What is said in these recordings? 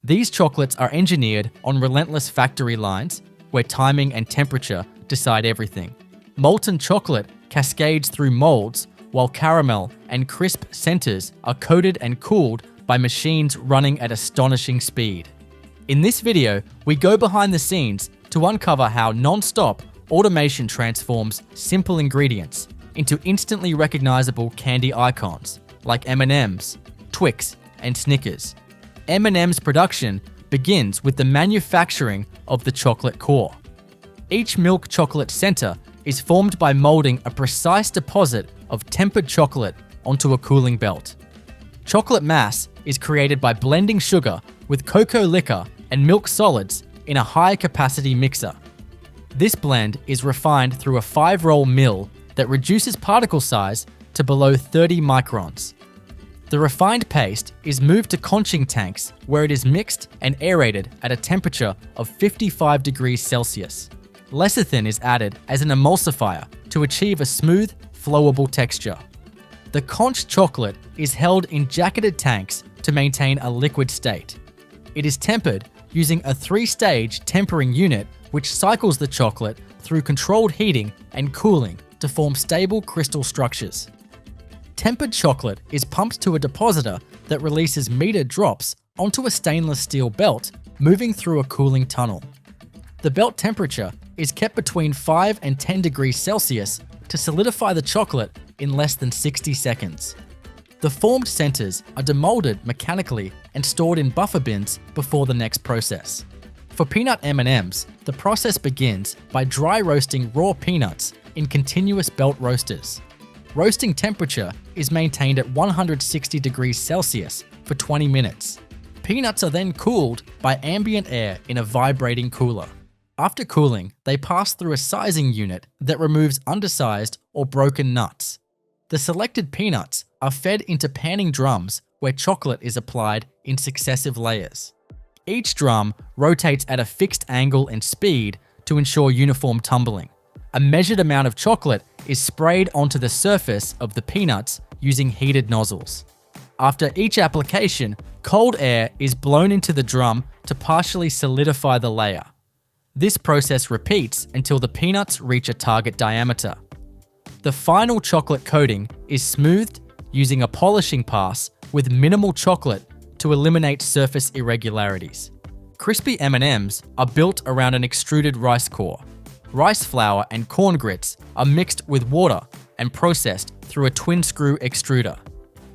These chocolates are engineered on relentless factory lines where timing and temperature decide everything. Molten chocolate cascades through molds, while caramel and crisp centers are coated and cooled by machines running at astonishing speed. In this video, we go behind the scenes to uncover how non-stop automation transforms simple ingredients into instantly recognizable candy icons like M&M's, Twix, and Snickers. M&M's production begins with the manufacturing of the chocolate core. Each milk chocolate center is formed by molding a precise deposit of tempered chocolate onto a cooling belt. Chocolate mass is created by blending sugar with cocoa liquor and milk solids in a high-capacity mixer. This blend is refined through a 5-roll mill that reduces particle size to below 30 microns. The refined paste is moved to conching tanks where it is mixed and aerated at a temperature of 55 degrees Celsius. Lecithin is added as an emulsifier to achieve a smooth, flowable texture. The conched chocolate is held in jacketed tanks to maintain a liquid state. It is tempered using a 3-stage tempering unit which cycles the chocolate through controlled heating and cooling to form stable crystal structures. Tempered chocolate is pumped to a depositor that releases metered drops onto a stainless steel belt moving through a cooling tunnel. The belt temperature is kept between 5 and 10 degrees Celsius to solidify the chocolate in less than 60 seconds. The formed centers are demolded mechanically and stored in buffer bins before the next process. For peanut M&Ms, the process begins by dry roasting raw peanuts in continuous belt roasters. Roasting temperature is maintained at 160 degrees Celsius for 20 minutes. Peanuts are then cooled by ambient air in a vibrating cooler. After cooling, they pass through a sizing unit that removes undersized or broken nuts. The selected peanuts are fed into panning drums where chocolate is applied in successive layers. Each drum rotates at a fixed angle and speed to ensure uniform tumbling. A measured amount of chocolate is sprayed onto the surface of the peanuts using heated nozzles. After each application, cold air is blown into the drum to partially solidify the layer. This process repeats until the peanuts reach a target diameter. The final chocolate coating is smoothed using a polishing pass with minimal chocolate to eliminate surface irregularities. Crispy M&Ms are built around an extruded rice core. Rice flour and corn grits are mixed with water and processed through a twin-screw extruder.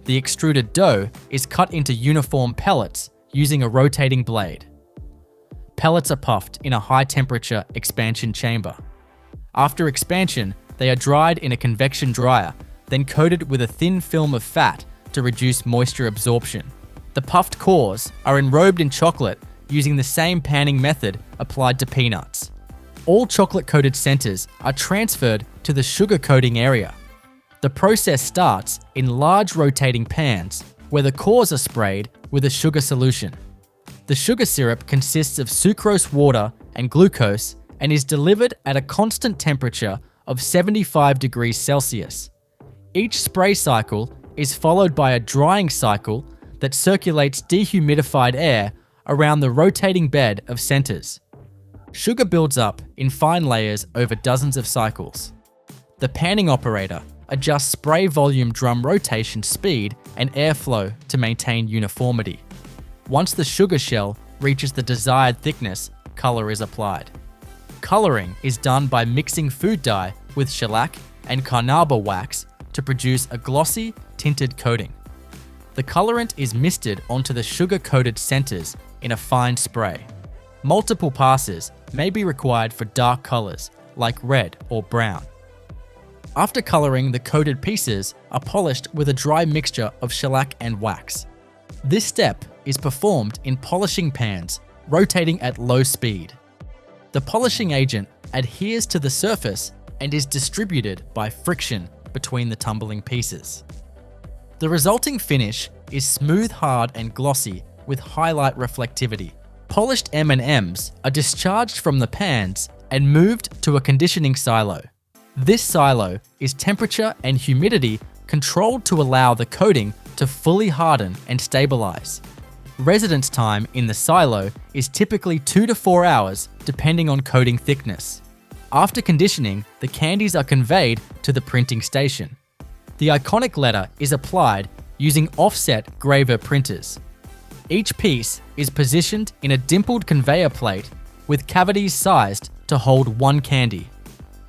The extruded dough is cut into uniform pellets using a rotating blade. Pellets are puffed in a high-temperature expansion chamber. After expansion, they are dried in a convection dryer, then coated with a thin film of fat to reduce moisture absorption. The puffed cores are enrobed in chocolate using the same panning method applied to peanuts. All chocolate-coated centers are transferred to the sugar coating area. The process starts in large rotating pans where the cores are sprayed with a sugar solution. The sugar syrup consists of sucrose water and glucose and is delivered at a constant temperature of 75 degrees Celsius. Each spray cycle is followed by a drying cycle that circulates dehumidified air around the rotating bed of centers. Sugar builds up in fine layers over dozens of cycles. The panning operator adjusts spray volume drum rotation speed and airflow to maintain uniformity. Once the sugar shell reaches the desired thickness, color is applied. Coloring is done by mixing food dye with shellac and carnauba wax to produce a glossy, tinted coating. The colorant is misted onto the sugar-coated centers in a fine spray. Multiple passes may be required for dark colors like red or brown. After coloring, the coated pieces are polished with a dry mixture of shellac and wax. This step is performed in polishing pans, rotating at low speed. The polishing agent adheres to the surface and is distributed by friction between the tumbling pieces. The resulting finish is smooth, hard, and glossy with highlight reflectivity. Polished M&Ms are discharged from the pans and moved to a conditioning silo. This silo is temperature and humidity controlled to allow the coating to fully harden and stabilize. Residence time in the silo is typically 2 to 4 hours depending on coating thickness. After conditioning, the candies are conveyed to the printing station. The iconic letter is applied using offset graver printers. Each piece is positioned in a dimpled conveyor plate with cavities sized to hold one candy.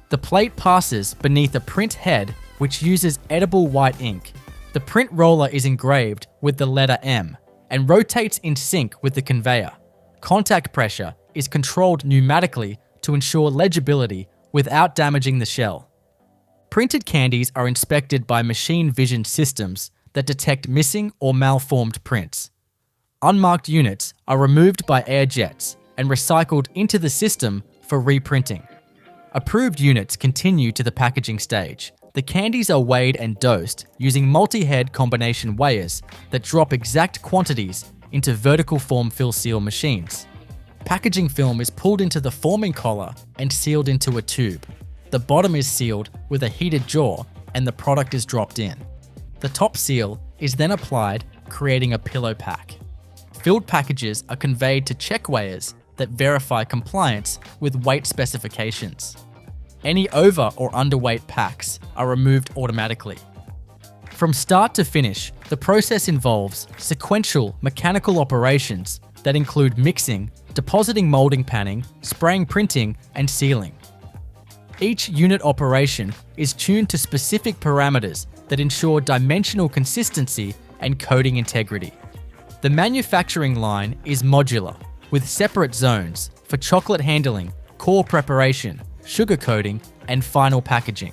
The plate passes beneath a print head which uses edible white ink. The print roller is engraved with the letter M and rotates in sync with the conveyor. Contact pressure is controlled pneumatically to ensure legibility without damaging the shell. Printed candies are inspected by machine vision systems that detect missing or malformed prints. Unmarked units are removed by air jets and recycled into the system for reprinting. Approved units continue to the packaging stage. The candies are weighed and dosed using multi-head combination weighers that drop exact quantities into vertical form fill seal machines. Packaging film is pulled into the forming collar and sealed into a tube. The bottom is sealed with a heated jaw and the product is dropped in. The top seal is then applied, creating a pillow pack. Filled packages are conveyed to check weighers that verify compliance with weight specifications. Any over or underweight packs are removed automatically. From start to finish, the process involves sequential mechanical operations that include mixing, depositing molding panning, spraying printing, and sealing. Each unit operation is tuned to specific parameters that ensure dimensional consistency and coating integrity. The manufacturing line is modular, with separate zones for chocolate handling, core preparation, sugar coating, and final packaging.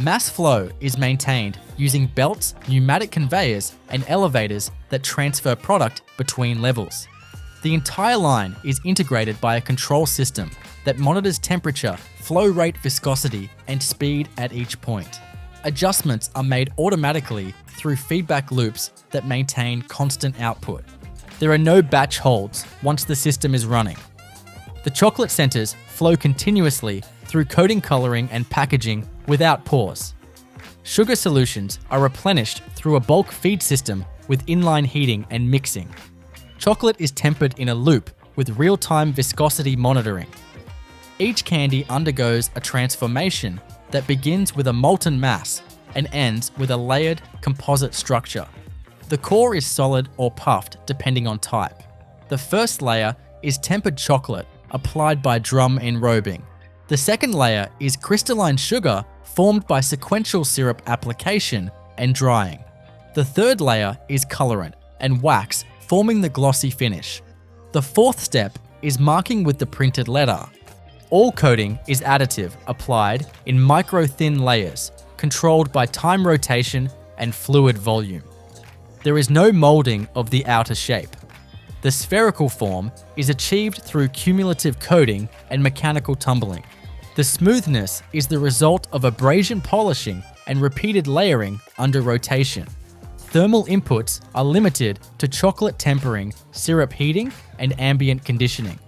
Mass flow is maintained using belts, pneumatic conveyors, and elevators that transfer product between levels. The entire line is integrated by a control system that monitors temperature, flow rate, viscosity, and speed at each point. Adjustments are made automatically through feedback loops that maintain constant output. There are no batch holds once the system is running. The chocolate centers flow continuously through coating, coloring, and packaging without pause. Sugar solutions are replenished through a bulk feed system with inline heating and mixing. Chocolate is tempered in a loop with real-time viscosity monitoring. Each candy undergoes a transformation that begins with a molten mass and ends with a layered composite structure. The core is solid or puffed depending on type. The first layer is tempered chocolate applied by drum enrobing. The second layer is crystalline sugar formed by sequential syrup application and drying. The third layer is colorant and wax forming the glossy finish. The fourth step is marking with the printed letter. All coating is additive applied in micro-thin layers, controlled by time rotation and fluid volume. There is no molding of the outer shape. The spherical form is achieved through cumulative coating and mechanical tumbling. The smoothness is the result of abrasion polishing and repeated layering under rotation. Thermal inputs are limited to chocolate tempering, syrup heating, and ambient conditioning.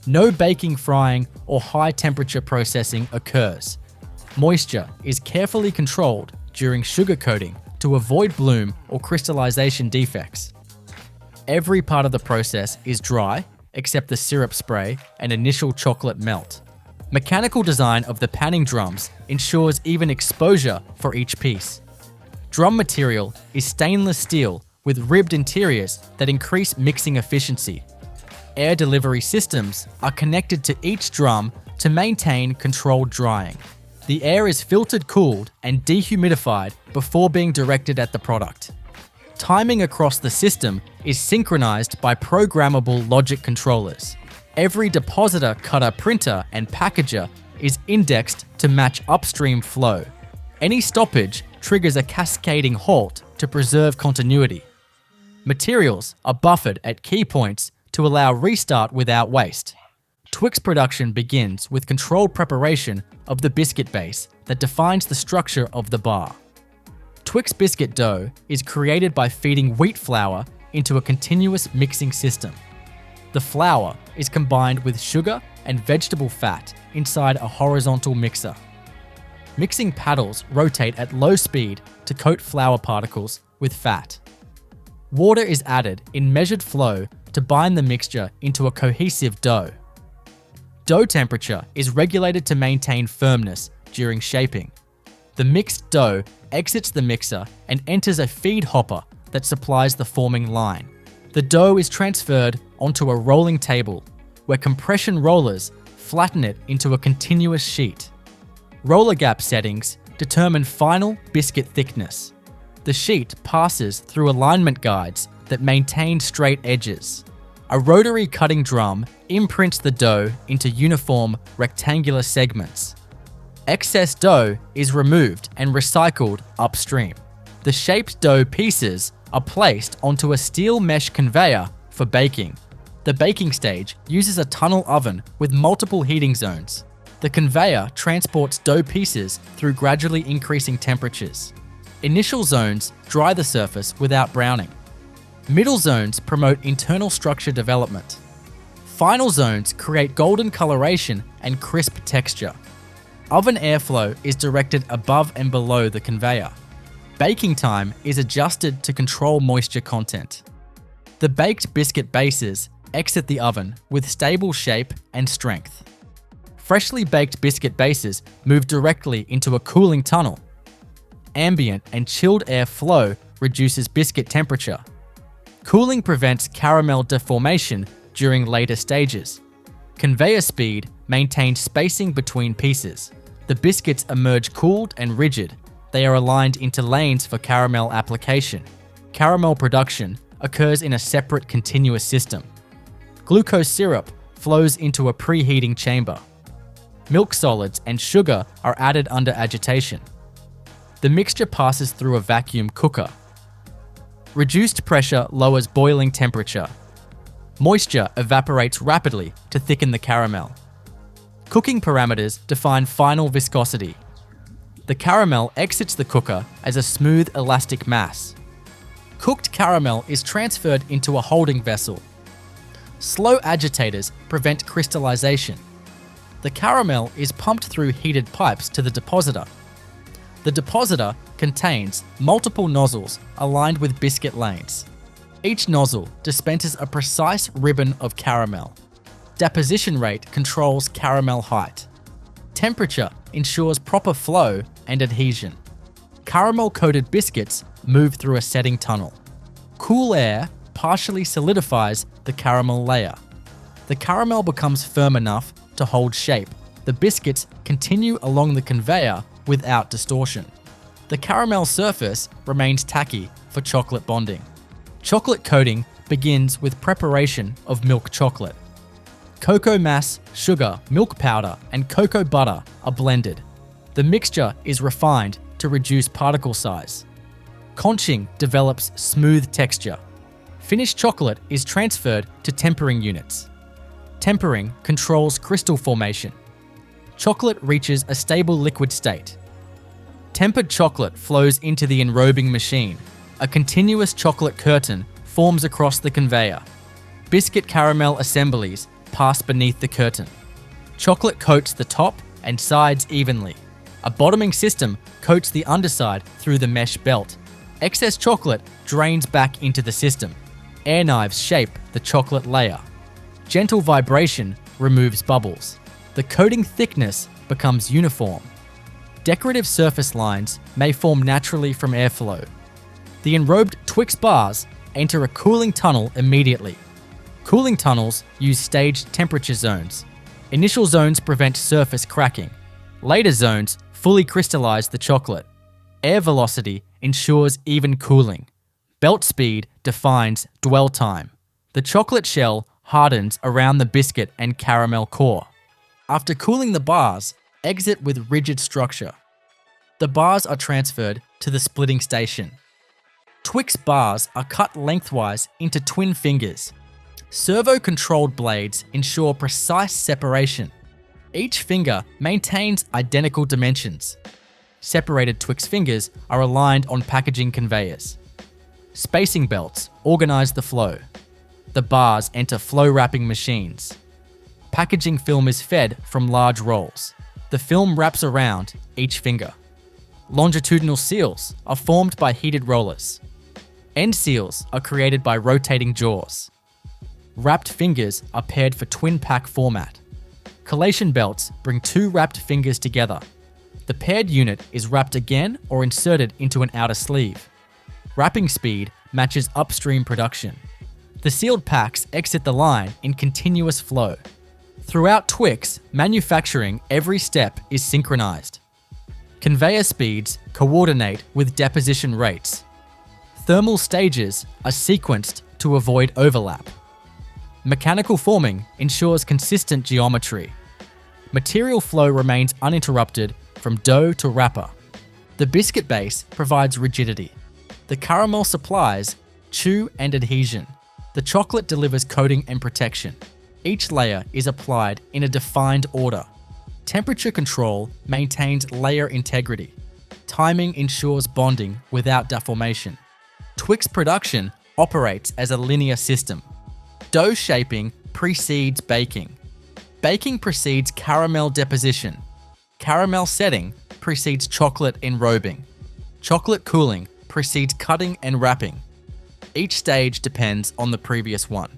No baking, frying, or high temperature processing occurs. Moisture is carefully controlled during sugar coating to avoid bloom or crystallization defects. Every part of the process is dry, except the syrup spray and initial chocolate melt. Mechanical design of the panning drums ensures even exposure for each piece. Drum material is stainless steel with ribbed interiors that increase mixing efficiency. Air delivery systems are connected to each drum to maintain controlled drying. The air is filtered, cooled, and dehumidified before being directed at the product. Timing across the system is synchronized by programmable logic controllers. Every depositor, cutter, printer, and packager is indexed to match upstream flow. Any stoppage triggers a cascading halt to preserve continuity. Materials are buffered at key points to allow restart without waste. Twix production begins with controlled preparation of the biscuit base that defines the structure of the bar. Twix biscuit dough is created by feeding wheat flour into a continuous mixing system. The flour is combined with sugar and vegetable fat inside a horizontal mixer. Mixing paddles rotate at low speed to coat flour particles with fat. Water is added in measured flow to bind the mixture into a cohesive dough. Dough temperature is regulated to maintain firmness during shaping. The mixed dough exits the mixer and enters a feed hopper that supplies the forming line. The dough is transferred onto a rolling table, where compression rollers flatten it into a continuous sheet. Roller gap settings determine final biscuit thickness. The sheet passes through alignment guides that maintain straight edges. A rotary cutting drum imprints the dough into uniform rectangular segments. Excess dough is removed and recycled upstream. The shaped dough pieces are placed onto a steel mesh conveyor for baking. The baking stage uses a tunnel oven with multiple heating zones. The conveyor transports dough pieces through gradually increasing temperatures. Initial zones dry the surface without browning. Middle zones promote internal structure development. Final zones create golden coloration and crisp texture. Oven airflow is directed above and below the conveyor. Baking time is adjusted to control moisture content. The baked biscuit bases exit the oven with stable shape and strength. Freshly baked biscuit bases move directly into a cooling tunnel. Ambient and chilled air flow reduces biscuit temperature. Cooling prevents caramel deformation during later stages. Conveyor speed maintains spacing between pieces. The biscuits emerge cooled and rigid. They are aligned into lanes for caramel application. Caramel production occurs in a separate continuous system. Glucose syrup flows into a preheating chamber. Milk solids and sugar are added under agitation. The mixture passes through a vacuum cooker. Reduced pressure lowers boiling temperature. Moisture evaporates rapidly to thicken the caramel. Cooking parameters define final viscosity. The caramel exits the cooker as a smooth, elastic mass. Cooked caramel is transferred into a holding vessel. Slow agitators prevent crystallization. The caramel is pumped through heated pipes to the depositor. The depositor contains multiple nozzles aligned with biscuit lanes. Each nozzle dispenses a precise ribbon of caramel. Deposition rate controls caramel height. Temperature ensures proper flow and adhesion. Caramel-coated biscuits move through a setting tunnel. Cool air partially solidifies the caramel layer. The caramel becomes firm enough to hold shape. The biscuits continue along the conveyor without distortion. The caramel surface remains tacky for chocolate bonding. Chocolate coating begins with preparation of milk chocolate. Cocoa mass, sugar, milk powder, and cocoa butter are blended. The mixture is refined to reduce particle size. Conching develops smooth texture. Finished chocolate is transferred to tempering units. Tempering controls crystal formation. Chocolate reaches a stable liquid state. Tempered chocolate flows into the enrobing machine. A continuous chocolate curtain forms across the conveyor. Biscuit caramel assemblies pass beneath the curtain. Chocolate coats the top and sides evenly. A bottoming system coats the underside through the mesh belt. Excess chocolate drains back into the system. Air knives shape the chocolate layer. Gentle vibration removes bubbles. The coating thickness becomes uniform. Decorative surface lines may form naturally from airflow. The enrobed Twix bars enter a cooling tunnel immediately. Cooling tunnels use staged temperature zones. Initial zones prevent surface cracking. Later zones fully crystallize the chocolate. Air velocity ensures even cooling. Belt speed defines dwell time. The chocolate shell hardens around the biscuit and caramel core. After cooling the bars, exit with rigid structure. The bars are transferred to the splitting station. Twix bars are cut lengthwise into twin fingers. Servo-controlled blades ensure precise separation. Each finger maintains identical dimensions. Separated Twix fingers are aligned on packaging conveyors. Spacing belts organize the flow. The bars enter flow wrapping machines. Packaging film is fed from large rolls. The film wraps around each finger. Longitudinal seals are formed by heated rollers. End seals are created by rotating jaws. Wrapped fingers are paired for twin pack format. Collation belts bring two wrapped fingers together. The paired unit is wrapped again or inserted into an outer sleeve. Wrapping speed matches upstream production. The sealed packs exit the line in continuous flow. Throughout Twix, manufacturing every step is synchronized. Conveyor speeds coordinate with deposition rates. Thermal stages are sequenced to avoid overlap. Mechanical forming ensures consistent geometry. Material flow remains uninterrupted from dough to wrapper. The biscuit base provides rigidity. The caramel supplies chew and adhesion. The chocolate delivers coating and protection. Each layer is applied in a defined order. Temperature control maintains layer integrity. Timing ensures bonding without deformation. Twix production operates as a linear system. Dough shaping precedes baking. Baking precedes caramel deposition. Caramel setting precedes chocolate enrobing. Chocolate cooling precedes cutting and wrapping. Each stage depends on the previous one.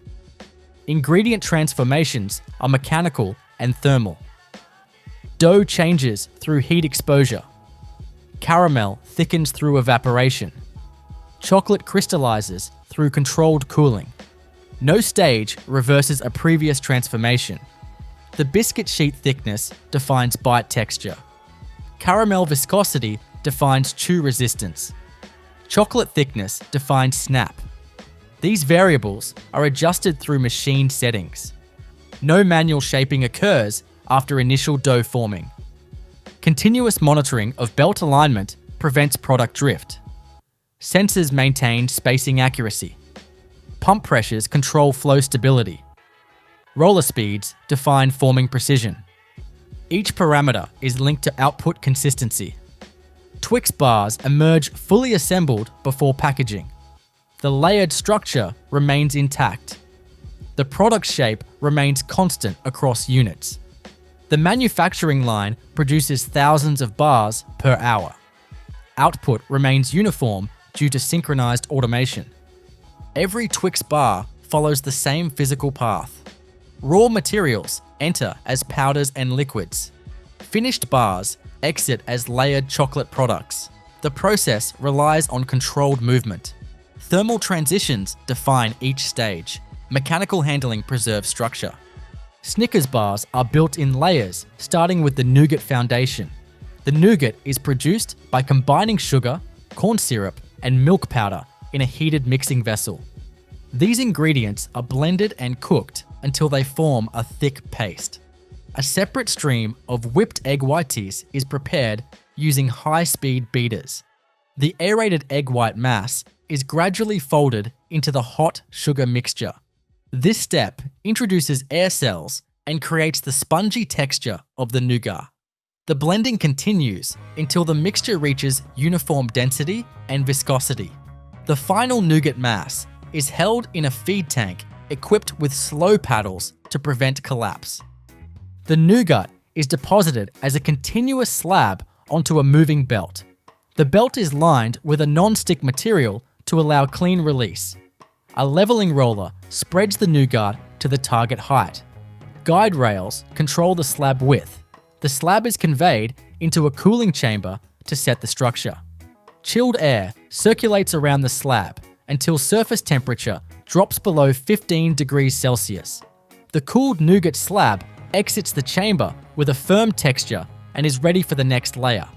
Ingredient transformations are mechanical and thermal. Dough changes through heat exposure. Caramel thickens through evaporation. Chocolate crystallizes through controlled cooling. No stage reverses a previous transformation. The biscuit sheet thickness defines bite texture. Caramel viscosity defines chew resistance. Chocolate thickness defines snap. These variables are adjusted through machine settings. No manual shaping occurs after initial dough forming. Continuous monitoring of belt alignment prevents product drift. Sensors maintain spacing accuracy. Pump pressures control flow stability. Roller speeds define forming precision. Each parameter is linked to output consistency. Twix bars emerge fully assembled before packaging. The layered structure remains intact. The product shape remains constant across units. The manufacturing line produces thousands of bars per hour. Output remains uniform due to synchronized automation. Every Twix bar follows the same physical path. Raw materials enter as powders and liquids. Finished bars exit as layered chocolate products. The process relies on controlled movement. Thermal transitions define each stage. Mechanical handling preserves structure. Snickers bars are built in layers, starting with the nougat foundation. The nougat is produced by combining sugar, corn syrup, and milk powder in a heated mixing vessel. These ingredients are blended and cooked until they form a thick paste. A separate stream of whipped egg whites is prepared using high-speed beaters. The aerated egg white mass is gradually folded into the hot sugar mixture. This step introduces air cells and creates the spongy texture of the nougat. The blending continues until the mixture reaches uniform density and viscosity. The final nougat mass is held in a feed tank equipped with slow paddles to prevent collapse. The nougat is deposited as a continuous slab onto a moving belt. The belt is lined with a non-stick material to allow clean release. A leveling roller spreads the nougat to the target height. Guide rails control the slab width. The slab is conveyed into a cooling chamber to set the structure. Chilled air circulates around the slab until surface temperature drops below 15 degrees Celsius. The cooled nougat slab exits the chamber with a firm texture and is ready for the next layer.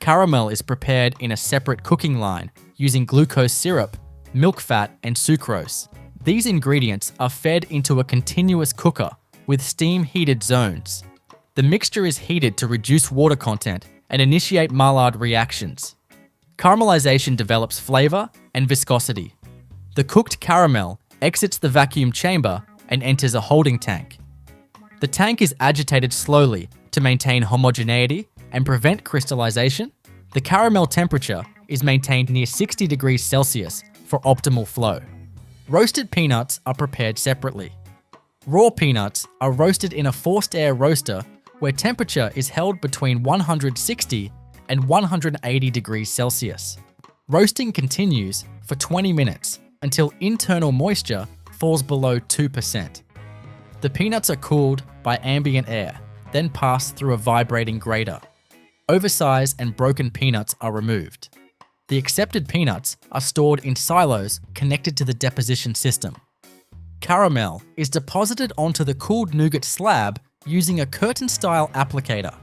Caramel is prepared in a separate cooking line using glucose syrup, milk fat, and sucrose. These ingredients are fed into a continuous cooker with steam-heated zones. The mixture is heated to reduce water content and initiate Maillard reactions. Caramelization develops flavor and viscosity. The cooked caramel exits the vacuum chamber and enters a holding tank. The tank is agitated slowly to maintain homogeneity and prevent crystallization. The caramel temperature is maintained near 60 degrees Celsius for optimal flow. Roasted peanuts are prepared separately. Raw peanuts are roasted in a forced air roaster where temperature is held between 160 and 180 degrees Celsius. Roasting continues for 20 minutes until internal moisture falls below 2%. The peanuts are cooled by ambient air, then passed through a vibrating grater. Oversized and broken peanuts are removed. The accepted peanuts are stored in silos connected to the deposition system. Caramel is deposited onto the cooled nougat slab using a curtain-style applicator.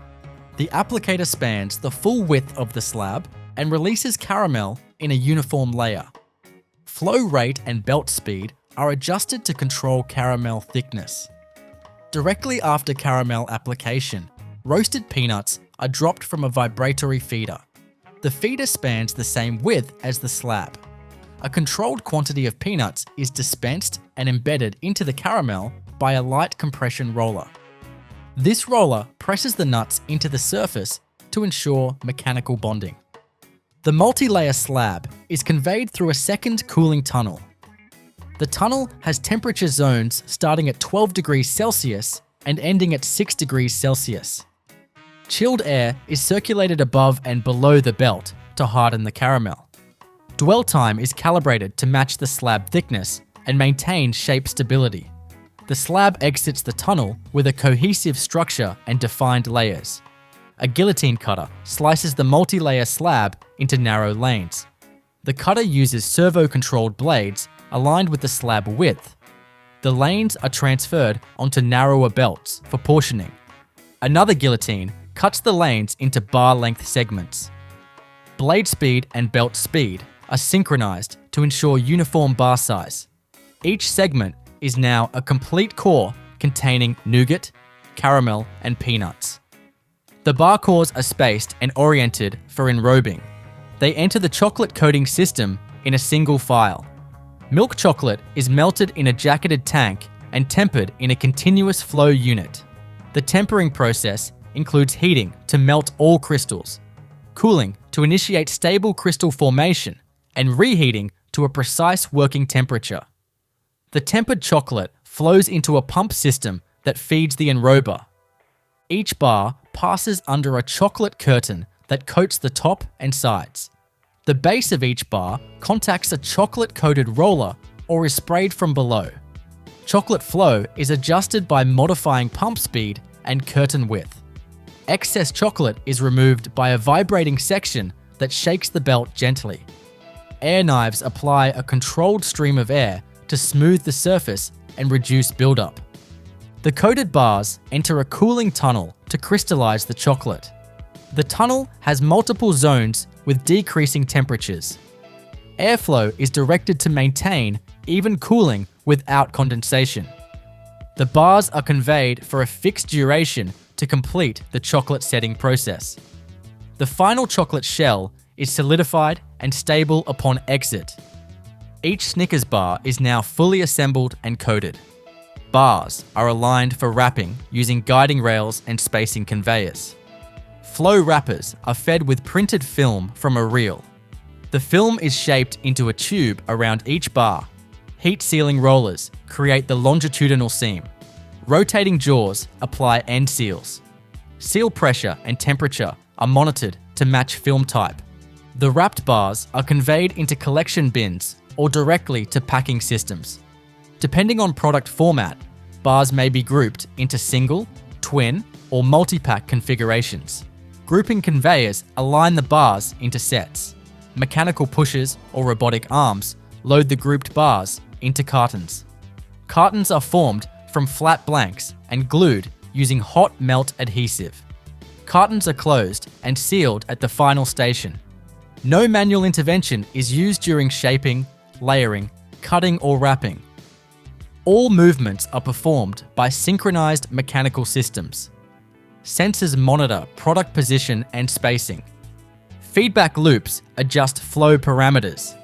The applicator spans the full width of the slab and releases caramel in a uniform layer. Flow rate and belt speed are adjusted to control caramel thickness. Directly after caramel application, roasted peanuts are dropped from a vibratory feeder. The feeder spans the same width as the slab. A controlled quantity of peanuts is dispensed and embedded into the caramel by a light compression roller. This roller presses the nuts into the surface to ensure mechanical bonding. The multi-layer slab is conveyed through a second cooling tunnel. The tunnel has temperature zones starting at 12 degrees Celsius and ending at 6 degrees Celsius. Chilled air is circulated above and below the belt to harden the caramel. Dwell time is calibrated to match the slab thickness and maintain shape stability. The slab exits the tunnel with a cohesive structure and defined layers. A guillotine cutter slices the multi-layer slab into narrow lanes. The cutter uses servo-controlled blades aligned with the slab width. The lanes are transferred onto narrower belts for portioning. Another guillotine cuts the lanes into bar-length segments. Blade speed and belt speed are synchronized to ensure uniform bar size. Each segment is now a complete core containing nougat, caramel, and peanuts. The bar cores are spaced and oriented for enrobing. They enter the chocolate coating system in a single file. Milk chocolate is melted in a jacketed tank and tempered in a continuous flow unit. The tempering process includes heating to melt all crystals, cooling to initiate stable crystal formation, and reheating to a precise working temperature. The tempered chocolate flows into a pump system that feeds the enrober. Each bar passes under a chocolate curtain that coats the top and sides. The base of each bar contacts a chocolate-coated roller or is sprayed from below. Chocolate flow is adjusted by modifying pump speed and curtain width. Excess chocolate is removed by a vibrating section that shakes the belt gently. Air knives apply a controlled stream of air to smooth the surface and reduce buildup. The coated bars enter a cooling tunnel to crystallize the chocolate. The tunnel has multiple zones with decreasing temperatures. Airflow is directed to maintain even cooling without condensation. The bars are conveyed for a fixed duration to complete the chocolate setting process. The final chocolate shell is solidified and stable upon exit. Each Snickers bar is now fully assembled and coated. Bars are aligned for wrapping using guiding rails and spacing conveyors. Flow wrappers are fed with printed film from a reel. The film is shaped into a tube around each bar. Heat sealing rollers create the longitudinal seam. Rotating jaws apply end seals. Seal pressure and temperature are monitored to match film type. The wrapped bars are conveyed into collection bins or directly to packing systems. Depending on product format, bars may be grouped into single, twin, or multi-pack configurations. Grouping conveyors align the bars into sets. Mechanical pushers or robotic arms load the grouped bars into cartons. Cartons are formed from flat blanks and glued using hot melt adhesive. Cartons are closed and sealed at the final station. No manual intervention is used during shaping, layering, cutting, or wrapping. All movements are performed by synchronized mechanical systems. Sensors monitor product position and spacing. Feedback loops adjust flow parameters.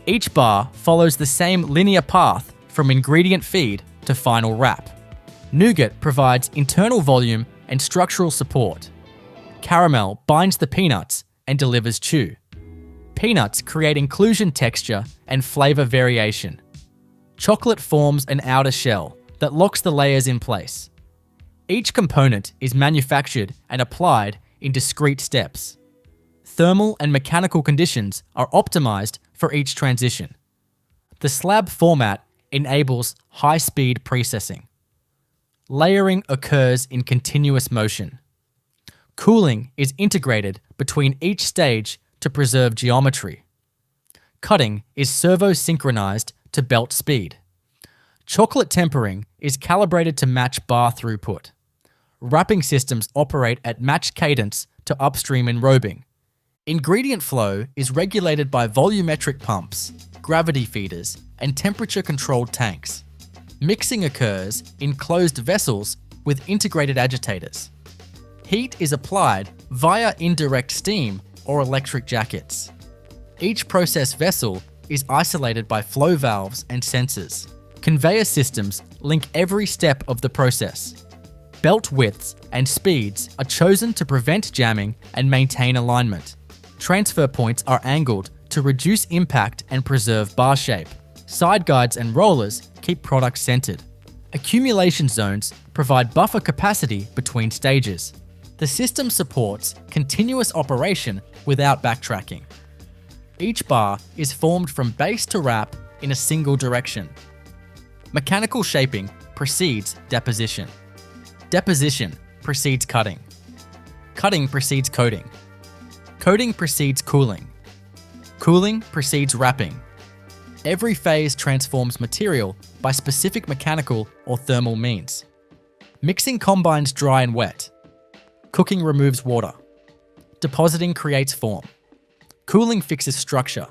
Each bar follows the same linear path from ingredient feed to final wrap. Nougat provides internal volume and structural support. Caramel binds the peanuts and delivers chew. Peanuts create inclusion texture and flavor variation. Chocolate forms an outer shell that locks the layers in place. Each component is manufactured and applied in discrete steps. Thermal and mechanical conditions are optimized for each transition. The slab format enables high-speed processing. Layering occurs in continuous motion. Cooling is integrated between each stage to preserve geometry. Cutting is servo-synchronized to belt speed. Chocolate tempering is calibrated to match bar throughput. Wrapping systems operate at matched cadence to upstream enrobing. Ingredient flow is regulated by volumetric pumps, gravity feeders, and temperature-controlled tanks. Mixing occurs in closed vessels with integrated agitators. Heat is applied via indirect steam or electric jackets. Each process vessel is isolated by flow valves and sensors. Conveyor systems link every step of the process. Belt widths and speeds are chosen to prevent jamming and maintain alignment. Transfer points are angled to reduce impact and preserve bar shape. Side guides and rollers keep products centered. Accumulation zones provide buffer capacity between stages. The system supports continuous operation without backtracking. Each bar is formed from base to wrap in a single direction. Mechanical shaping precedes deposition. Deposition precedes cutting. Cutting precedes coating. Coating precedes cooling. Cooling precedes wrapping. Every phase transforms material by specific mechanical or thermal means. Mixing combines dry and wet. Cooking removes water. Depositing creates form. Cooling fixes structure.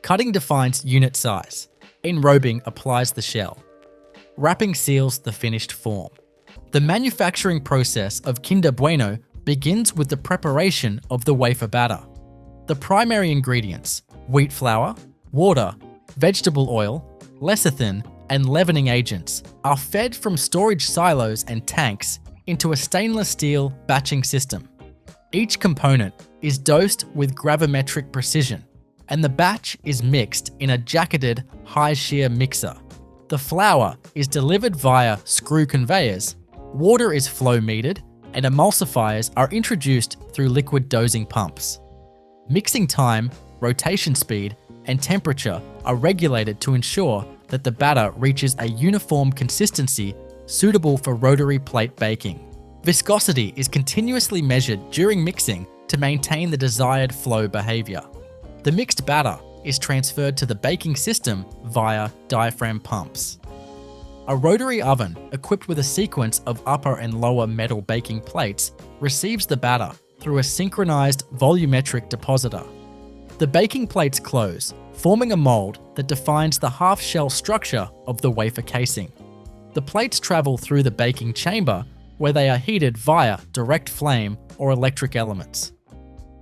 Cutting defines unit size. Enrobing applies the shell. Wrapping seals the finished form. The manufacturing process of Kinder Bueno begins with the preparation of the wafer batter. The primary ingredients, wheat flour, water, vegetable oil, lecithin, and leavening agents, are fed from storage silos and tanks into a stainless steel batching system. Each component is dosed with gravimetric precision, and the batch is mixed in a jacketed high-shear mixer. The flour is delivered via screw conveyors, water is flow-metered, and emulsifiers are introduced through liquid dosing pumps. Mixing time, rotation speed, and temperature are regulated to ensure that the batter reaches a uniform consistency suitable for rotary plate baking. Viscosity is continuously measured during mixing to maintain the desired flow behavior. The mixed batter is transferred to the baking system via diaphragm pumps. A rotary oven equipped with a sequence of upper and lower metal baking plates receives the batter through a synchronized volumetric depositor. The baking plates close, forming a mold that defines the half-shell structure of the wafer casing. The plates travel through the baking chamber where they are heated via direct flame or electric elements.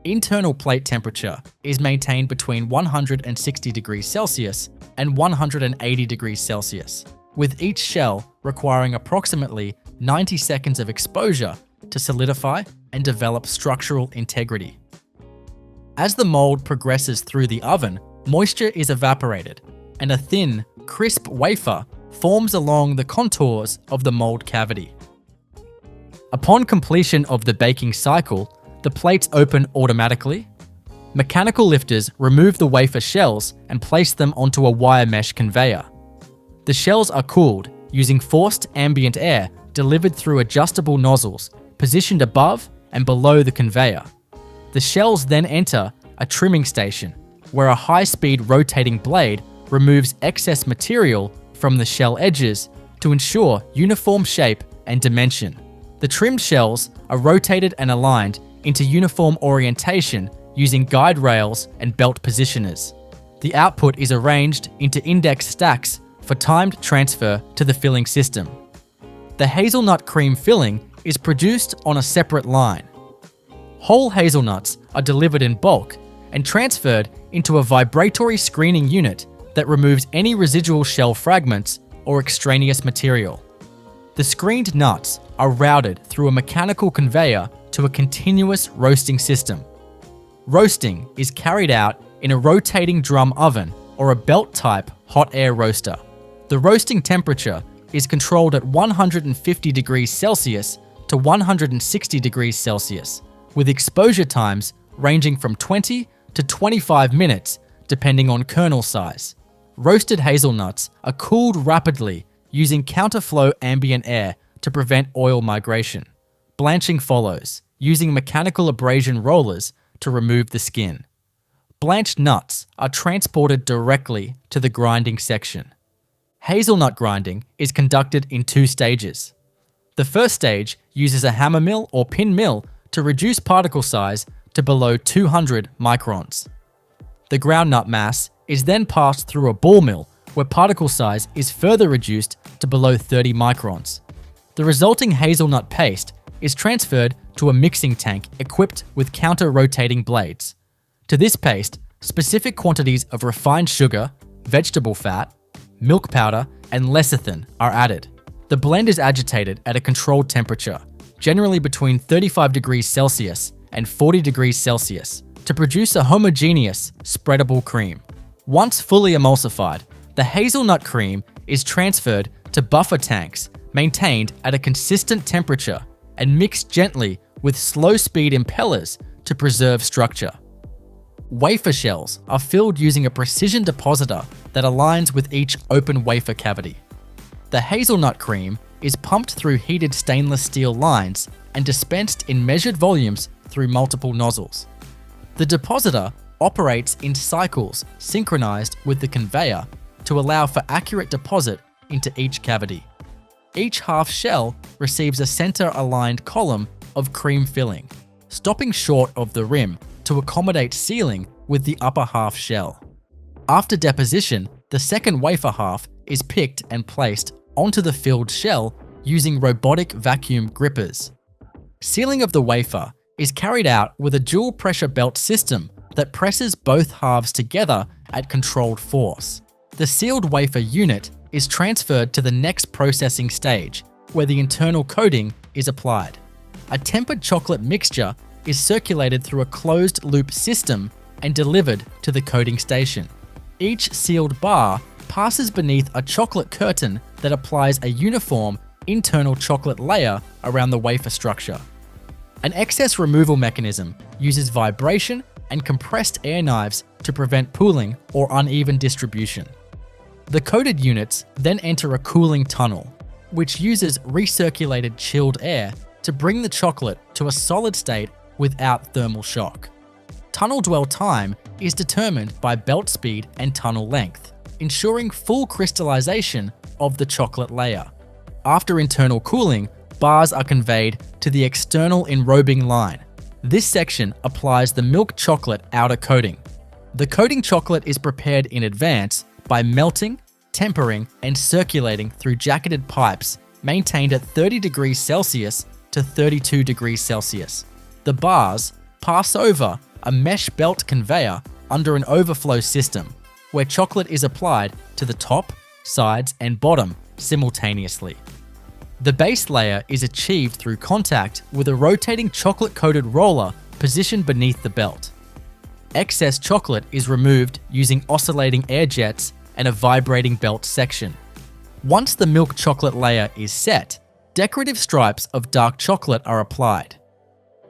Internal plate temperature is maintained between 160 degrees Celsius and 180 degrees Celsius, with each shell requiring approximately 90 seconds of exposure to solidify and develop structural integrity. As the mold progresses through the oven, moisture is evaporated, and a thin, crisp wafer forms along the contours of the mold cavity. Upon completion of the baking cycle, the plates open automatically. Mechanical lifters remove the wafer shells and place them onto a wire mesh conveyor. The shells are cooled using forced ambient air delivered through adjustable nozzles positioned above and below the conveyor. The shells then enter a trimming station where a high-speed rotating blade removes excess material from the shell edges to ensure uniform shape and dimension. The trimmed shells are rotated and aligned into uniform orientation using guide rails and belt positioners. The output is arranged into index stacks for timed transfer to the filling system. The hazelnut cream filling is produced on a separate line. Whole hazelnuts are delivered in bulk and transferred into a vibratory screening unit that removes any residual shell fragments or extraneous material. The screened nuts are routed through a mechanical conveyor to a continuous roasting system. Roasting is carried out in a rotating drum oven or a belt-type hot air roaster. The roasting temperature is controlled at 150 degrees Celsius to 160 degrees Celsius, with exposure times ranging from 20 to 25 minutes depending on kernel size. Roasted hazelnuts are cooled rapidly using counterflow ambient air to prevent oil migration. Blanching follows, using mechanical abrasion rollers to remove the skin. Blanched nuts are transported directly to the grinding section. Hazelnut grinding is conducted in 2 stages. The first stage uses a hammer mill or pin mill to reduce particle size to below 200 microns. The ground nut mass is then passed through a ball mill where particle size is further reduced to below 30 microns. The resulting hazelnut paste is transferred to a mixing tank equipped with counter-rotating blades. To this paste, specific quantities of refined sugar, vegetable fat, milk powder, and lecithin are added. The blend is agitated at a controlled temperature, generally between 35 degrees Celsius and 40 degrees Celsius, to produce a homogeneous, spreadable cream. Once fully emulsified, the hazelnut cream is transferred to buffer tanks maintained at a consistent temperature and mixed gently with slow-speed impellers to preserve structure. Wafer shells are filled using a precision depositor that aligns with each open wafer cavity. The hazelnut cream is pumped through heated stainless steel lines and dispensed in measured volumes through multiple nozzles. The depositor operates in cycles synchronized with the conveyor to allow for accurate deposit into each cavity. Each half shell receives a center-aligned column of cream filling, stopping short of the rim to accommodate sealing with the upper half shell. After deposition, the second wafer half is picked and placed onto the filled shell using robotic vacuum grippers. Sealing of the wafer is carried out with a dual pressure belt system that presses both halves together at controlled force. The sealed wafer unit is transferred to the next processing stage, where the internal coating is applied. A tempered chocolate mixture is circulated through a closed-loop system and delivered to the coating station. Each sealed bar passes beneath a chocolate curtain that applies a uniform internal chocolate layer around the wafer structure. An excess removal mechanism uses vibration and compressed air knives to prevent pooling or uneven distribution. The coated units then enter a cooling tunnel, which uses recirculated chilled air to bring the chocolate to a solid state without thermal shock. Tunnel dwell time is determined by belt speed and tunnel length, ensuring full crystallization of the chocolate layer. After internal cooling, bars are conveyed to the external enrobing line. This section applies the milk chocolate outer coating. The coating chocolate is prepared in advance by melting, tempering, and circulating through jacketed pipes maintained at 30 degrees Celsius to 32 degrees Celsius. The bars pass over a mesh belt conveyor under an overflow system, where chocolate is applied to the top, sides, and bottom simultaneously. The base layer is achieved through contact with a rotating chocolate-coated roller positioned beneath the belt. Excess chocolate is removed using oscillating air jets and a vibrating belt section. Once the milk chocolate layer is set, decorative stripes of dark chocolate are applied.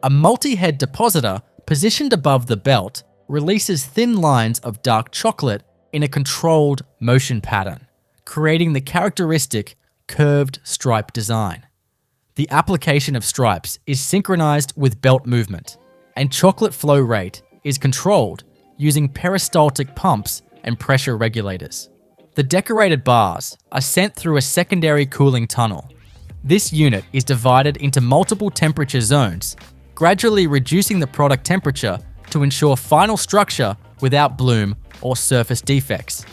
A multi-head depositor positioned above the belt releases thin lines of dark chocolate in a controlled motion pattern, creating the characteristic curved stripe design. The application of stripes is synchronized with belt movement, and chocolate flow rate is controlled using peristaltic pumps and pressure regulators. The decorated bars are sent through a secondary cooling tunnel. This unit is divided into multiple temperature zones, gradually reducing the product temperature to ensure final structure without bloom or surface defects.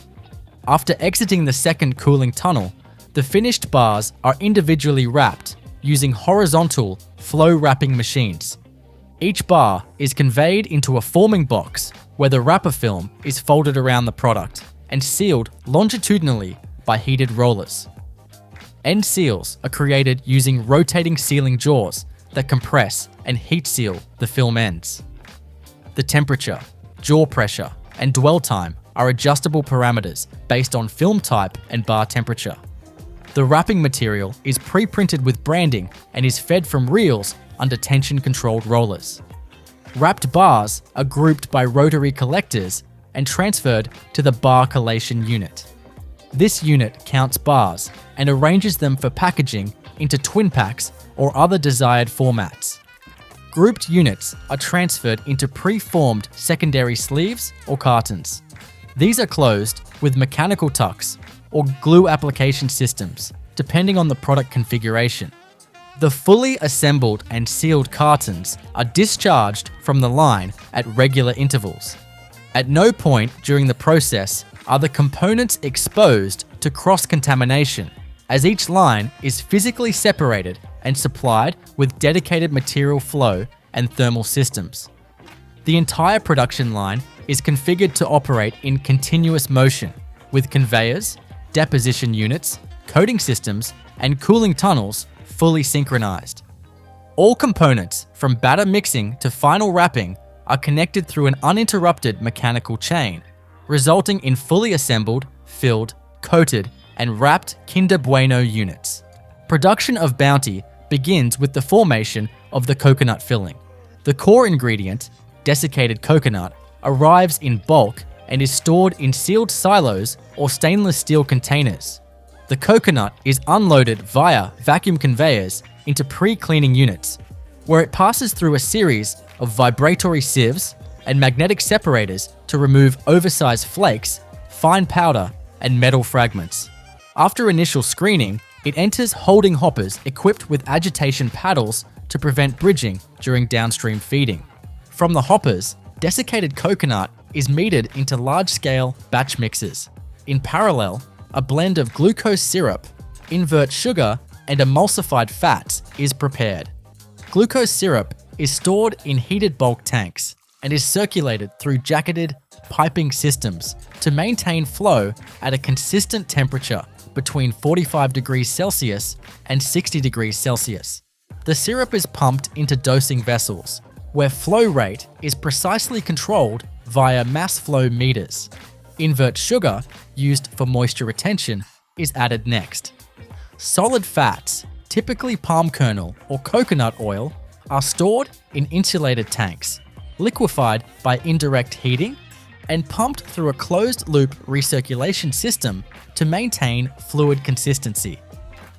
After exiting the second cooling tunnel, the finished bars are individually wrapped using horizontal flow wrapping machines. Each bar is conveyed into a forming box where the wrapper film is folded around the product and sealed longitudinally by heated rollers. End seals are created using rotating sealing jaws that compress and heat seal the film ends. The temperature, jaw pressure, and dwell time are adjustable parameters based on film type and bar temperature. The wrapping material is pre-printed with branding and is fed from reels under tension-controlled rollers. Wrapped bars are grouped by rotary collectors and transferred to the bar collation unit. This unit counts bars and arranges them for packaging into twin packs or other desired formats. Grouped units are transferred into pre-formed secondary sleeves or cartons. These are closed with mechanical tucks or glue application systems, depending on the product configuration. The fully assembled and sealed cartons are discharged from the line at regular intervals. At no point during the process are the components exposed to cross-contamination, as each line is physically separated and supplied with dedicated material flow and thermal systems. The entire production line is configured to operate in continuous motion, with conveyors, deposition units, coating systems, and cooling tunnels fully synchronized. All components, from batter mixing to final wrapping, are connected through an uninterrupted mechanical chain, resulting in fully assembled, filled, coated, and wrapped Kinder Bueno units. Production of Bounty begins with the formation of the coconut filling. The core ingredient, desiccated coconut, arrives in bulk and is stored in sealed silos or stainless steel containers. The coconut is unloaded via vacuum conveyors into pre-cleaning units, where it passes through a series of vibratory sieves and magnetic separators to remove oversized flakes, fine powder, and metal fragments. After initial screening, it enters holding hoppers equipped with agitation paddles to prevent bridging during downstream feeding. From the hoppers, desiccated coconut is metered into large-scale batch mixers. In parallel, a blend of glucose syrup, invert sugar, and emulsified fats is prepared. Glucose syrup is stored in heated bulk tanks and is circulated through jacketed piping systems to maintain flow at a consistent temperature between 45 degrees Celsius and 60 degrees Celsius. The syrup is pumped into dosing vessels, where flow rate is precisely controlled via mass flow meters. Invert sugar, used for moisture retention, is added next. Solid fats, typically palm kernel or coconut oil, are stored in insulated tanks, liquefied by indirect heating, and pumped through a closed-loop recirculation system to maintain fluid consistency.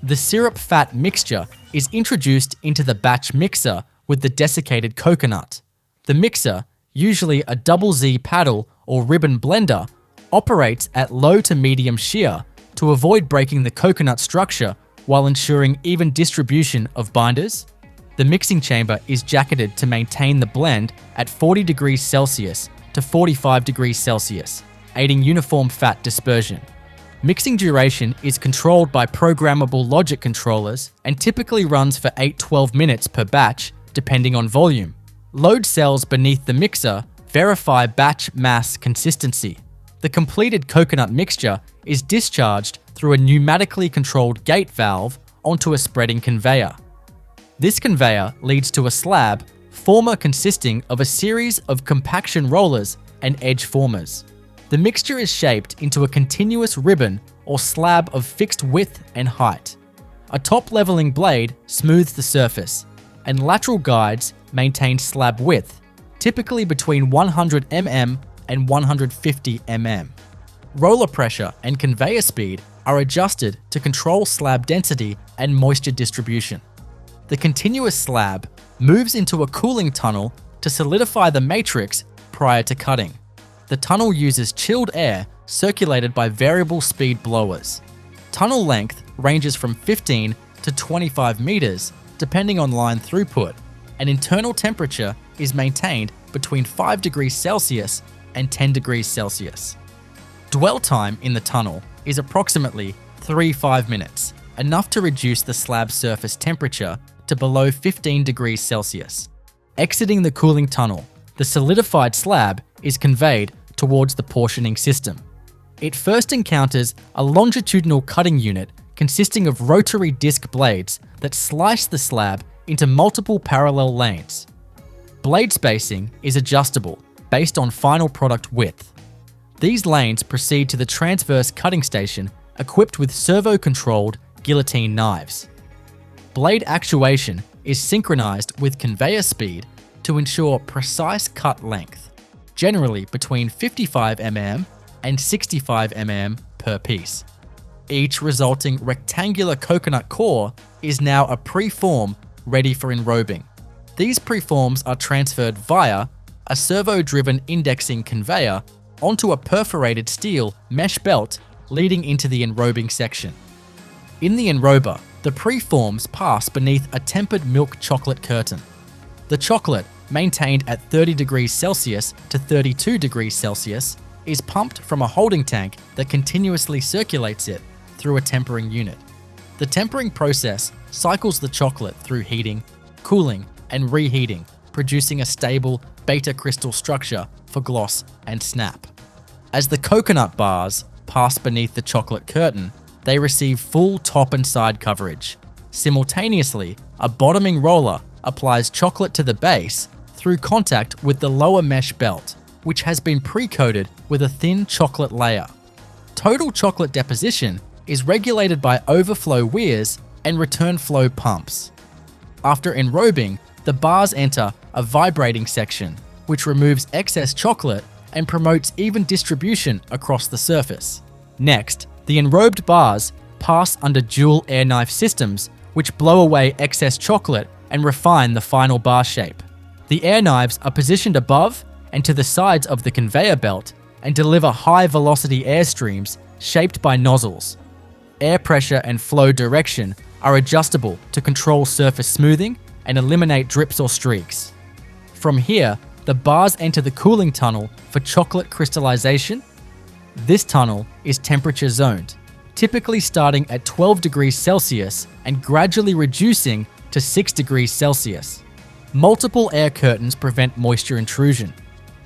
The syrup-fat mixture is introduced into the batch mixer with the desiccated coconut. The mixer, usually a double Z paddle or ribbon blender, operates at low to medium shear to avoid breaking the coconut structure while ensuring even distribution of binders. The mixing chamber is jacketed to maintain the blend at 40 degrees Celsius to 45 degrees Celsius, aiding uniform fat dispersion. Mixing duration is controlled by programmable logic controllers and typically runs for 8-12 minutes per batch, depending on volume. Load cells beneath the mixer verify batch mass consistency. The completed coconut mixture is discharged through a pneumatically controlled gate valve onto a spreading conveyor. This conveyor leads to a slab, former consisting of a series of compaction rollers and edge formers. The mixture is shaped into a continuous ribbon or slab of fixed width and height. A top leveling blade smooths the surface, and lateral guides maintain slab width, typically between 100 mm and 150 mm. Roller pressure and conveyor speed are adjusted to control slab density and moisture distribution. The continuous slab moves into a cooling tunnel to solidify the matrix prior to cutting. The tunnel uses chilled air circulated by variable speed blowers. Tunnel length ranges from 15 to 25 meters depending on line throughput, and internal temperature is maintained between 5 degrees Celsius and 10 degrees Celsius. Dwell time in the tunnel is approximately 3-5 minutes, enough to reduce the slab surface temperature to below 15 degrees Celsius. Exiting the cooling tunnel, the solidified slab is conveyed towards the portioning system. It first encounters a longitudinal cutting unit consisting of rotary disc blades that slice the slab into multiple parallel lanes. Blade spacing is adjustable based on final product width. These lanes proceed to the transverse cutting station equipped with servo-controlled guillotine knives. Blade actuation is synchronized with conveyor speed to ensure precise cut length, generally between 55 mm and 65 mm per piece. Each resulting rectangular coconut core is now a preform ready for enrobing. These preforms are transferred via a servo-driven indexing conveyor onto a perforated steel mesh belt leading into the enrobing section. In the enrober, the preforms pass beneath a tempered milk chocolate curtain. The chocolate, maintained at 30 degrees Celsius to 32 degrees Celsius, is pumped from a holding tank that continuously circulates it through a tempering unit. The tempering process cycles the chocolate through heating, cooling, and reheating, producing a stable beta crystal structure for gloss and snap. As the coconut bars pass beneath the chocolate curtain, they receive full top and side coverage. Simultaneously, a bottoming roller applies chocolate to the base through contact with the lower mesh belt, which has been pre-coated with a thin chocolate layer. Total chocolate deposition is regulated by overflow weirs and return flow pumps. After enrobing, the bars enter a vibrating section, which removes excess chocolate and promotes even distribution across the surface. Next, the enrobed bars pass under dual air knife systems, which blow away excess chocolate and refine the final bar shape. The air knives are positioned above and to the sides of the conveyor belt and deliver high-velocity air streams shaped by nozzles. Air pressure and flow direction are adjustable to control surface smoothing and eliminate drips or streaks. From here, the bars enter the cooling tunnel for chocolate crystallization. This tunnel is temperature zoned, typically starting at 12 degrees Celsius and gradually reducing to 6 degrees Celsius. Multiple air curtains prevent moisture intrusion.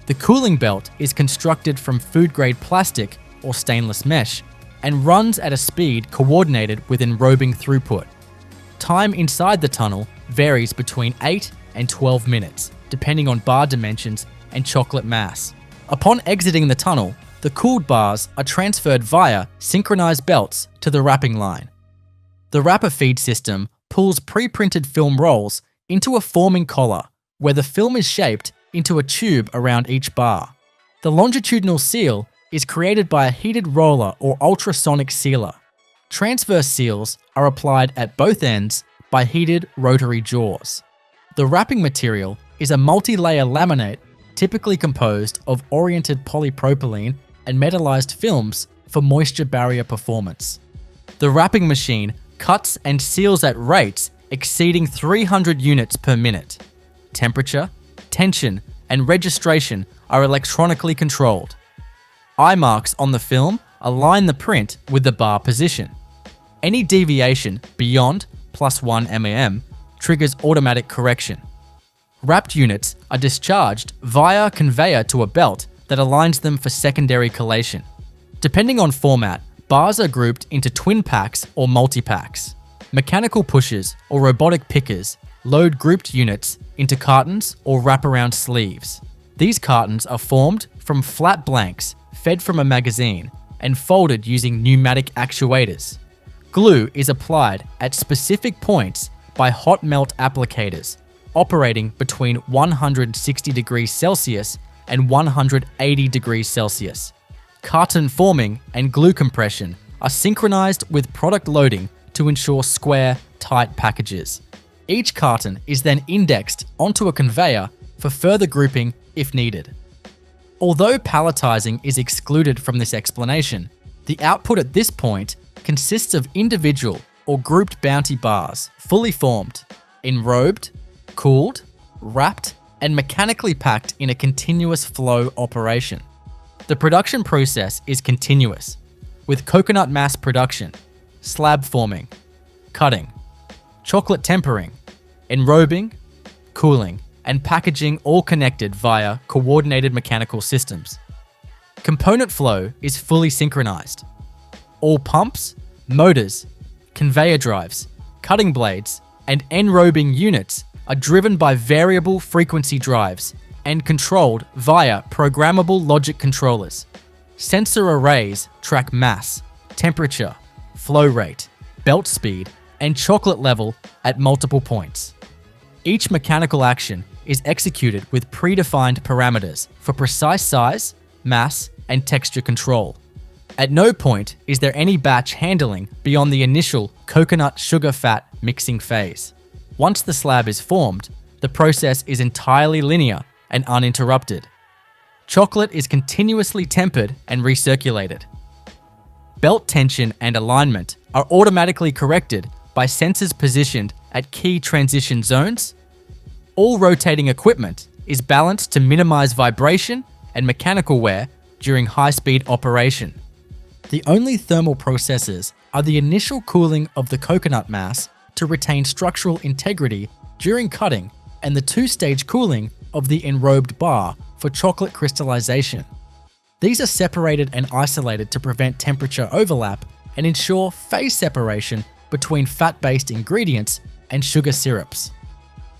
The cooling belt is constructed from food-grade plastic or stainless mesh and runs at a speed coordinated with enrobing throughput. Time inside the tunnel varies between 8 and 12 minutes, depending on bar dimensions and chocolate mass. Upon exiting the tunnel, the cooled bars are transferred via synchronized belts to the wrapping line. The wrapper feed system pulls pre-printed film rolls into a forming collar, where the film is shaped into a tube around each bar. The longitudinal seal is created by a heated roller or ultrasonic sealer. Transverse seals are applied at both ends by heated rotary jaws. The wrapping material is a multi-layer laminate typically composed of oriented polypropylene and metallized films for moisture barrier performance. The wrapping machine cuts and seals at rates exceeding 300 units per minute. Temperature, tension, and registration are electronically controlled. Eye marks on the film align the print with the bar position. Any deviation beyond +1 mm triggers automatic correction. Wrapped units are discharged via conveyor to a belt that aligns them for secondary collation. Depending on format, bars are grouped into twin packs or multi-packs. Mechanical pushers or robotic pickers load grouped units into cartons or wraparound sleeves. These cartons are formed from flat blanks fed from a magazine and folded using pneumatic actuators. Glue is applied at specific points by hot melt applicators, operating between 160 degrees Celsius and 180 degrees Celsius. Carton forming and glue compression are synchronized with product loading to ensure square, tight packages. Each carton is then indexed onto a conveyor for further grouping if needed. Although palletizing is excluded from this explanation, the output at this point consists of individual or grouped bounty bars, fully formed, enrobed, cooled, wrapped, and mechanically packed in a continuous flow operation. The production process is continuous, with coconut mass production, slab forming, cutting, chocolate tempering, enrobing, cooling, and packaging all connected via coordinated mechanical systems. Component flow is fully synchronized. All pumps, motors, conveyor drives, cutting blades, and enrobing units are driven by variable frequency drives and controlled via programmable logic controllers. Sensor arrays track mass, temperature, flow rate, belt speed, and chocolate level at multiple points. Each mechanical action is executed with predefined parameters for precise size, mass, and texture control. At no point is there any batch handling beyond the initial coconut sugar fat mixing phase. Once the slab is formed, the process is entirely linear and uninterrupted. Chocolate is continuously tempered and recirculated. Belt tension and alignment are automatically corrected by sensors positioned at key transition zones. All rotating equipment is balanced to minimize vibration and mechanical wear during high-speed operation. The only thermal processes are the initial cooling of the coconut mass to retain structural integrity during cutting and the two-stage cooling of the enrobed bar for chocolate crystallization. These are separated and isolated to prevent temperature overlap and ensure phase separation between fat-based ingredients and sugar syrups.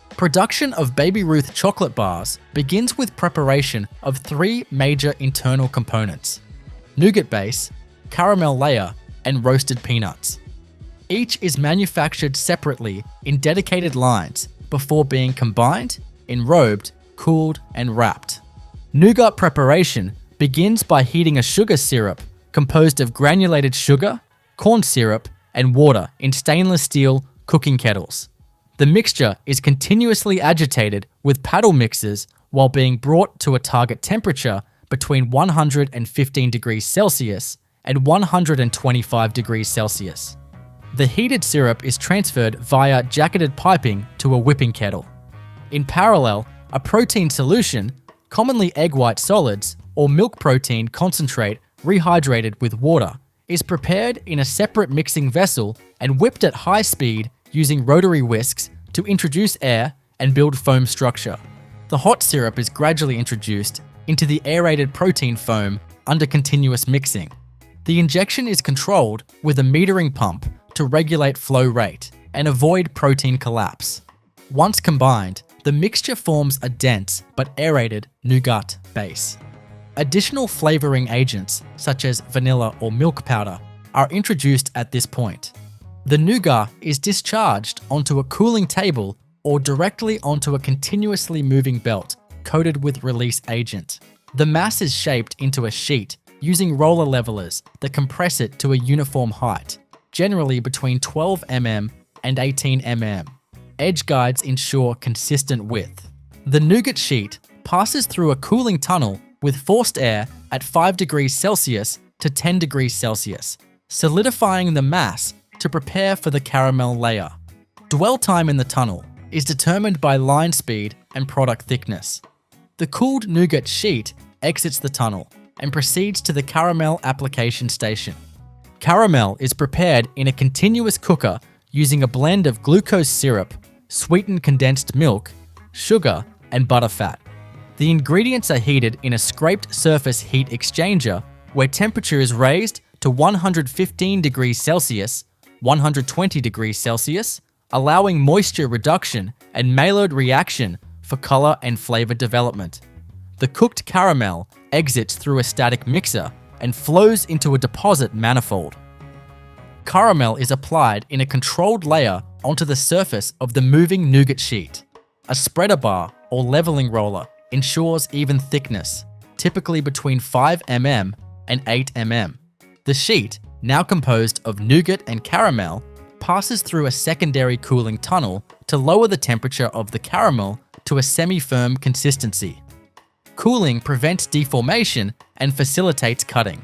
Production of Baby Ruth chocolate bars begins with preparation of three major internal components: nougat base, caramel layer, and roasted peanuts. Each is manufactured separately in dedicated lines before being combined, enrobed, cooled, and wrapped. Nougat preparation begins by heating a sugar syrup composed of granulated sugar, corn syrup, and water in stainless steel cooking kettles. The mixture is continuously agitated with paddle mixers while being brought to a target temperature between 115 degrees Celsius and 125 degrees Celsius. The heated syrup is transferred via jacketed piping to a whipping kettle. In parallel, a protein solution, commonly egg white solids or milk protein concentrate rehydrated with water, is prepared in a separate mixing vessel and whipped at high speed using rotary whisks to introduce air and build foam structure. The hot syrup is gradually introduced into the aerated protein foam under continuous mixing. The injection is controlled with a metering pump to regulate flow rate and avoid protein collapse. Once combined, the mixture forms a dense but aerated nougat base. Additional flavoring agents, such as vanilla or milk powder, are introduced at this point. The nougat is discharged onto a cooling table or directly onto a continuously moving belt coated with release agent. The mass is shaped into a sheet using roller levelers that compress it to a uniform height, generally between 12 mm and 18 mm. Edge guides ensure consistent width. The nougat sheet passes through a cooling tunnel with forced air at 5 degrees Celsius to 10 degrees Celsius, solidifying the mass to prepare for the caramel layer. Dwell time in the tunnel is determined by line speed and product thickness. The cooled nougat sheet exits the tunnel and proceeds to the caramel application station. Caramel is prepared in a continuous cooker using a blend of glucose syrup, sweetened condensed milk, sugar, and butterfat. The ingredients are heated in a scraped surface heat exchanger where temperature is raised to 115 degrees Celsius, 120 degrees Celsius, allowing moisture reduction and Maillard reaction for color and flavor development. The cooked caramel exits through a static mixer and flows into a deposit manifold. Caramel is applied in a controlled layer onto the surface of the moving nougat sheet. A spreader bar or leveling roller ensures even thickness, typically between 5 mm and 8 mm. The sheet, now composed of nougat and caramel, passes through a secondary cooling tunnel to lower the temperature of the caramel to a semi-firm consistency. Cooling prevents deformation and facilitates cutting.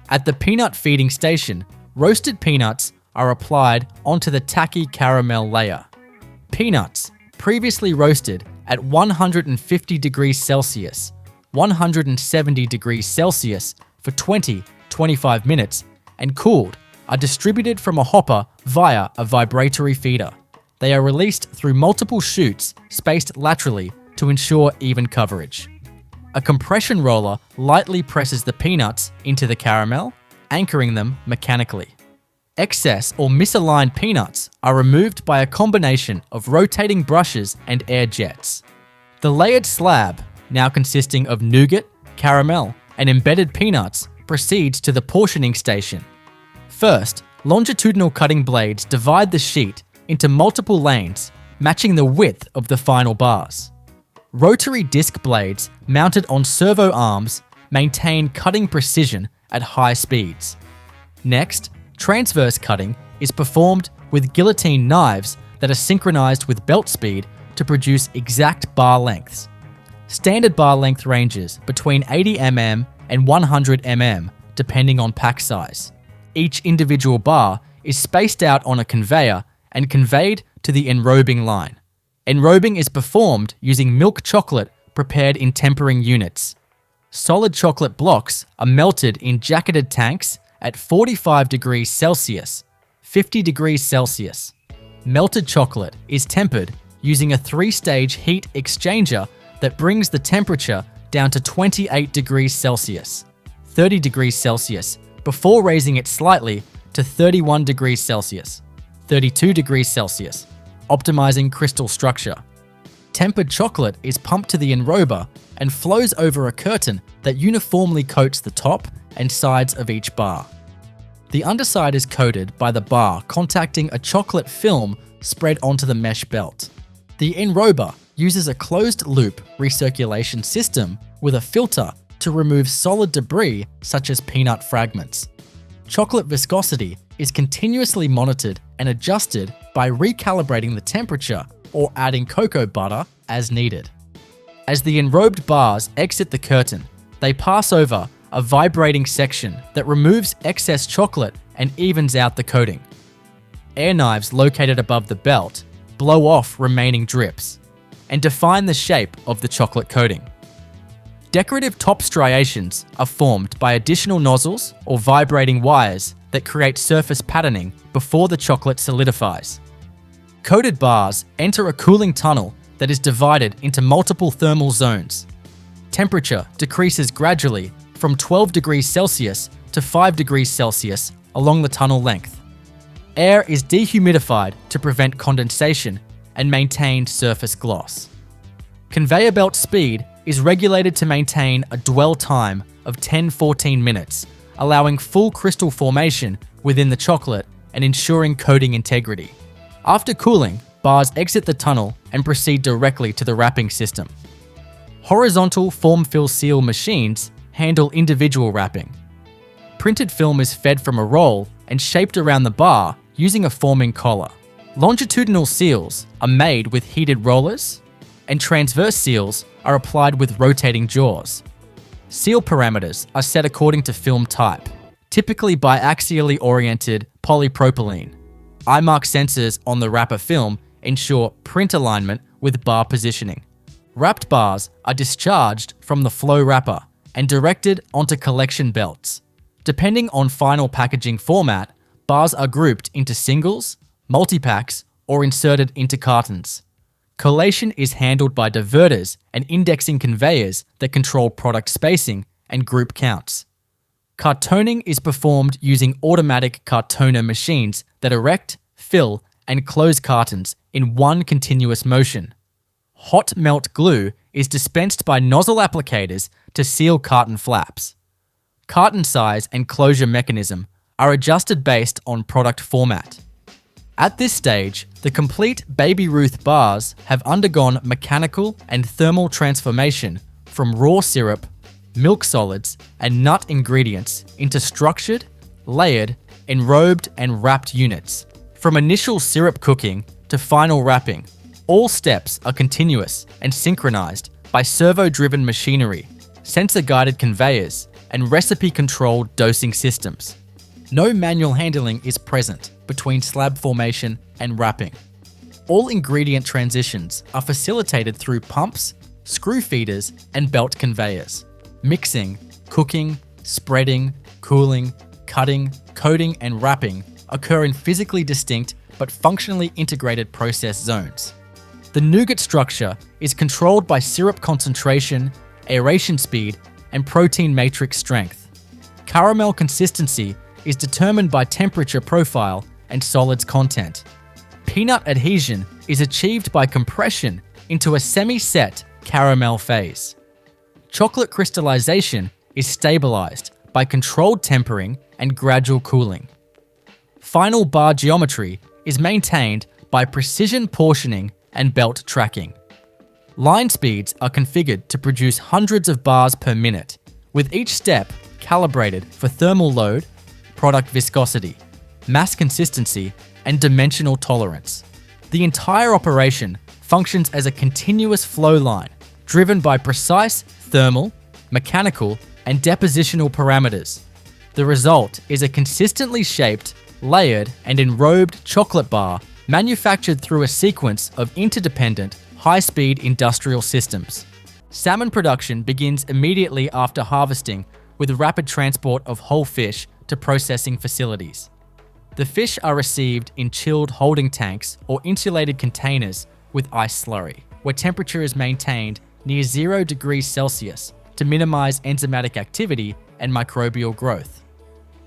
At the peanut feeding station, roasted peanuts are applied onto the tacky caramel layer. Peanuts, previously roasted at 150 degrees Celsius, 170 degrees Celsius for 20-25 minutes, and cooled, are distributed from a hopper via a vibratory feeder. They are released through multiple chutes spaced laterally to ensure even coverage. A compression roller lightly presses the peanuts into the caramel, anchoring them mechanically. Excess or misaligned peanuts are removed by a combination of rotating brushes and air jets. The layered slab, now consisting of nougat, caramel, and embedded peanuts, proceeds to the portioning station. First, longitudinal cutting blades divide the sheet into multiple lanes, matching the width of the final bars. Rotary disc blades mounted on servo arms maintain cutting precision at high speeds. Next, transverse cutting is performed with guillotine knives that are synchronized with belt speed to produce exact bar lengths. Standard bar length ranges between 80 mm and 100 mm depending on pack size. Each individual bar is spaced out on a conveyor and conveyed to the enrobing line. Enrobing is performed using milk chocolate prepared in tempering units. Solid chocolate blocks are melted in jacketed tanks at 45 degrees Celsius, 50 degrees Celsius. Melted chocolate is tempered using a 3-stage heat exchanger that brings the temperature down to 28 degrees Celsius, 30 degrees Celsius, before raising it slightly to 31 degrees Celsius, 32 degrees Celsius, optimizing crystal structure. Tempered chocolate is pumped to the enrober and flows over a curtain that uniformly coats the top and sides of each bar. The underside is coated by the bar contacting a chocolate film spread onto the mesh belt. The enrober uses a closed-loop recirculation system with a filter to remove solid debris such as peanut fragments. Chocolate viscosity is continuously monitored and adjusted by recalibrating the temperature or adding cocoa butter as needed. As the enrobed bars exit the curtain, they pass over a vibrating section that removes excess chocolate and evens out the coating. Air knives located above the belt blow off remaining drips and define the shape of the chocolate coating. Decorative top striations are formed by additional nozzles or vibrating wires that create surface patterning before the chocolate solidifies. Coated bars enter a cooling tunnel that is divided into multiple thermal zones. Temperature decreases gradually from 12 degrees Celsius to 5 degrees Celsius along the tunnel length. Air is dehumidified to prevent condensation and maintain surface gloss. Conveyor belt speed is regulated to maintain a dwell time of 10-14 minutes, allowing full crystal formation within the chocolate and ensuring coating integrity. After cooling, bars exit the tunnel and proceed directly to the wrapping system. Horizontal form-fill seal machines handle individual wrapping. Printed film is fed from a roll and shaped around the bar using a forming collar. Longitudinal seals are made with heated rollers, and transverse seals are applied with rotating jaws. Seal parameters are set according to film type, typically biaxially oriented polypropylene. Eye mark sensors on the wrapper film ensure print alignment with bar positioning. Wrapped bars are discharged from the flow wrapper and directed onto collection belts. Depending on final packaging format, bars are grouped into singles, multi-packs, or inserted into cartons. Collation is handled by diverters and indexing conveyors that control product spacing and group counts. Cartoning is performed using automatic cartoner machines that erect, fill, and close cartons in one continuous motion. Hot melt glue is dispensed by nozzle applicators to seal carton flaps. Carton size and closure mechanism are adjusted based on product format. At this stage, the complete Baby Ruth bars have undergone mechanical and thermal transformation from raw syrup, milk solids, and nut ingredients into structured, layered, enrobed, and wrapped units. From initial syrup cooking to final wrapping, all steps are continuous and synchronized by servo-driven machinery, sensor-guided conveyors, and recipe-controlled dosing systems. No manual handling is present between slab formation and wrapping. All ingredient transitions are facilitated through pumps, screw feeders, and belt conveyors. Mixing, cooking, spreading, cooling, cutting, coating, and wrapping occur in physically distinct but functionally integrated process zones. The nougat structure is controlled by syrup concentration, aeration speed, and protein matrix strength. Caramel consistency is determined by temperature profile and solids content. Peanut adhesion is achieved by compression into a semi-set caramel phase. Chocolate crystallization is stabilized by controlled tempering and gradual cooling. Final bar geometry is maintained by precision portioning and belt tracking. Line speeds are configured to produce hundreds of bars per minute, with each step calibrated for thermal load, product viscosity, mass consistency, and dimensional tolerance. The entire operation functions as a continuous flow line driven by precise thermal, mechanical, and depositional parameters. The result is a consistently shaped, layered, and enrobed chocolate bar manufactured through a sequence of interdependent, high-speed industrial systems. Salmon production begins immediately after harvesting with rapid transport of whole fish to processing facilities. The fish are received in chilled holding tanks or insulated containers with ice slurry, where temperature is maintained near 0 degrees Celsius to minimize enzymatic activity and microbial growth.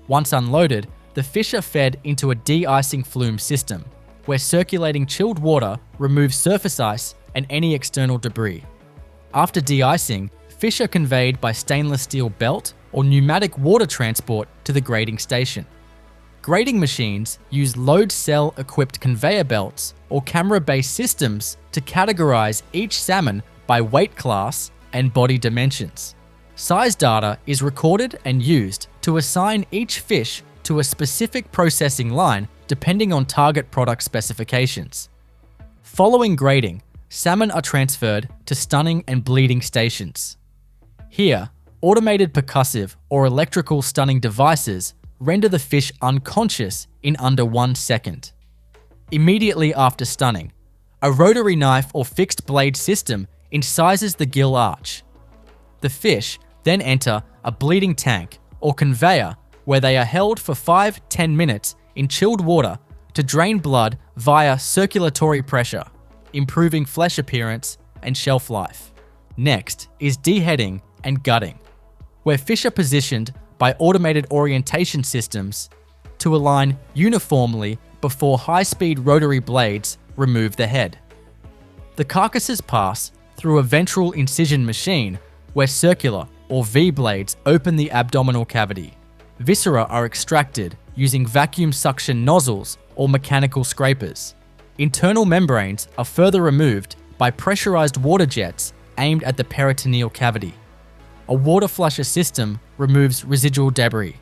Once unloaded, the fish are fed into a de-icing flume system, where circulating chilled water removes surface ice and any external debris. After de-icing, fish are conveyed by stainless steel belt or pneumatic water transport to the grading station. Grading machines use load cell-equipped conveyor belts or camera-based systems to categorize each salmon by weight class and body dimensions. Size data is recorded and used to assign each fish to a specific processing line depending on target product specifications. Following grading, salmon are transferred to stunning and bleeding stations. Here, automated percussive or electrical stunning devices render the fish unconscious in under 1 second. Immediately after stunning, a rotary knife or fixed blade system incises the gill arch. The fish then enter a bleeding tank or conveyor where they are held for 5-10 minutes in chilled water to drain blood via circulatory pressure, improving flesh appearance and shelf life. Next is deheading and gutting, where fish are positioned by automated orientation systems to align uniformly before high-speed rotary blades remove the head. The carcasses pass through a ventral incision machine where circular or V blades open the abdominal cavity. Viscera are extracted using vacuum suction nozzles or mechanical scrapers. Internal membranes are further removed by pressurized water jets aimed at the peritoneal cavity. A water flusher system removes residual debris.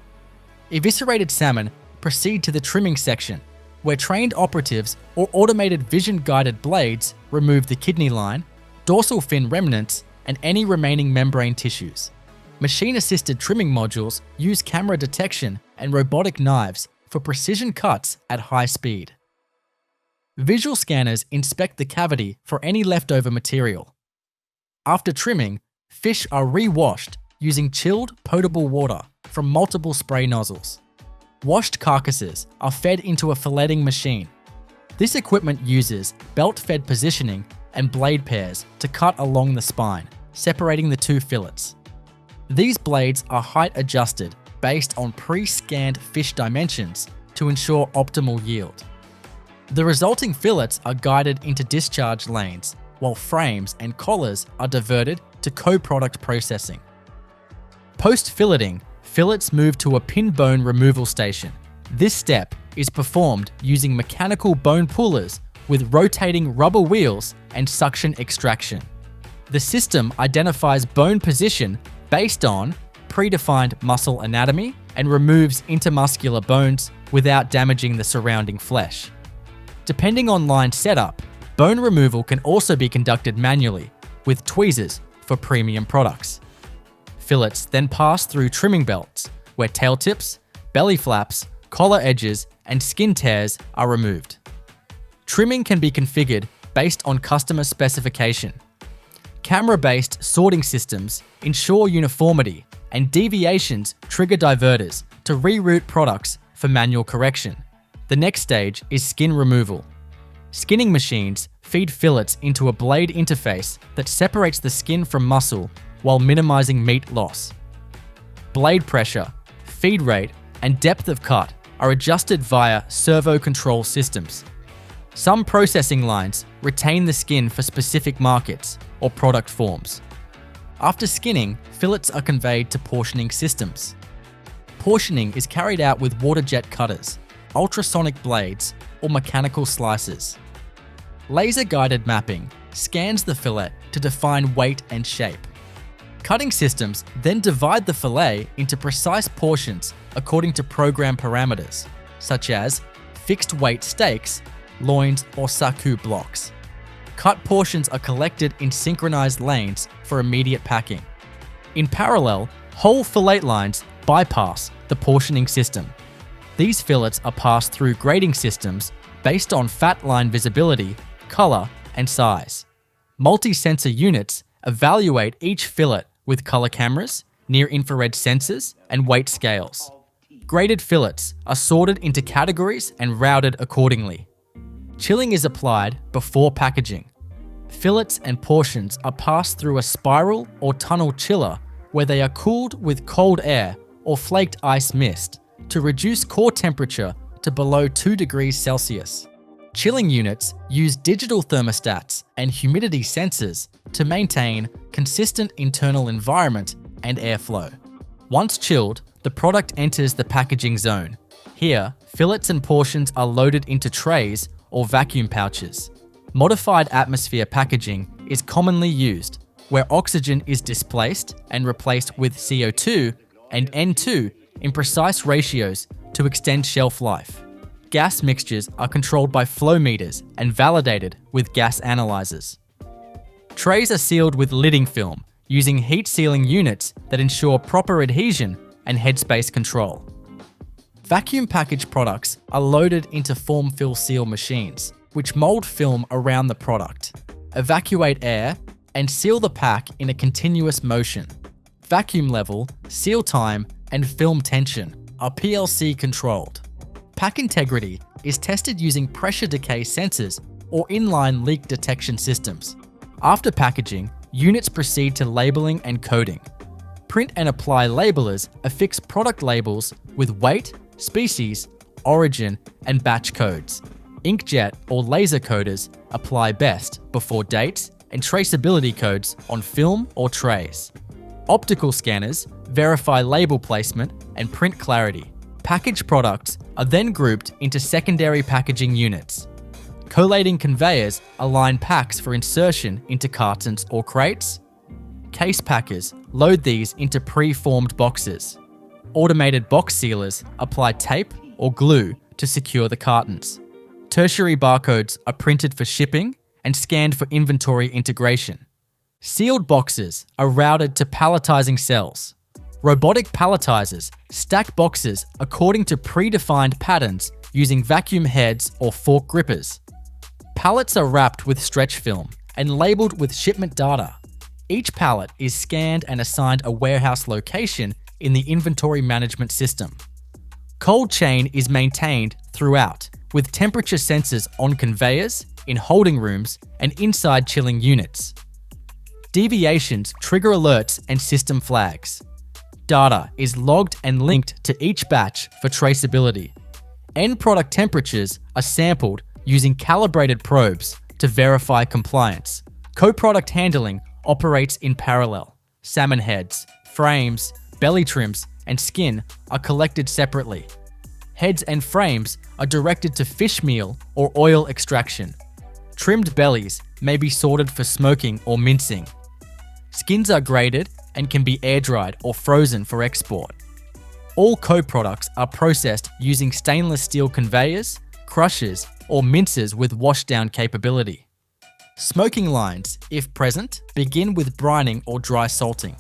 Eviscerated salmon proceed to the trimming section, where trained operatives or automated vision-guided blades remove the kidney line, dorsal fin remnants, and any remaining membrane tissues. Machine-assisted trimming modules use camera detection and robotic knives for precision cuts at high speed. Visual scanners inspect the cavity for any leftover material. After trimming, fish are re-washed using chilled, potable water from multiple spray nozzles. Washed carcasses are fed into a filleting machine. This equipment uses belt-fed positioning and blade pairs to cut along the spine, separating the two fillets. These blades are height adjusted based on pre-scanned fish dimensions to ensure optimal yield. The resulting fillets are guided into discharge lanes, while frames and collars are diverted to co-product processing. Post-filleting, fillets move to a pin bone removal station. This step is performed using mechanical bone pullers with rotating rubber wheels and suction extraction. The system identifies bone position based on predefined muscle anatomy and removes intermuscular bones without damaging the surrounding flesh. Depending on line setup, bone removal can also be conducted manually with tweezers for premium products. Fillets then pass through trimming belts, where tail tips, belly flaps, collar edges, and skin tears are removed. Trimming can be configured based on customer specification. Camera-based sorting systems ensure uniformity, and deviations trigger diverters to reroute products for manual correction. The next stage is skin removal. Skinning machines feed fillets into a blade interface that separates the skin from muscle while minimizing meat loss. Blade pressure, feed rate, and depth of cut are adjusted via servo control systems. Some processing lines retain the skin for specific markets or product forms. After skinning, fillets are conveyed to portioning systems. Portioning is carried out with water jet cutters, ultrasonic blades, or mechanical slicers. Laser-guided mapping scans the fillet to define weight and shape. Cutting systems then divide the fillet into precise portions according to program parameters, such as fixed weight steaks, loins, or saku blocks. Cut portions are collected in synchronized lanes for immediate packing. In parallel, whole fillet lines bypass the portioning system. These fillets are passed through grading systems based on fat line visibility, color, and size. Multi-sensor units evaluate each fillet with color cameras, near-infrared sensors, and weight scales. Graded fillets are sorted into categories and routed accordingly. Chilling is applied before packaging. Fillets and portions are passed through a spiral or tunnel chiller where they are cooled with cold air or flaked ice mist to reduce core temperature to below 2 degrees Celsius. Chilling units use digital thermostats and humidity sensors to maintain consistent internal environment and airflow. Once chilled, the product enters the packaging zone. Here, fillets and portions are loaded into trays or vacuum pouches. Modified atmosphere packaging is commonly used, where oxygen is displaced and replaced with CO2 and N2 in precise ratios to extend shelf life. Gas mixtures are controlled by flow meters and validated with gas analyzers. Trays are sealed with lidding film using heat sealing units that ensure proper adhesion and headspace control. Vacuum packaged products are loaded into form-fill-seal machines, which mold film around the product, evacuate air, and seal the pack in a continuous motion. Vacuum level, seal time, and film tension are PLC controlled. Pack integrity is tested using pressure decay sensors or inline leak detection systems. After packaging, units proceed to labeling and coding. Print and apply labelers affix product labels with weight, species, origin, and batch codes. Inkjet or laser coders apply best before dates and traceability codes on film or trays. Optical scanners verify label placement and print clarity. Packaged products are then grouped into secondary packaging units. Collating conveyors align packs for insertion into cartons or crates. Case packers load these into pre-formed boxes. Automated box sealers apply tape or glue to secure the cartons. Tertiary barcodes are printed for shipping and scanned for inventory integration. Sealed boxes are routed to palletizing cells. Robotic palletizers stack boxes according to predefined patterns using vacuum heads or fork grippers. Pallets are wrapped with stretch film and labeled with shipment data. Each pallet is scanned and assigned a warehouse location in the inventory management system. Cold chain is maintained throughout with temperature sensors on conveyors, in holding rooms, and inside chilling units. Deviations trigger alerts and system flags. Data is logged and linked to each batch for traceability. End product temperatures are sampled using calibrated probes to verify compliance. Co-product handling operates in parallel. Salmon heads, frames, belly trims, and skin are collected separately. Heads and frames are directed to fish meal or oil extraction. Trimmed bellies may be sorted for smoking or mincing. Skins are graded and can be air-dried or frozen for export. All co-products are processed using stainless steel conveyors, crushers, or mincers with washdown capability. Smoking lines, if present, begin with brining or dry salting.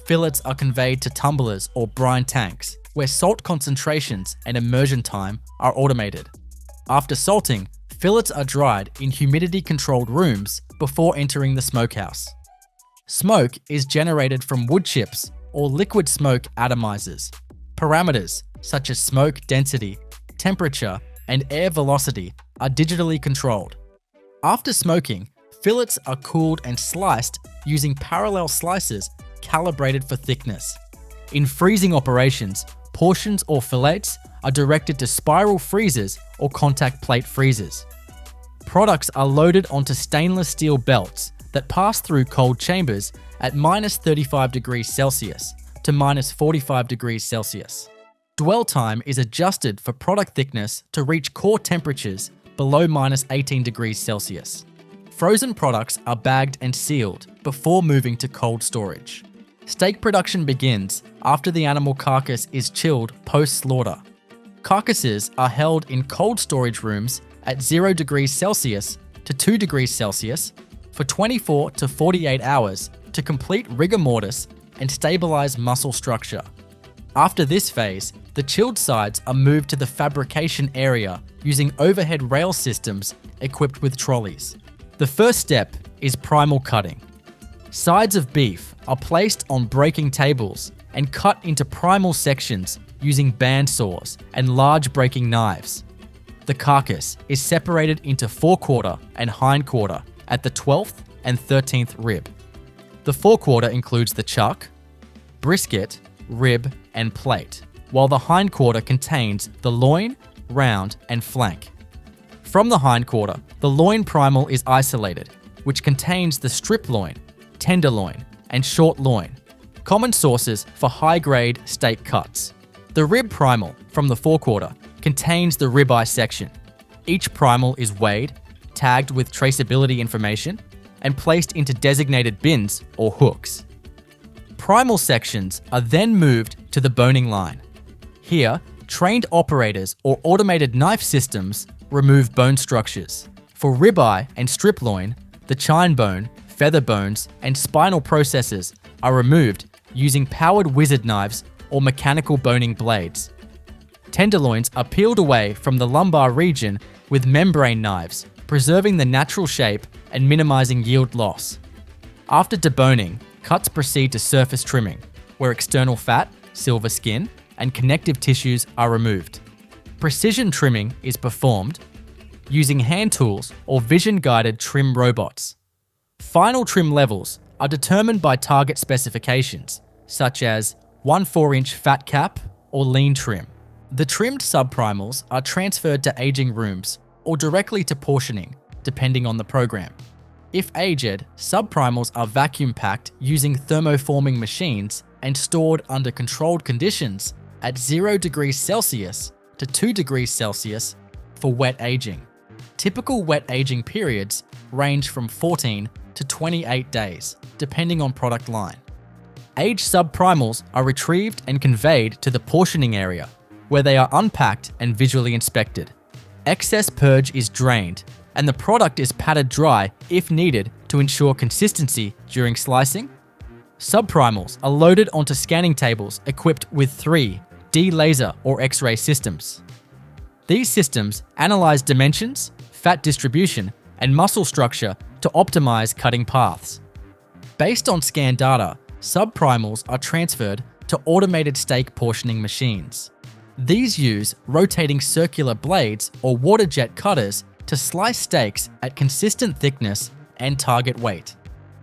Fillets are conveyed to tumblers or brine tanks, where salt concentrations and immersion time are automated. After salting, fillets are dried in humidity-controlled rooms before entering the smokehouse. Smoke is generated from wood chips or liquid smoke atomizers. Parameters such as smoke density, temperature, and air velocity are digitally controlled. After smoking, fillets are cooled and sliced using parallel slicers calibrated for thickness. In freezing operations, portions or fillets are directed to spiral freezers or contact plate freezers. Products are loaded onto stainless steel belts that pass through cold chambers at -35 degrees Celsius to -45 degrees Celsius. Dwell time is adjusted for product thickness to reach core temperatures below -18 degrees Celsius. Frozen products are bagged and sealed before moving to cold storage. Steak production begins after the animal carcass is chilled post-slaughter. Carcasses are held in cold storage rooms at 0 degrees Celsius to 2 degrees Celsius for 24 to 48 hours to complete rigor mortis and stabilize muscle structure. After this phase, the chilled sides are moved to the fabrication area using overhead rail systems equipped with trolleys. The first step is primal cutting. Sides of beef are placed on breaking tables and cut into primal sections using band saws and large breaking knives. The carcass is separated into forequarter and hindquarter at the 12th and 13th rib. The forequarter includes the chuck, brisket, rib, and plate, while the hindquarter contains the loin, round, and flank. From the hindquarter, the loin primal is isolated, which contains the strip loin, tenderloin, and short loin, common sources for high-grade steak cuts. The rib primal from the forequarter contains the ribeye section. Each primal is weighed, tagged with traceability information, and placed into designated bins or hooks. Primal sections are then moved to the boning line. Here, trained operators or automated knife systems remove bone structures. For ribeye and strip loin, the chine bone, feather bones, and spinal processes are removed using powered wizard knives or mechanical boning blades. Tenderloins are peeled away from the lumbar region with membrane knives, preserving the natural shape and minimizing yield loss. After deboning, cuts proceed to surface trimming, where external fat, silver skin, and connective tissues are removed. Precision trimming is performed using hand tools or vision-guided trim robots. Final trim levels are determined by target specifications, such as 1 4-inch fat cap or lean trim. The trimmed subprimals are transferred to aging rooms or directly to portioning, depending on the program. If aged, subprimals are vacuum packed using thermoforming machines and stored under controlled conditions at 0 degrees Celsius to 2 degrees Celsius for wet aging. Typical wet aging periods range from 14 to 28 days, depending on product line. Aged subprimals are retrieved and conveyed to the portioning area, where they are unpacked and visually inspected. Excess purge is drained, and the product is patted dry if needed to ensure consistency during slicing. Subprimals are loaded onto scanning tables equipped with 3 D-laser or X-ray systems. These systems analyze dimensions, fat distribution, and muscle structure to optimize cutting paths. Based on scan data, subprimals are transferred to automated steak portioning machines. These use rotating circular blades or water jet cutters to slice steaks at consistent thickness and target weight.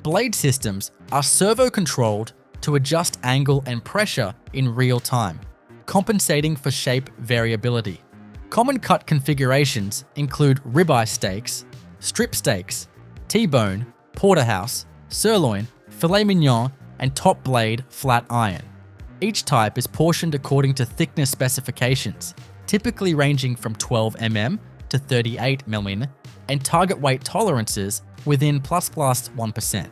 Blade systems are servo-controlled to adjust angle and pressure in real time, compensating for shape variability. Common cut configurations include ribeye steaks, strip steaks, T-bone, porterhouse, sirloin, filet mignon, and top blade flat iron. Each type is portioned according to thickness specifications, typically ranging from 12 mm to 38 mm, and target weight tolerances within +1%.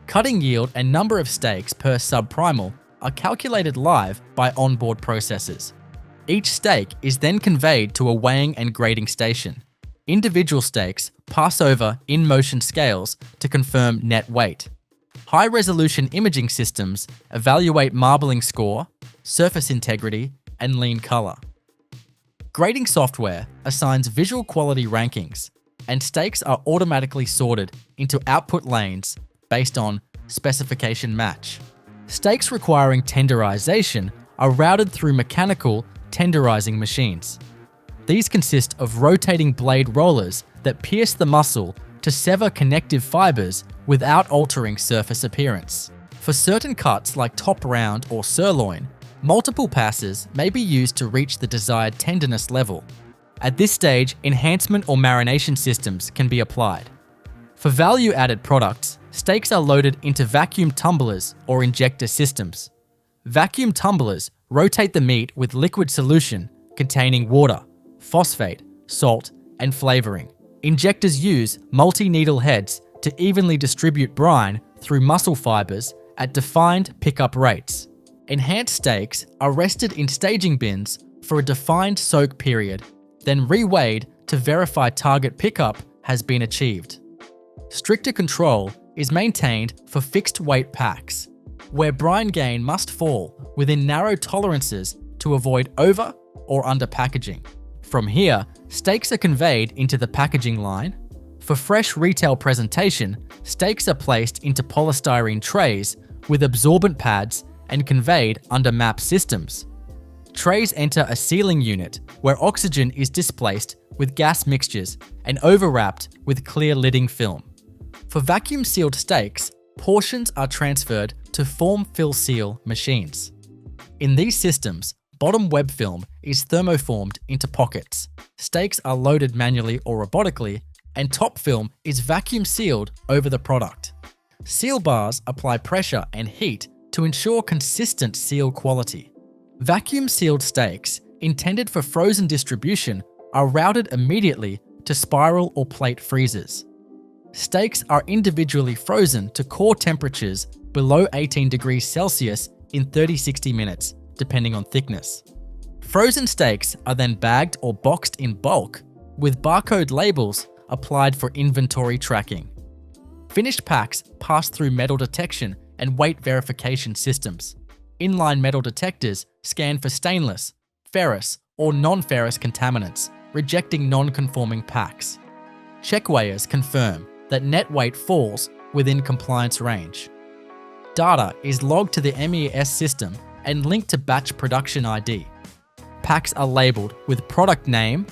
Cutting yield and number of steaks per subprimal are calculated live by onboard processors. Each steak is then conveyed to a weighing and grading station. Individual steaks pass over in-motion scales to confirm net weight. High-resolution imaging systems evaluate marbling score, surface integrity, and lean color. Grading software assigns visual quality rankings, and steaks are automatically sorted into output lanes based on specification match. Steaks requiring tenderization are routed through mechanical tenderizing machines. These consist of rotating blade rollers that pierce the muscle to sever connective fibers without altering surface appearance. For certain cuts like top round or sirloin, multiple passes may be used to reach the desired tenderness level. At this stage, enhancement or marination systems can be applied. For value-added products, steaks are loaded into vacuum tumblers or injector systems. Vacuum tumblers rotate the meat with liquid solution containing water, phosphate, salt, and flavoring. Injectors use multi-needle heads to evenly distribute brine through muscle fibers at defined pickup rates. Enhanced steaks are rested in staging bins for a defined soak period, then reweighed to verify target pickup has been achieved. Stricter control is maintained for fixed weight packs, where brine gain must fall within narrow tolerances to avoid over or under packaging. From here, steaks are conveyed into the packaging line. For fresh retail presentation, steaks are placed into polystyrene trays with absorbent pads and conveyed under MAP systems. Trays enter a sealing unit where oxygen is displaced with gas mixtures and overwrapped with clear lidding film. For vacuum-sealed steaks, portions are transferred to form-fill-seal machines. In these systems, bottom web film is thermoformed into pockets. Steaks are loaded manually or robotically, and top film is vacuum sealed over the product. Seal bars apply pressure and heat to ensure consistent seal quality. Vacuum sealed steaks, intended for frozen distribution, are routed immediately to spiral or plate freezers. Steaks are individually frozen to core temperatures below 18 degrees Celsius in 30-60 minutes, depending on thickness. Frozen steaks are then bagged or boxed in bulk, with barcode labels applied for inventory tracking. Finished packs pass through metal detection and weight verification systems. Inline metal detectors scan for stainless, ferrous, or non-ferrous contaminants, rejecting non-conforming packs. Checkweighers confirm that net weight falls within compliance range. Data is logged to the MES system and linked to batch production ID. Packs are labeled with product name,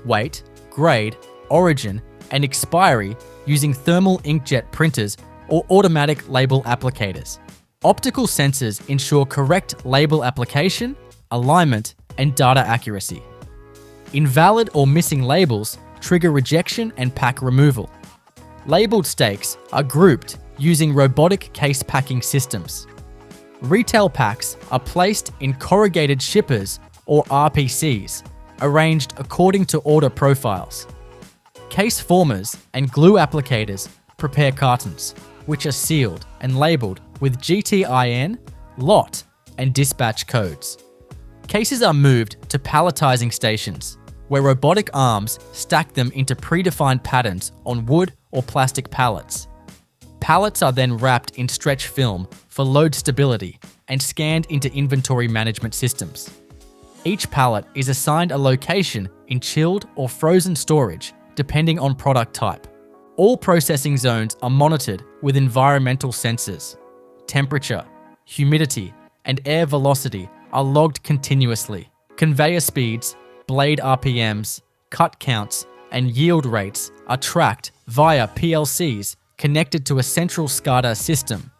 weight, grade, origin, and expiry using thermal inkjet printers or automatic label applicators. Optical sensors ensure correct label application, alignment, and data accuracy. Invalid or missing labels trigger rejection and pack removal. Labeled steaks are grouped using robotic case packing systems. Retail packs are placed in corrugated shippers or RPCs, arranged according to order profiles. Case formers and glue applicators prepare cartons, which are sealed and labeled with GTIN, lot, and dispatch codes. Cases are moved to palletizing stations, where robotic arms stack them into predefined patterns on wood or plastic pallets. Pallets are then wrapped in stretch film for load stability and scanned into inventory management systems. Each pallet is assigned a location in chilled or frozen storage, depending on product type. All processing zones are monitored with environmental sensors. Temperature, humidity, and air velocity are logged continuously. Conveyor speeds, blade RPMs, cut counts, and yield rates are tracked via PLCs connected to a central SCADA system.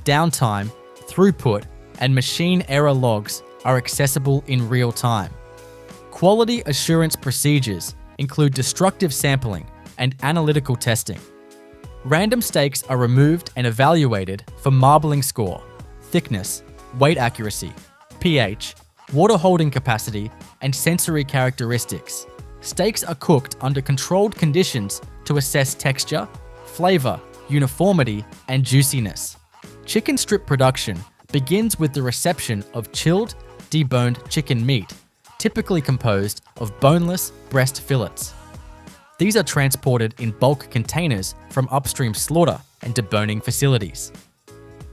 Downtime, throughput, and machine error logs are accessible in real time. Quality assurance procedures include destructive sampling and analytical testing. Random steaks are removed and evaluated for marbling score, thickness, weight accuracy, pH, water holding capacity, and sensory characteristics. Steaks are cooked under controlled conditions to assess texture, flavor, uniformity, and juiciness. Chicken strip production begins with the reception of chilled, deboned chicken meat, typically composed of boneless breast fillets. These are transported in bulk containers from upstream slaughter and deboning facilities.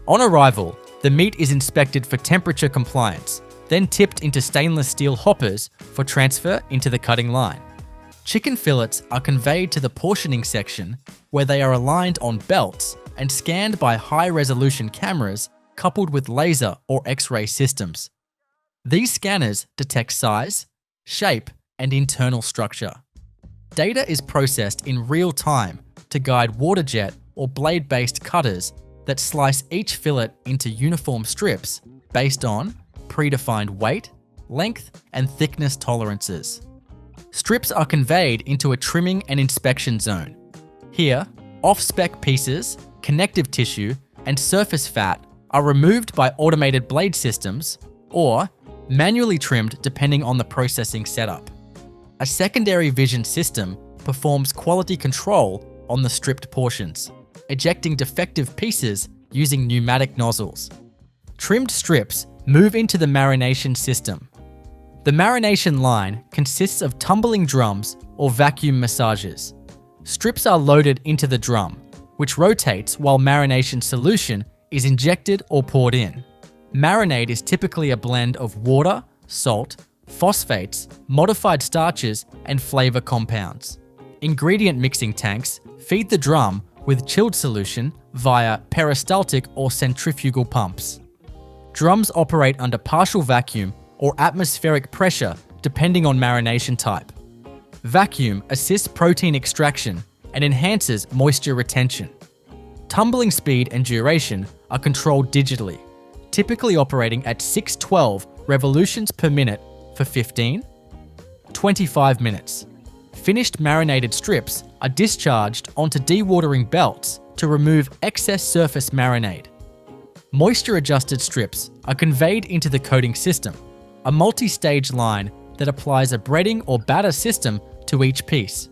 On arrival, the meat is inspected for temperature compliance, then tipped into stainless steel hoppers for transfer into the cutting line. Chicken fillets are conveyed to the portioning section, where they are aligned on belts and scanned by high-resolution cameras coupled with laser or X-ray systems. These scanners detect size, shape, and internal structure. Data is processed in real time to guide waterjet or blade-based cutters that slice each fillet into uniform strips based on predefined weight, length, and thickness tolerances. Strips are conveyed into a trimming and inspection zone. Here, off-spec pieces, connective tissue, and surface fat are removed by automated blade systems or manually trimmed depending on the processing setup. A secondary vision system performs quality control on the stripped portions, ejecting defective pieces using pneumatic nozzles. Trimmed strips move into the marination system. The marination line consists of tumbling drums or vacuum massagers. Strips are loaded into the drum, which rotates while marination solution is injected or poured in. Marinade is typically a blend of water, salt, phosphates, modified starches, and flavor compounds. Ingredient mixing tanks feed the drum with chilled solution via peristaltic or centrifugal pumps. Drums operate under partial vacuum or atmospheric pressure depending on marination type. Vacuum assists protein extraction and enhances moisture retention. Tumbling speed and duration are controlled digitally, typically operating at 612 revolutions per minute for 15, 25 minutes. Finished marinated strips are discharged onto dewatering belts to remove excess surface marinade. Moisture-adjusted strips are conveyed into the coating system, a multi-stage line that applies a breading or batter system to each piece.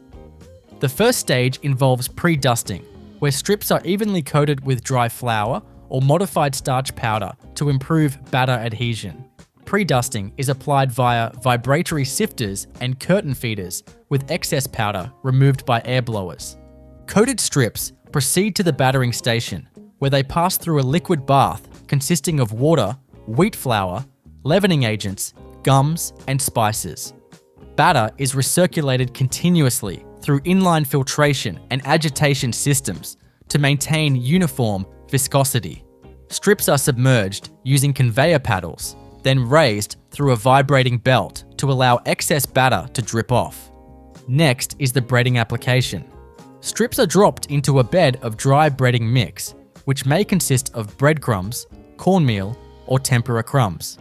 The first stage involves pre-dusting, where strips are evenly coated with dry flour or modified starch powder to improve batter adhesion. Pre-dusting is applied via vibratory sifters and curtain feeders with excess powder removed by air blowers. Coated strips proceed to the battering station, where they pass through a liquid bath consisting of water, wheat flour, leavening agents, gums, and spices. Batter is recirculated continuously through inline filtration and agitation systems to maintain uniform viscosity. Strips are submerged using conveyor paddles, then raised through a vibrating belt to allow excess batter to drip off. Next is the breading application. Strips are dropped into a bed of dry breading mix, which may consist of breadcrumbs, cornmeal, or tempura crumbs.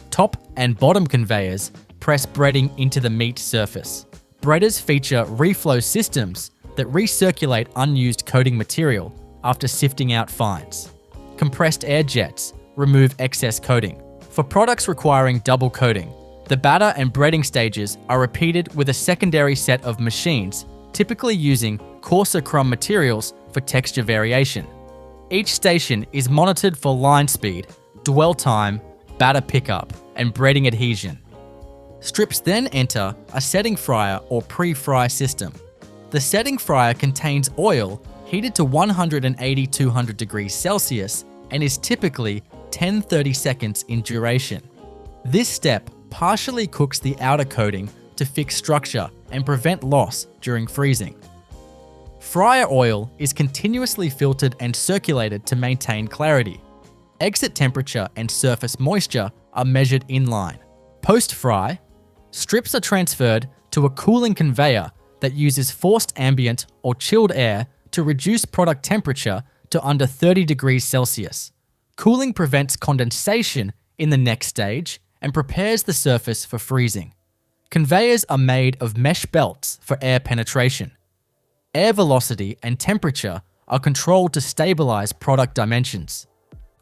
Top and bottom conveyors press breading into the meat surface. Breaders feature reflow systems that recirculate unused coating material after sifting out fines. Compressed air jets remove excess coating. For products requiring double coating, the batter and breading stages are repeated with a secondary set of machines, typically using coarser crumb materials for texture variation. Each station is monitored for line speed, dwell time, batter pickup, and breading adhesion. Strips then enter a setting fryer or pre-fry system. The setting fryer contains oil heated to 180-200 degrees Celsius and is typically 10-30 seconds in duration. This step partially cooks the outer coating to fix structure and prevent loss during freezing. Fryer oil is continuously filtered and circulated to maintain clarity. Exit temperature and surface moisture are measured in line. Post-fry, strips are transferred to a cooling conveyor that uses forced ambient or chilled air to reduce product temperature to under 30 degrees Celsius. Cooling prevents condensation in the next stage and prepares the surface for freezing. Conveyors are made of mesh belts for air penetration. Air velocity and temperature are controlled to stabilize product dimensions.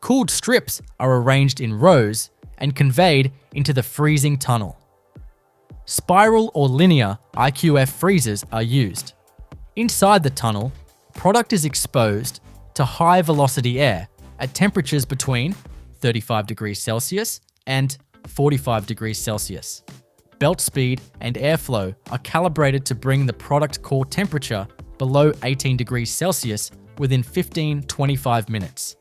Cooled strips are arranged in rows and conveyed into the freezing tunnel. Spiral or linear IQF freezers are used. Inside the tunnel, product is exposed to high velocity air at temperatures between 35 degrees Celsius and 45 degrees Celsius. Belt speed and airflow are calibrated to bring the product core temperature below 18 degrees Celsius within 15-25 minutes.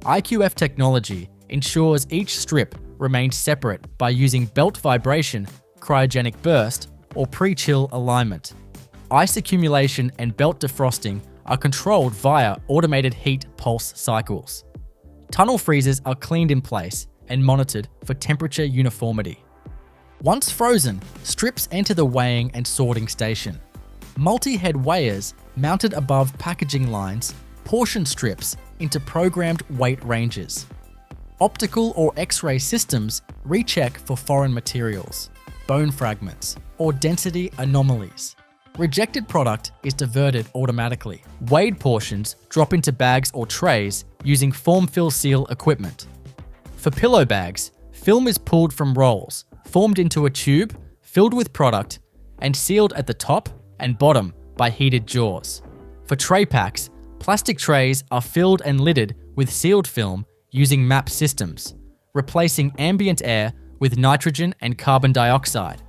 IQF technology ensures each strip remains separate by using belt vibration, cryogenic burst, or pre-chill alignment. Ice accumulation and belt defrosting are controlled via automated heat pulse cycles. Tunnel freezers are cleaned in place and monitored for temperature uniformity. Once frozen, strips enter the weighing and sorting station. Multi-head weighers mounted above packaging lines portion strips into programmed weight ranges. Optical or X-ray systems recheck for foreign materials, bone fragments, or density anomalies. Rejected product is diverted automatically. Weighed portions drop into bags or trays using form-fill seal equipment. For pillow bags, film is pulled from rolls, formed into a tube, filled with product, and sealed at the top, and bottom by heated jaws. For tray packs, plastic trays are filled and lidded with sealed film using MAP systems, replacing ambient air with nitrogen and carbon dioxide.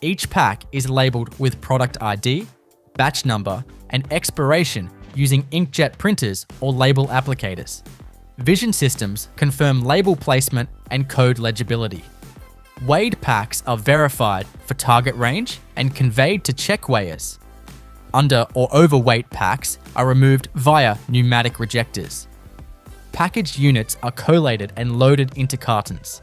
Each pack is labeled with product ID, batch number, and expiration using inkjet printers or label applicators. Vision systems confirm label placement and code legibility. Weighed packs are verified for target range and conveyed to check weighers. Under or overweight packs are removed via pneumatic rejectors. Packaged units are collated and loaded into cartons.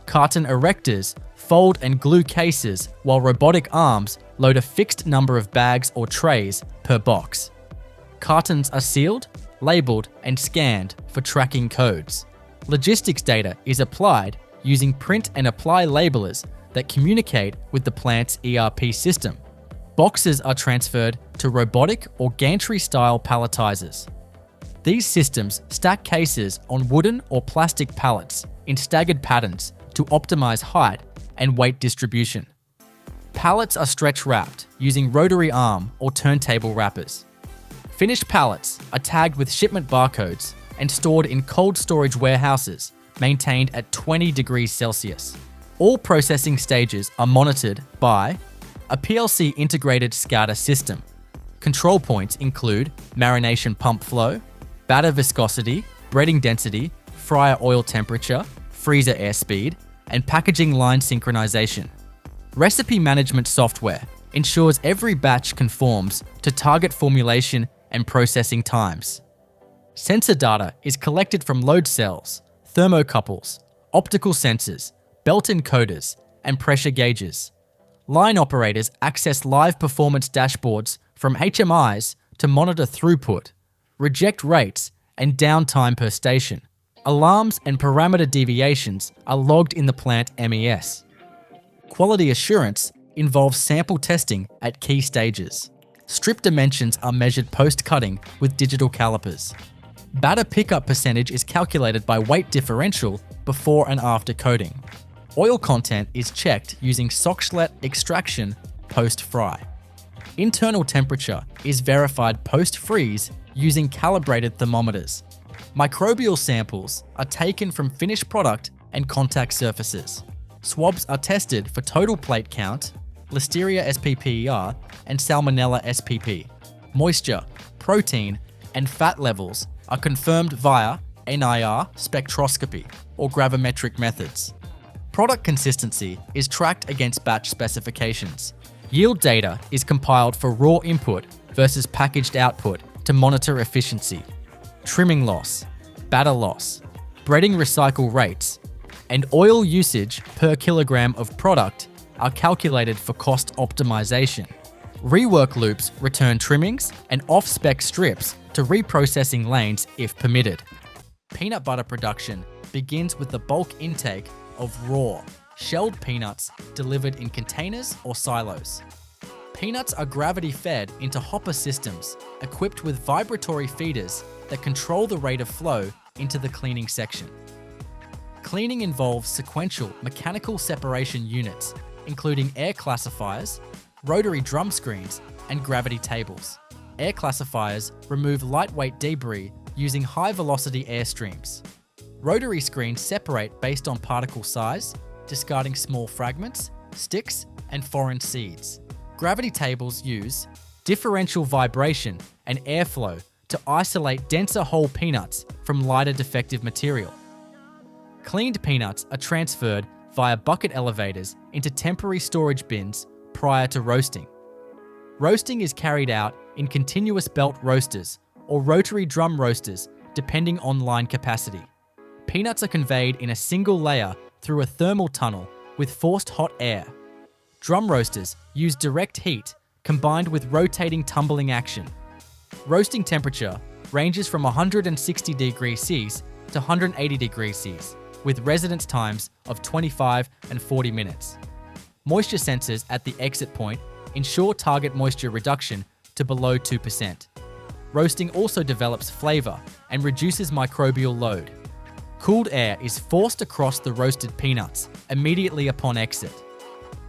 Carton erectors fold and glue cases while robotic arms load a fixed number of bags or trays per box. Cartons are sealed, labeled, and scanned for tracking codes. Logistics data is applied using print and apply labelers that communicate with the plant's ERP system. Boxes are transferred to robotic or gantry-style palletizers. These systems stack cases on wooden or plastic pallets in staggered patterns to optimize height and weight distribution. Pallets are stretch-wrapped using rotary arm or turntable wrappers. Finished pallets are tagged with shipment barcodes and stored in cold storage warehouses maintained at 20 degrees Celsius. All processing stages are monitored by a PLC integrated SCADA system. Control points include marination pump flow, batter viscosity, breading density, fryer oil temperature, freezer airspeed, and packaging line synchronization. Recipe management software ensures every batch conforms to target formulation and processing times. Sensor data is collected from load cells, thermocouples, optical sensors, belt encoders, and pressure gauges. Line operators access live performance dashboards from HMIs to monitor throughput, reject rates, and downtime per station. Alarms and parameter deviations are logged in the plant MES. Quality assurance involves sample testing at key stages. Strip dimensions are measured post-cutting with digital calipers. Batter pickup percentage is calculated by weight differential before and after coating. Oil content is checked using Soxhlet extraction post-fry. Internal temperature is verified post-freeze using calibrated thermometers. Microbial samples are taken from finished product and contact surfaces. Swabs are tested for total plate count, Listeria SPPER, and Salmonella SPP. Moisture, protein, and fat levels are confirmed via NIR spectroscopy or gravimetric methods. Product consistency is tracked against batch specifications. Yield data is compiled for raw input versus packaged output to monitor efficiency. Trimming loss, batter loss, breading recycle rates, and oil usage per kilogram of product are calculated for cost optimization. Rework loops return trimmings and off-spec strips to reprocessing lanes if permitted. Peanut butter production begins with the bulk intake of raw, shelled peanuts delivered in containers or silos. Peanuts are gravity-fed into hopper systems equipped with vibratory feeders that control the rate of flow into the cleaning section. Cleaning involves sequential mechanical separation units, including air classifiers, rotary drum screens, and gravity tables. Air classifiers remove lightweight debris using high-velocity airstreams. Rotary screens separate based on particle size, discarding small fragments, sticks, and foreign seeds. Gravity tables use differential vibration and airflow to isolate denser whole peanuts from lighter defective material. Cleaned peanuts are transferred via bucket elevators into temporary storage bins prior to roasting. Roasting is carried out in continuous belt roasters or rotary drum roasters depending on line capacity. Peanuts are conveyed in a single layer through a thermal tunnel with forced hot air. Drum roasters use direct heat combined with rotating tumbling action. Roasting temperature ranges from 160 degrees Cs to 180 degrees Cs, with residence times of 25 and 40 minutes. Moisture sensors at the exit point ensure target moisture reduction to below 2%. Roasting also develops flavor and reduces microbial load. Cooled air is forced across the roasted peanuts immediately upon exit.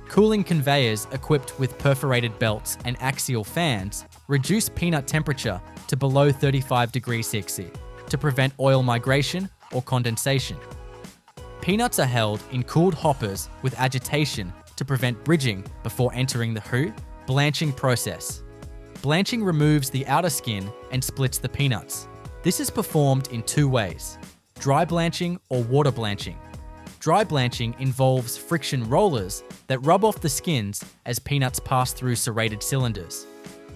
Cooling conveyors equipped with perforated belts and axial fans reduce peanut temperature to below 35 degrees Celsius to prevent oil migration or condensation. Peanuts are held in cooled hoppers with agitation to prevent bridging before entering the blanching process. Blanching removes the outer skin and splits the peanuts. This is performed in two ways: dry blanching or water blanching. Dry blanching involves friction rollers that rub off the skins as peanuts pass through serrated cylinders.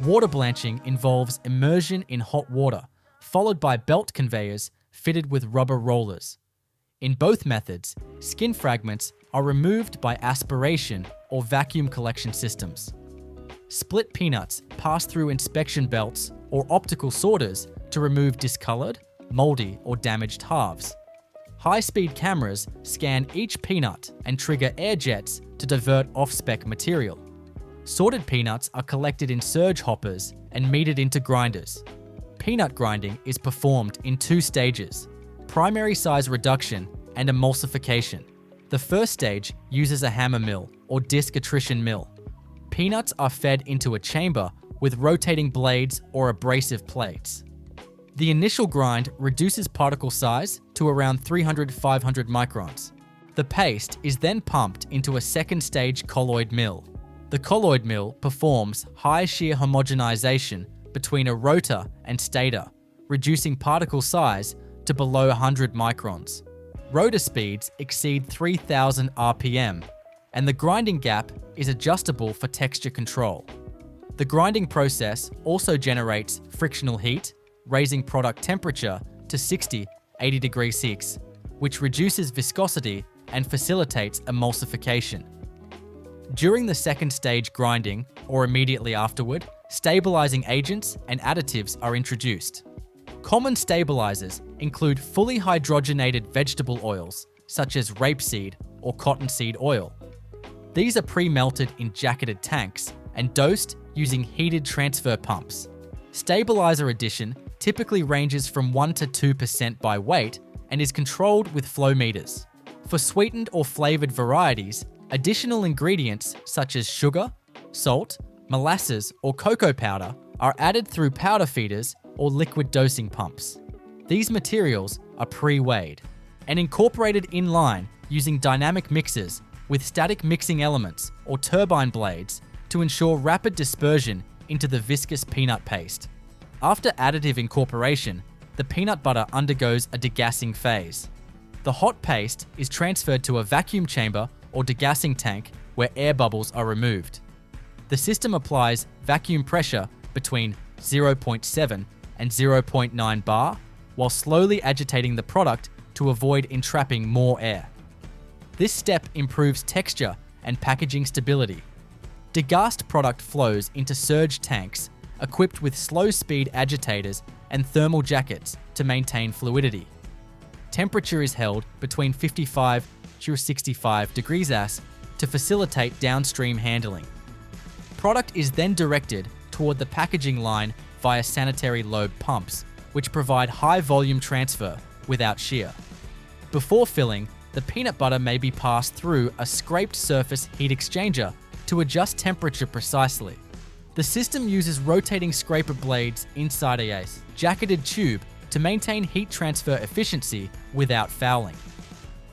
Water blanching involves immersion in hot water, followed by belt conveyors fitted with rubber rollers. In both methods, skin fragments are removed by aspiration or vacuum collection systems. Split peanuts pass through inspection belts or optical sorters to remove discolored, moldy, or damaged halves. High-speed cameras scan each peanut and trigger air jets to divert off-spec material. Sorted peanuts are collected in surge hoppers and metered into grinders. Peanut grinding is performed in two stages: primary size reduction and emulsification. The first stage uses a hammer mill or disc attrition mill. Peanuts are fed into a chamber with rotating blades or abrasive plates. The initial grind reduces particle size to around 300-500 microns. The paste is then pumped into a second stage colloid mill. The colloid mill performs high shear homogenization between a rotor and stator, reducing particle size to below 100 microns. Rotor speeds exceed 3000 RPM, and the grinding gap is adjustable for texture control. The grinding process also generates frictional heat, raising product temperature to 60-80 degrees Celsius, which reduces viscosity and facilitates emulsification. During the second stage grinding, or immediately afterward, stabilizing agents and additives are introduced. Common stabilizers include fully hydrogenated vegetable oils, such as rapeseed or cottonseed oil. These are pre-melted in jacketed tanks and dosed using heated transfer pumps. Stabilizer addition typically ranges from 1 to 2% by weight and is controlled with flow meters. For sweetened or flavored varieties, additional ingredients such as sugar, salt, molasses, or cocoa powder are added through powder feeders or liquid dosing pumps. These materials are pre-weighed and incorporated in line using dynamic mixers with static mixing elements or turbine blades to ensure rapid dispersion into the viscous peanut paste. After additive incorporation, the peanut butter undergoes a degassing phase. The hot paste is transferred to a vacuum chamber or degassing tank where air bubbles are removed. The system applies vacuum pressure between 0.7 and 0.9 bar while slowly agitating the product to avoid entrapping more air. This step improves texture and packaging stability. Degassed product flows into surge tanks equipped with slow-speed agitators and thermal jackets to maintain fluidity. Temperature is held between 55 to 65 degrees Celsius to facilitate downstream handling. Product is then directed toward the packaging line via sanitary lobe pumps, which provide high volume transfer without shear. Before filling, the peanut butter may be passed through a scraped surface heat exchanger to adjust temperature precisely. The system uses rotating scraper blades inside a jacketed tube to maintain heat transfer efficiency without fouling.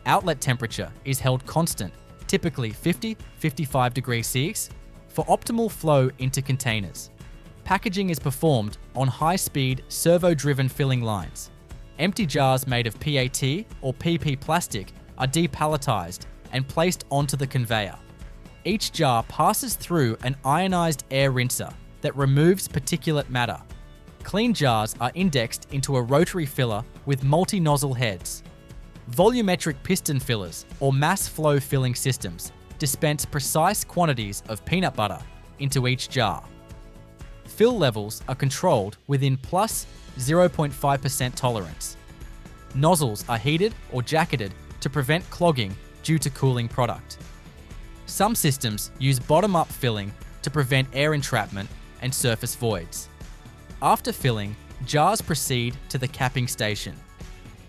Outlet temperature is held constant, typically 50-55 degrees Celsius, for optimal flow into containers. Packaging is performed on high-speed, servo-driven filling lines. Empty jars made of PAT or PP plastic are depalletized and placed onto the conveyor. Each jar passes through an ionized air rinser that removes particulate matter. Clean jars are indexed into a rotary filler with multi-nozzle heads. Volumetric piston fillers or mass flow filling systems dispense precise quantities of peanut butter into each jar. Fill levels are controlled within plus 0.5% tolerance. Nozzles are heated or jacketed to prevent clogging due to cooling product. Some systems use bottom-up filling to prevent air entrapment and surface voids. After filling, jars proceed to the capping station.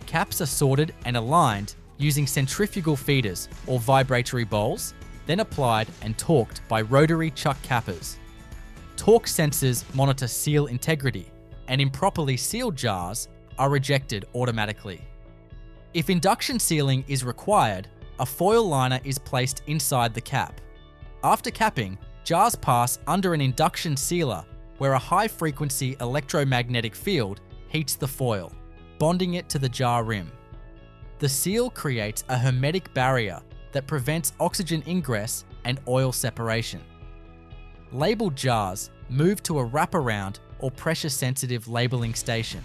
Caps are sorted and aligned using centrifugal feeders or vibratory bowls, then applied and torqued by rotary chuck cappers. Torque sensors monitor seal integrity, and improperly sealed jars are rejected automatically. If induction sealing is required, a foil liner is placed inside the cap. After capping, jars pass under an induction sealer where a high-frequency electromagnetic field heats the foil, bonding it to the jar rim. The seal creates a hermetic barrier that prevents oxygen ingress and oil separation. Labeled jars move to a wraparound or pressure-sensitive labeling station.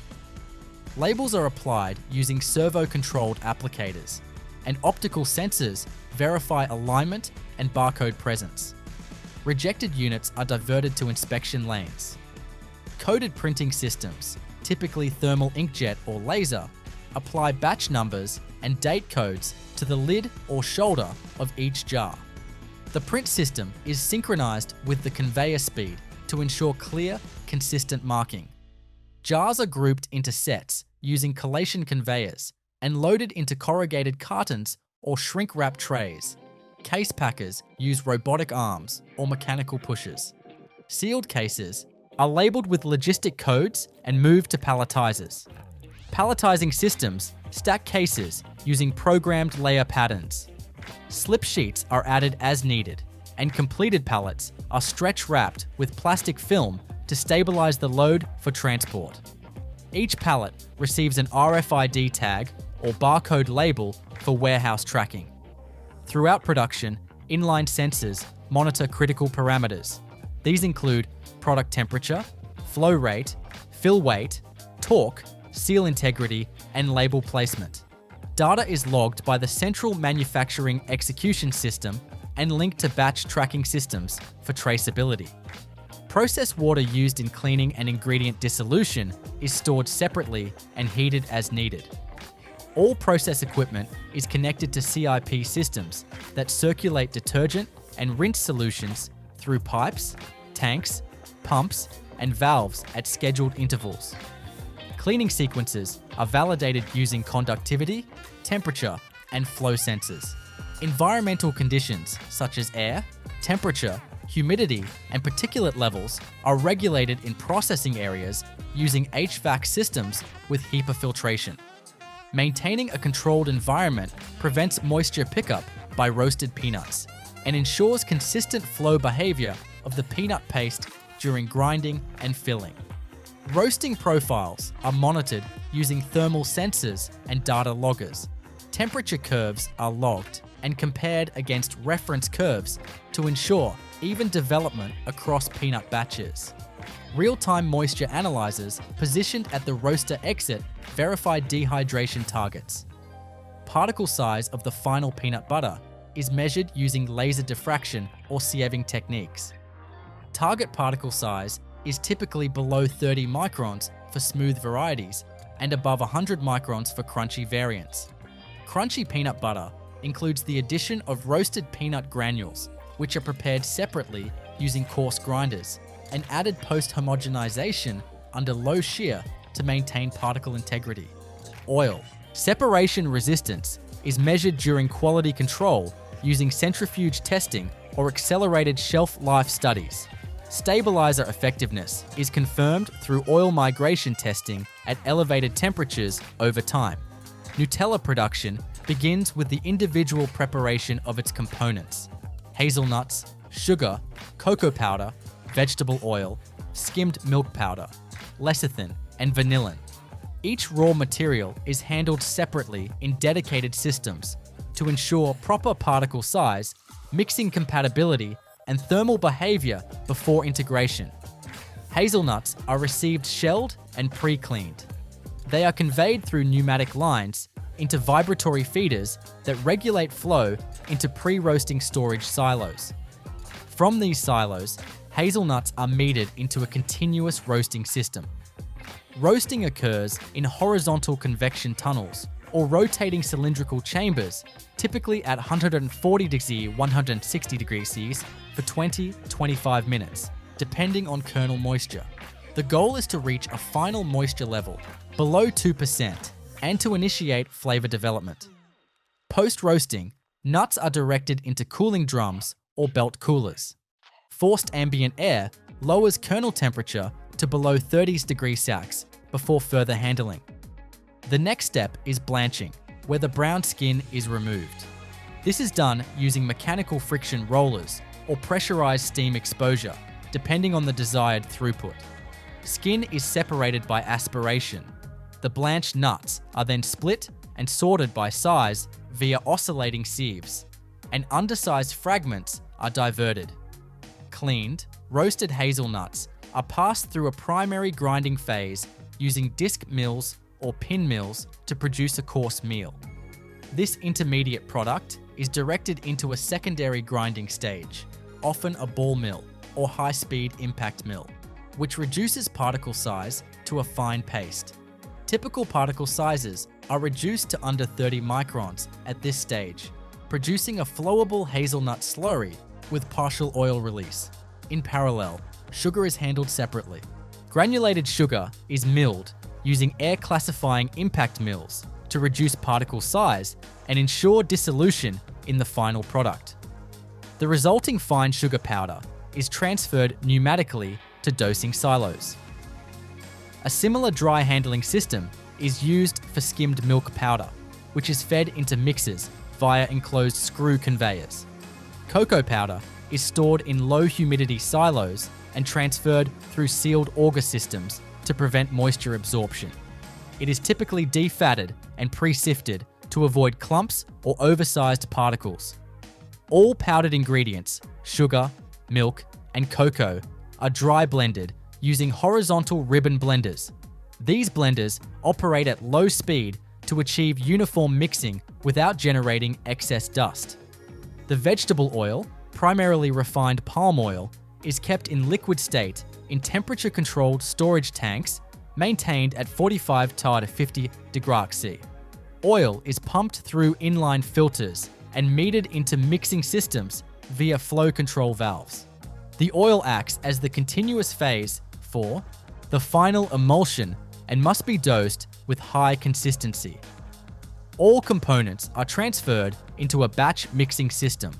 Labels are applied using servo-controlled applicators, and optical sensors verify alignment and barcode presence. Rejected units are diverted to inspection lanes. Coded printing systems, typically thermal inkjet or laser, apply batch numbers and date codes to the lid or shoulder of each jar. The print system is synchronized with the conveyor speed to ensure clear, consistent marking. Jars are grouped into sets using collation conveyors and loaded into corrugated cartons or shrink-wrap trays. Case packers use robotic arms or mechanical pushers. Sealed cases are labeled with logistic codes and moved to palletizers. Palletizing systems stack cases using programmed layer patterns. Slip sheets are added as needed, and completed pallets are stretch-wrapped with plastic film to stabilize the load for transport. Each pallet receives an RFID tag or barcode label for warehouse tracking. Throughout production, inline sensors monitor critical parameters. These include product temperature, flow rate, fill weight, torque, seal integrity, and label placement. Data is logged by the Central Manufacturing Execution System and linked to batch tracking systems for traceability. Process water used in cleaning and ingredient dissolution is stored separately and heated as needed. All process equipment is connected to CIP systems that circulate detergent and rinse solutions through pipes, tanks, pumps, and valves at scheduled intervals. Cleaning sequences are validated using conductivity, temperature, and flow sensors. Environmental conditions such as air, temperature, humidity, and particulate levels are regulated in processing areas using HVAC systems with HEPA filtration. Maintaining a controlled environment prevents moisture pickup by roasted peanuts and ensures consistent flow behavior of the peanut paste during grinding and filling. Roasting profiles are monitored using thermal sensors and data loggers. Temperature curves are logged and compared against reference curves to ensure even development across peanut batches. Real-time moisture analyzers positioned at the roaster exit verify dehydration targets. Particle size of the final peanut butter is measured using laser diffraction or sieving techniques. Target particle size is typically below 30 microns for smooth varieties and above 100 microns for crunchy variants. Crunchy peanut butter includes the addition of roasted peanut granules, which are prepared separately using coarse grinders and added post-homogenization under low shear to maintain particle integrity. Oil. Separation resistance is measured during quality control using centrifuge testing or accelerated shelf life studies. Stabilizer effectiveness is confirmed through oil migration testing at elevated temperatures over time. Nutella production begins with the individual preparation of its components: hazelnuts, sugar, cocoa powder, vegetable oil, skimmed milk powder, lecithin, and vanillin. Each raw material is handled separately in dedicated systems to ensure proper particle size, mixing compatibility, and thermal behavior before integration. Hazelnuts are received shelled and pre-cleaned. They are conveyed through pneumatic lines into vibratory feeders that regulate flow into pre-roasting storage silos. From these silos, hazelnuts are metered into a continuous roasting system. Roasting occurs in horizontal convection tunnels or rotating cylindrical chambers, typically at 140 degrees, 160 degrees C for 20-25 minutes, depending on kernel moisture. The goal is to reach a final moisture level below 2% and to initiate flavor development. Post-roasting, Nuts are directed into cooling drums or belt coolers. Forced ambient air lowers kernel temperature to below 30 degrees Celsius before further handling. The next step is blanching, where the brown skin is removed. This is done using mechanical friction rollers or pressurized steam exposure, depending on the desired throughput. Skin is separated by aspiration. The blanched nuts are then split and sorted by size via oscillating sieves, and undersized fragments are diverted. Cleaned, roasted hazelnuts are passed through a primary grinding phase using disc mills or pin mills to produce a coarse meal. This intermediate product is directed into a secondary grinding stage, often a ball mill or high-speed impact mill, which reduces particle size to a fine paste. Typical particle sizes are reduced to under 30 microns at this stage, producing a flowable hazelnut slurry with partial oil release. In parallel, sugar is handled separately. Granulated sugar is milled using air-classifying impact mills to reduce particle size and ensure dissolution in the final product. The resulting fine sugar powder is transferred pneumatically to dosing silos. A similar dry handling system is used for skimmed milk powder, which is fed into mixers via enclosed screw conveyors. Cocoa powder is stored in low humidity silos and transferred through sealed auger systems to prevent moisture absorption. It is typically defatted and pre-sifted to avoid clumps or oversized particles. All powdered ingredients, sugar, milk, and cocoa, are dry blended using horizontal ribbon blenders. These blenders operate at low speed to achieve uniform mixing without generating excess dust. The vegetable oil, primarily refined palm oil, is kept in liquid state in temperature-controlled storage tanks maintained at 45 to 50 degrees C. Oil is pumped through inline filters and metered into mixing systems via flow control valves. The oil acts as the continuous phase for the final emulsion and must be dosed with high consistency. All components are transferred into a batch mixing system,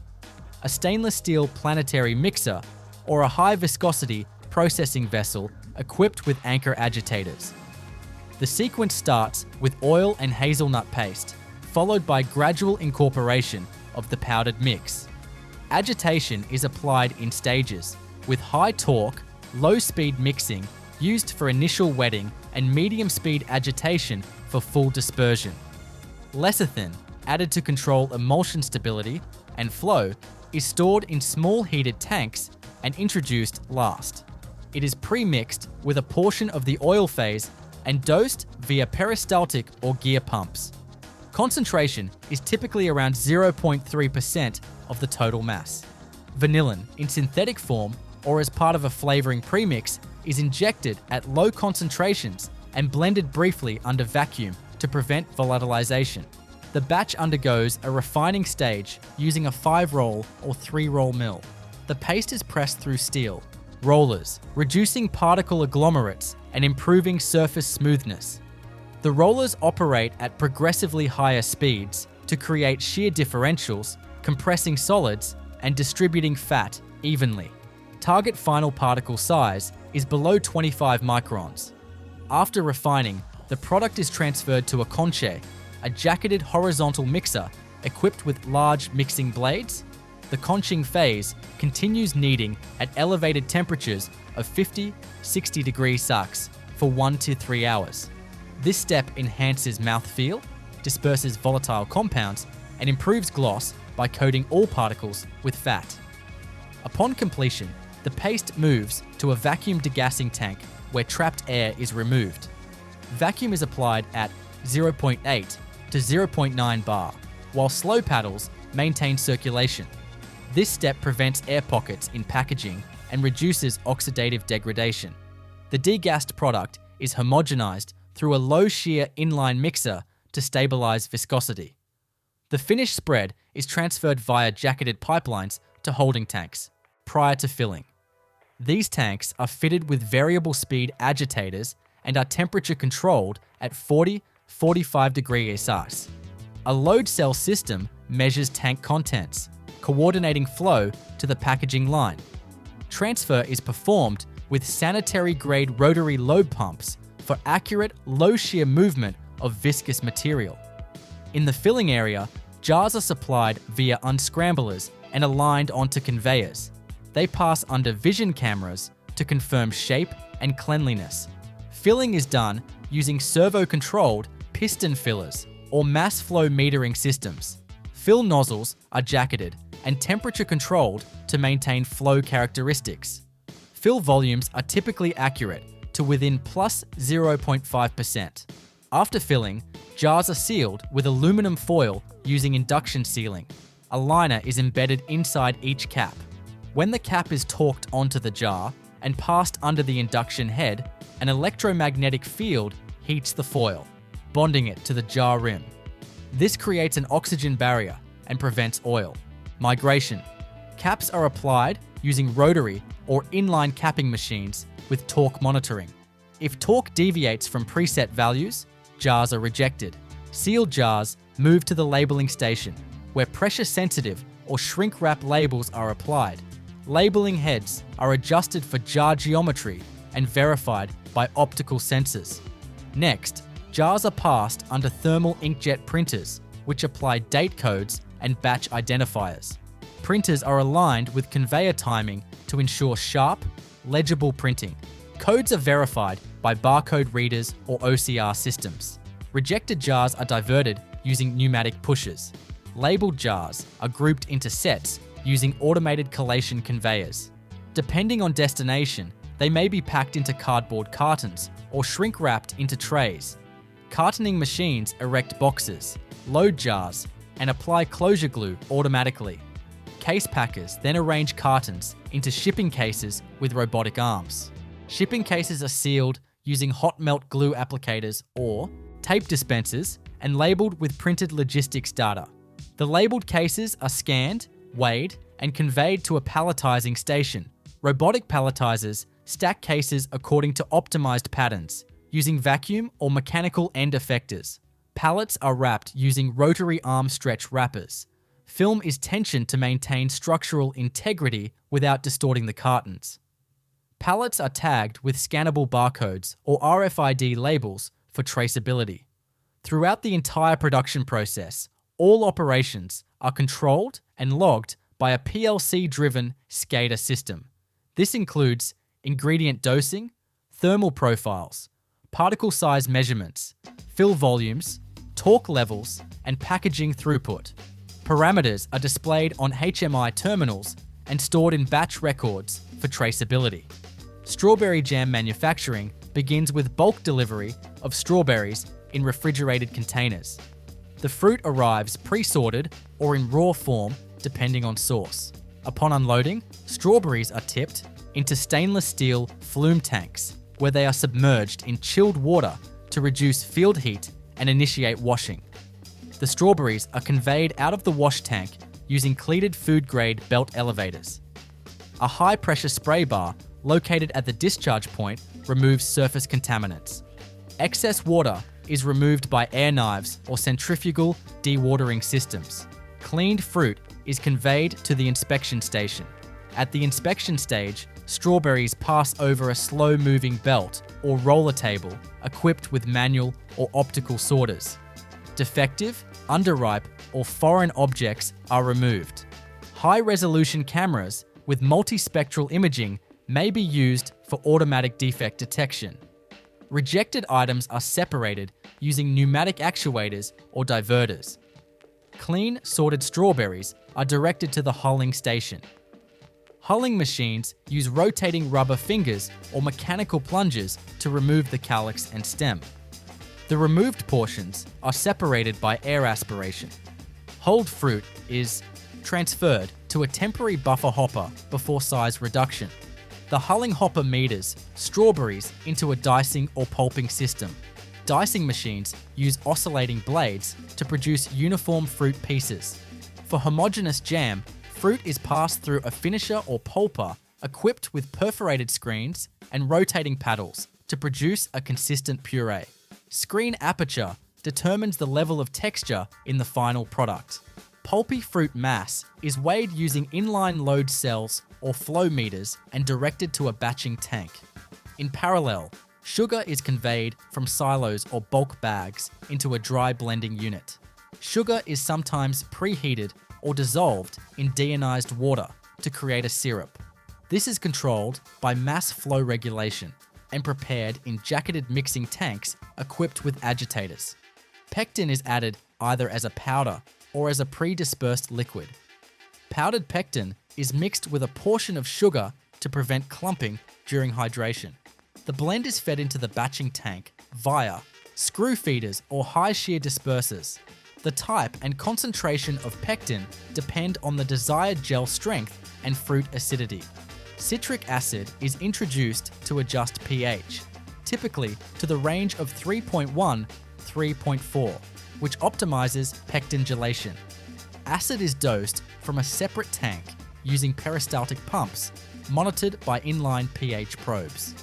a stainless steel planetary mixer, or a high viscosity processing vessel equipped with anchor agitators. The sequence starts with oil and hazelnut paste, followed by gradual incorporation of the powdered mix. Agitation is applied in stages, with high torque, low speed mixing used for initial wetting and medium speed agitation for full dispersion. Lecithin, added to control emulsion stability and flow, is stored in small heated tanks and introduced last. It is pre-mixed with a portion of the oil phase and dosed via peristaltic or gear pumps. Concentration is typically around 0.3% of the total mass. Vanillin, in synthetic form or as part of a flavoring premix, is injected at low concentrations and blended briefly under vacuum to prevent volatilization. The batch undergoes a refining stage using a 5-roll or 3-roll mill. The paste is pressed through steel rollers, reducing particle agglomerates and improving surface smoothness. The rollers operate at progressively higher speeds to create shear differentials, compressing solids and distributing fat evenly. Target final particle size is below 25 microns. After refining, the product is transferred to a conche, a jacketed horizontal mixer equipped with large mixing blades. The conching phase continues kneading at elevated temperatures of 50-60 degrees Celsius for 1 to 3 hours. This step enhances mouthfeel, disperses volatile compounds, and improves gloss by coating all particles with fat. Upon completion, the paste moves to a vacuum degassing tank where trapped air is removed. Vacuum is applied at 0.8 to 0.9 bar, while slow paddles maintain circulation. This step prevents air pockets in packaging and reduces oxidative degradation. The degassed product is homogenized through a low shear inline mixer to stabilize viscosity. The finished spread is transferred via jacketed pipelines to holding tanks prior to filling. These tanks are fitted with variable speed agitators and are temperature controlled at 40-45 degrees Celsius. A load cell system measures tank contents, coordinating flow to the packaging line. Transfer is performed with sanitary-grade rotary load pumps for accurate, low-shear movement of viscous material. In the filling area, jars are supplied via unscramblers and aligned onto conveyors. They pass under vision cameras to confirm shape and cleanliness. Filling is done using servo-controlled piston fillers or mass flow metering systems. Fill nozzles are jacketed and temperature controlled to maintain flow characteristics. Fill volumes are typically accurate to within plus 0.5%. After filling, jars are sealed with aluminum foil using induction sealing. A liner is embedded inside each cap. When the cap is torqued onto the jar and passed under the induction head, an electromagnetic field heats the foil, bonding it to the jar rim. This creates an oxygen barrier and prevents oil migration. Caps are applied using rotary or inline capping machines with torque monitoring. If torque deviates from preset values, jars are rejected. Sealed jars move to the labeling station, where pressure-sensitive or shrink-wrap labels are applied. Labeling heads are adjusted for jar geometry and verified by optical sensors. Next, jars are passed under thermal inkjet printers, which apply date codes and batch identifiers. Printers are aligned with conveyor timing to ensure sharp, legible printing. Codes are verified by barcode readers or OCR systems. Rejected jars are diverted using pneumatic pushers. Labeled jars are grouped into sets using automated collation conveyors. Depending on destination, they may be packed into cardboard cartons or shrink-wrapped into trays. Cartoning machines erect boxes, load jars, and apply closure glue automatically. Case packers then arrange cartons into shipping cases with robotic arms. Shipping cases are sealed using hot melt glue applicators or tape dispensers and labeled with printed logistics data. The labeled cases are scanned, weighed, and conveyed to a palletizing station. Robotic palletizers stack cases according to optimized patterns, using vacuum or mechanical end effectors. Pallets are wrapped using rotary arm stretch wrappers. Film is tensioned to maintain structural integrity without distorting the cartons. Pallets are tagged with scannable barcodes or RFID labels for traceability. Throughout the entire production process, all operations are controlled and logged by a PLC-driven SCADA system. This includes ingredient dosing, thermal profiles, particle size measurements, fill volumes, torque levels, and packaging throughput. Parameters are displayed on HMI terminals and stored in batch records for traceability. Strawberry jam manufacturing begins with bulk delivery of strawberries in refrigerated containers. The fruit arrives pre-sorted or in raw form depending on source. Upon unloading, strawberries are tipped into stainless steel flume tanks where they are submerged in chilled water to reduce field heat and initiate washing. The strawberries are conveyed out of the wash tank using cleated food-grade belt elevators. A high-pressure spray bar located at the discharge point removes surface contaminants. Excess water is removed by air knives or centrifugal dewatering systems. Cleaned fruit is conveyed to the inspection station. At the inspection stage, strawberries pass over a slow-moving belt or roller table equipped with manual or optical sorters. Defective, underripe, or foreign objects are removed. High-resolution cameras with multispectral imaging may be used for automatic defect detection. Rejected items are separated using pneumatic actuators or diverters. Clean, sorted strawberries are directed to the hulling station. Hulling machines use rotating rubber fingers or mechanical plungers to remove the calyx and stem. The removed portions are separated by air aspiration. Hulled fruit is transferred to a temporary buffer hopper before size reduction. The hulling hopper meters strawberries into a dicing or pulping system. Dicing machines use oscillating blades to produce uniform fruit pieces. For homogeneous jam, fruit is passed through a finisher or pulper equipped with perforated screens and rotating paddles to produce a consistent puree. Screen aperture determines the level of texture in the final product. Pulpy fruit mass is weighed using inline load cells or flow meters and directed to a batching tank. In parallel, sugar is conveyed from silos or bulk bags into a dry blending unit. Sugar is sometimes preheated or dissolved in deionized water to create a syrup. This is controlled by mass flow regulation and prepared in jacketed mixing tanks equipped with agitators. Pectin is added either as a powder or as a pre-dispersed liquid. Powdered pectin is mixed with a portion of sugar to prevent clumping during hydration. The blend is fed into the batching tank via screw feeders or high shear dispersers. The type and concentration of pectin depend on the desired gel strength and fruit acidity. Citric acid is introduced to adjust pH, typically to the range of 3.1-3.4, which optimizes pectin gelation. Acid is dosed from a separate tank using peristaltic pumps, monitored by inline pH probes.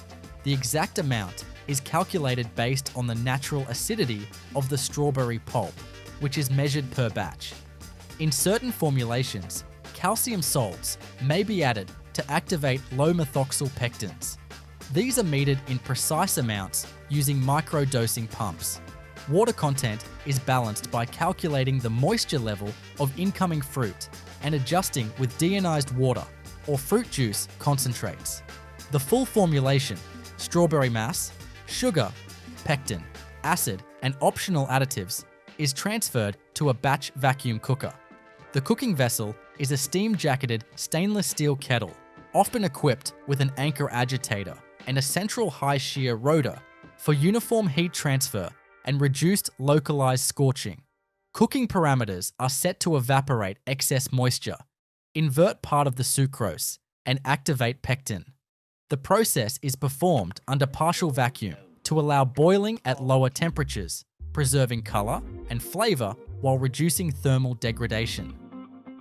The exact amount is calculated based on the natural acidity of the strawberry pulp, which is measured per batch. In certain formulations, calcium salts may be added to activate low methoxyl pectins. These are metered in precise amounts using microdosing pumps. Water content is balanced by calculating the moisture level of incoming fruit and adjusting with deionized water or fruit juice concentrates. The full formulation, strawberry mass, sugar, pectin, acid, and optional additives, is transferred to a batch vacuum cooker. The cooking vessel is a steam-jacketed stainless steel kettle, often equipped with an anchor agitator and a central high-shear rotor for uniform heat transfer and reduced localized scorching. Cooking parameters are set to evaporate excess moisture, invert part of the sucrose, and activate pectin. The process is performed under partial vacuum to allow boiling at lower temperatures, preserving color and flavor while reducing thermal degradation.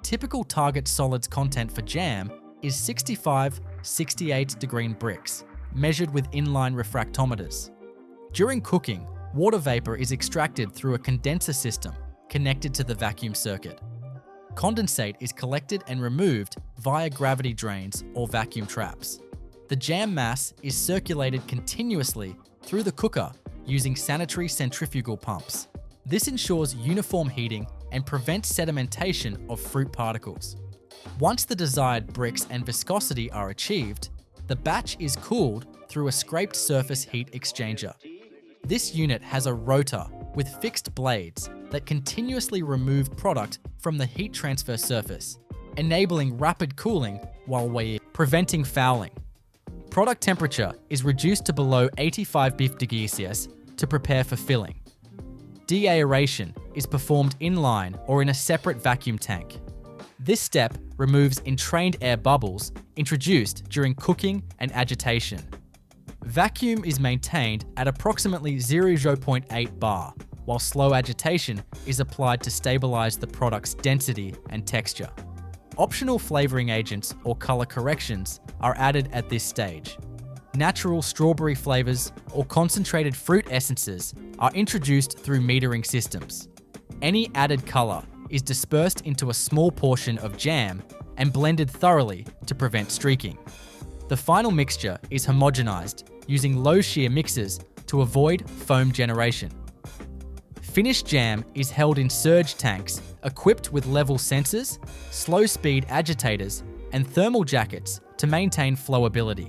Typical target solids content for jam is 65-68 degree Brix, measured with inline refractometers. During cooking, water vapor is extracted through a condenser system connected to the vacuum circuit. Condensate is collected and removed via gravity drains or vacuum traps. The jam mass is circulated continuously through the cooker using sanitary centrifugal pumps. This ensures uniform heating and prevents sedimentation of fruit particles. Once the desired bricks and viscosity are achieved, the batch is cooled through a scraped surface heat exchanger. This unit has a rotor with fixed blades that continuously remove product from the heat transfer surface, enabling rapid cooling while weighing, preventing fouling. Product temperature is reduced to below 85 degrees Celsius to prepare for filling. Deaeration is performed inline or in a separate vacuum tank. This step removes entrained air bubbles introduced during cooking and agitation. Vacuum is maintained at approximately 0.8 bar, while slow agitation is applied to stabilize the product's density and texture. Optional flavoring agents or color corrections are added at this stage. Natural strawberry flavors or concentrated fruit essences are introduced through metering systems. Any added color is dispersed into a small portion of jam and blended thoroughly to prevent streaking. The final mixture is homogenized using low shear mixers to avoid foam generation. Finished jam is held in surge tanks equipped with level sensors, slow speed agitators, and thermal jackets to maintain flowability.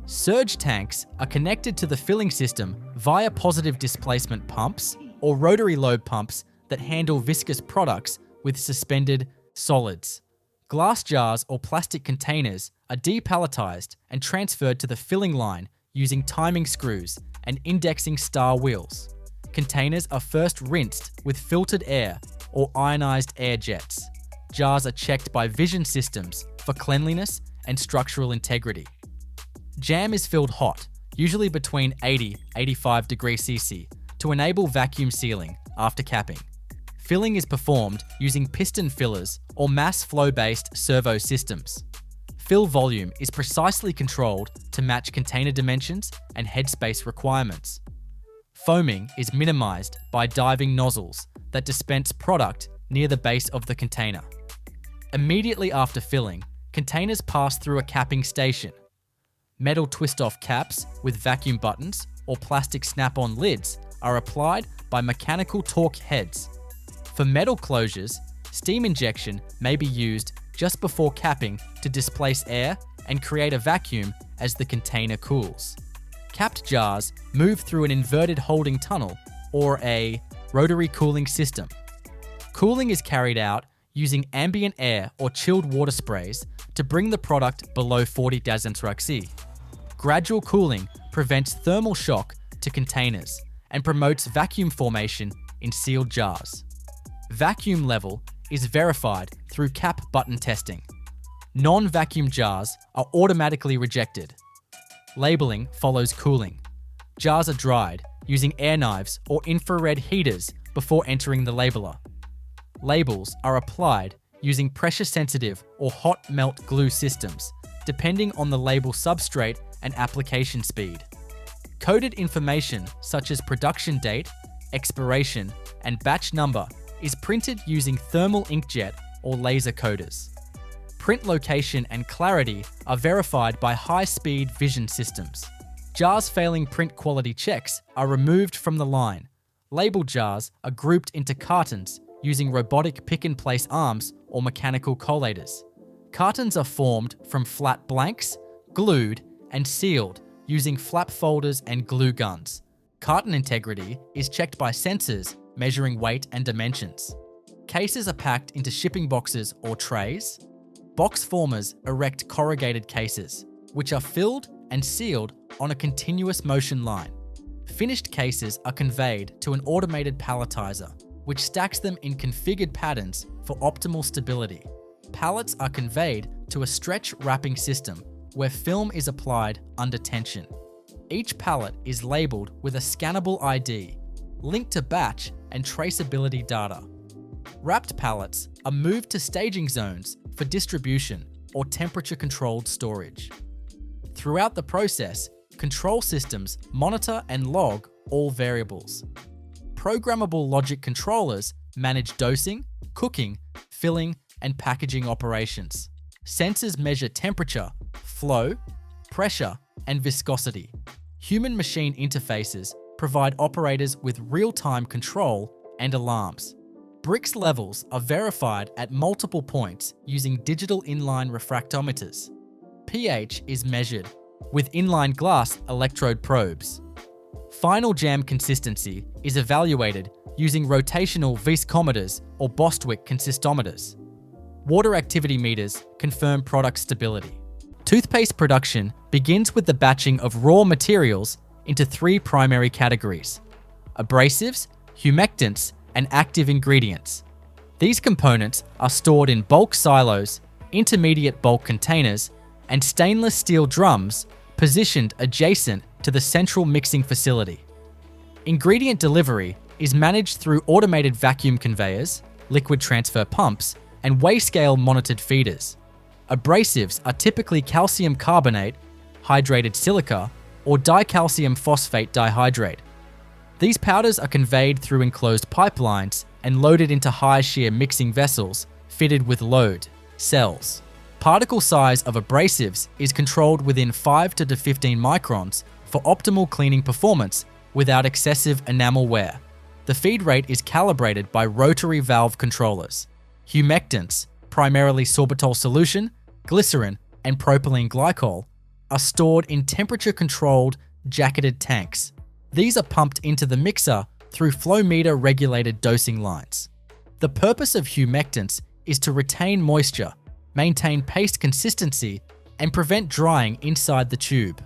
Surge tanks are connected to the filling system via positive displacement pumps or rotary lobe pumps that handle viscous products with suspended solids. Glass jars or plastic containers are depalletized and transferred to the filling line using timing screws and indexing star wheels. Containers are first rinsed with filtered air or ionized air jets. Jars are checked by vision systems for cleanliness and structural integrity. Jam is filled hot, usually between 80-85 degrees Celsius, to enable vacuum sealing after capping. Filling is performed using piston fillers or mass flow-based servo systems. Fill volume is precisely controlled to match container dimensions and headspace requirements. Foaming is minimized by diving nozzles that dispense product near the base of the container. Immediately after filling, containers pass through a capping station. Metal twist-off caps with vacuum buttons or plastic snap-on lids are applied by mechanical torque heads. For metal closures, steam injection may be used just before capping to displace air and create a vacuum as the container cools. Capped jars move through an inverted holding tunnel or a rotary cooling system. Cooling is carried out using ambient air or chilled water sprays to bring the product below 40 °C. Gradual cooling prevents thermal shock to containers and promotes vacuum formation in sealed jars. Vacuum level is verified through cap button testing. Non-vacuum jars are automatically rejected. Labeling follows cooling. Jars are dried using air knives or infrared heaters before entering the labeler. Labels are applied using pressure-sensitive or hot melt glue systems, depending on the label substrate and application speed. Coded information such as production date, expiration, and batch number is printed using thermal inkjet or laser coders. Print location and clarity are verified by high-speed vision systems. Jars failing print quality checks are removed from the line. Label jars are grouped into cartons using robotic pick-and-place arms or mechanical collators. Cartons are formed from flat blanks, glued, and sealed using flap folders and glue guns. Carton integrity is checked by sensors measuring weight and dimensions. Cases are packed into shipping boxes or trays. Box formers erect corrugated cases, which are filled and sealed on a continuous motion line. Finished cases are conveyed to an automated palletizer, which stacks them in configured patterns for optimal stability. Pallets are conveyed to a stretch wrapping system where film is applied under tension. Each pallet is labeled with a scannable ID, linked to batch and traceability data. Wrapped pallets are moved to staging zones for distribution or temperature-controlled storage. Throughout the process, control systems monitor and log all variables. Programmable logic controllers manage dosing, cooking, filling, and packaging operations. Sensors measure temperature, flow, pressure, and viscosity. Human-machine interfaces provide operators with real-time control and alarms. Brix levels are verified at multiple points using digital inline refractometers. pH is measured with inline glass electrode probes. Final jam consistency is evaluated using rotational viscometers or Bostwick consistometers. Water activity meters confirm product stability. Toothpaste production begins with the batching of raw materials into 3 primary categories: abrasives, humectants, and active ingredients. These components are stored in bulk silos, intermediate bulk containers, and stainless steel drums positioned adjacent to the central mixing facility. Ingredient delivery is managed through automated vacuum conveyors, liquid transfer pumps, and weigh-scale monitored feeders. Abrasives are typically calcium carbonate, hydrated silica, or dicalcium phosphate dihydrate. These powders are conveyed through enclosed pipelines and loaded into high-shear mixing vessels fitted with load cells. Particle size of abrasives is controlled within 5 to 15 microns for optimal cleaning performance without excessive enamel wear. The feed rate is calibrated by rotary valve controllers. Humectants, primarily sorbitol solution, glycerin, and propylene glycol, are stored in temperature-controlled, jacketed tanks. These are pumped into the mixer through flow meter regulated dosing lines. The purpose of humectants is to retain moisture, maintain paste consistency, and prevent drying inside the tube.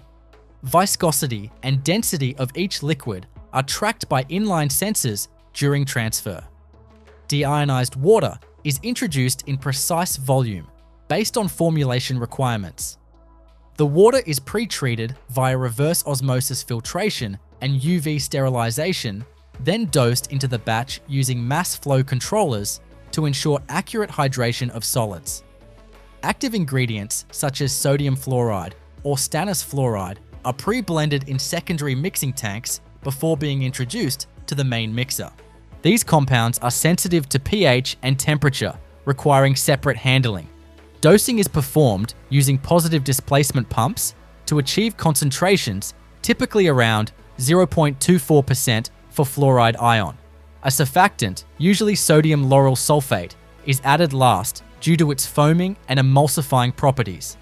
Viscosity and density of each liquid are tracked by inline sensors during transfer. Deionized water is introduced in precise volume based on formulation requirements. The water is pre-treated via reverse osmosis filtration and UV sterilization, then dosed into the batch using mass flow controllers to ensure accurate hydration of solids. Active ingredients such as sodium fluoride or stannous fluoride are pre-blended in secondary mixing tanks before being introduced to the main mixer. These compounds are sensitive to pH and temperature, requiring separate handling. Dosing is performed using positive displacement pumps to achieve concentrations typically around 0.24% for fluoride ion. A surfactant, usually sodium lauryl sulfate, is added last due to its foaming and emulsifying properties.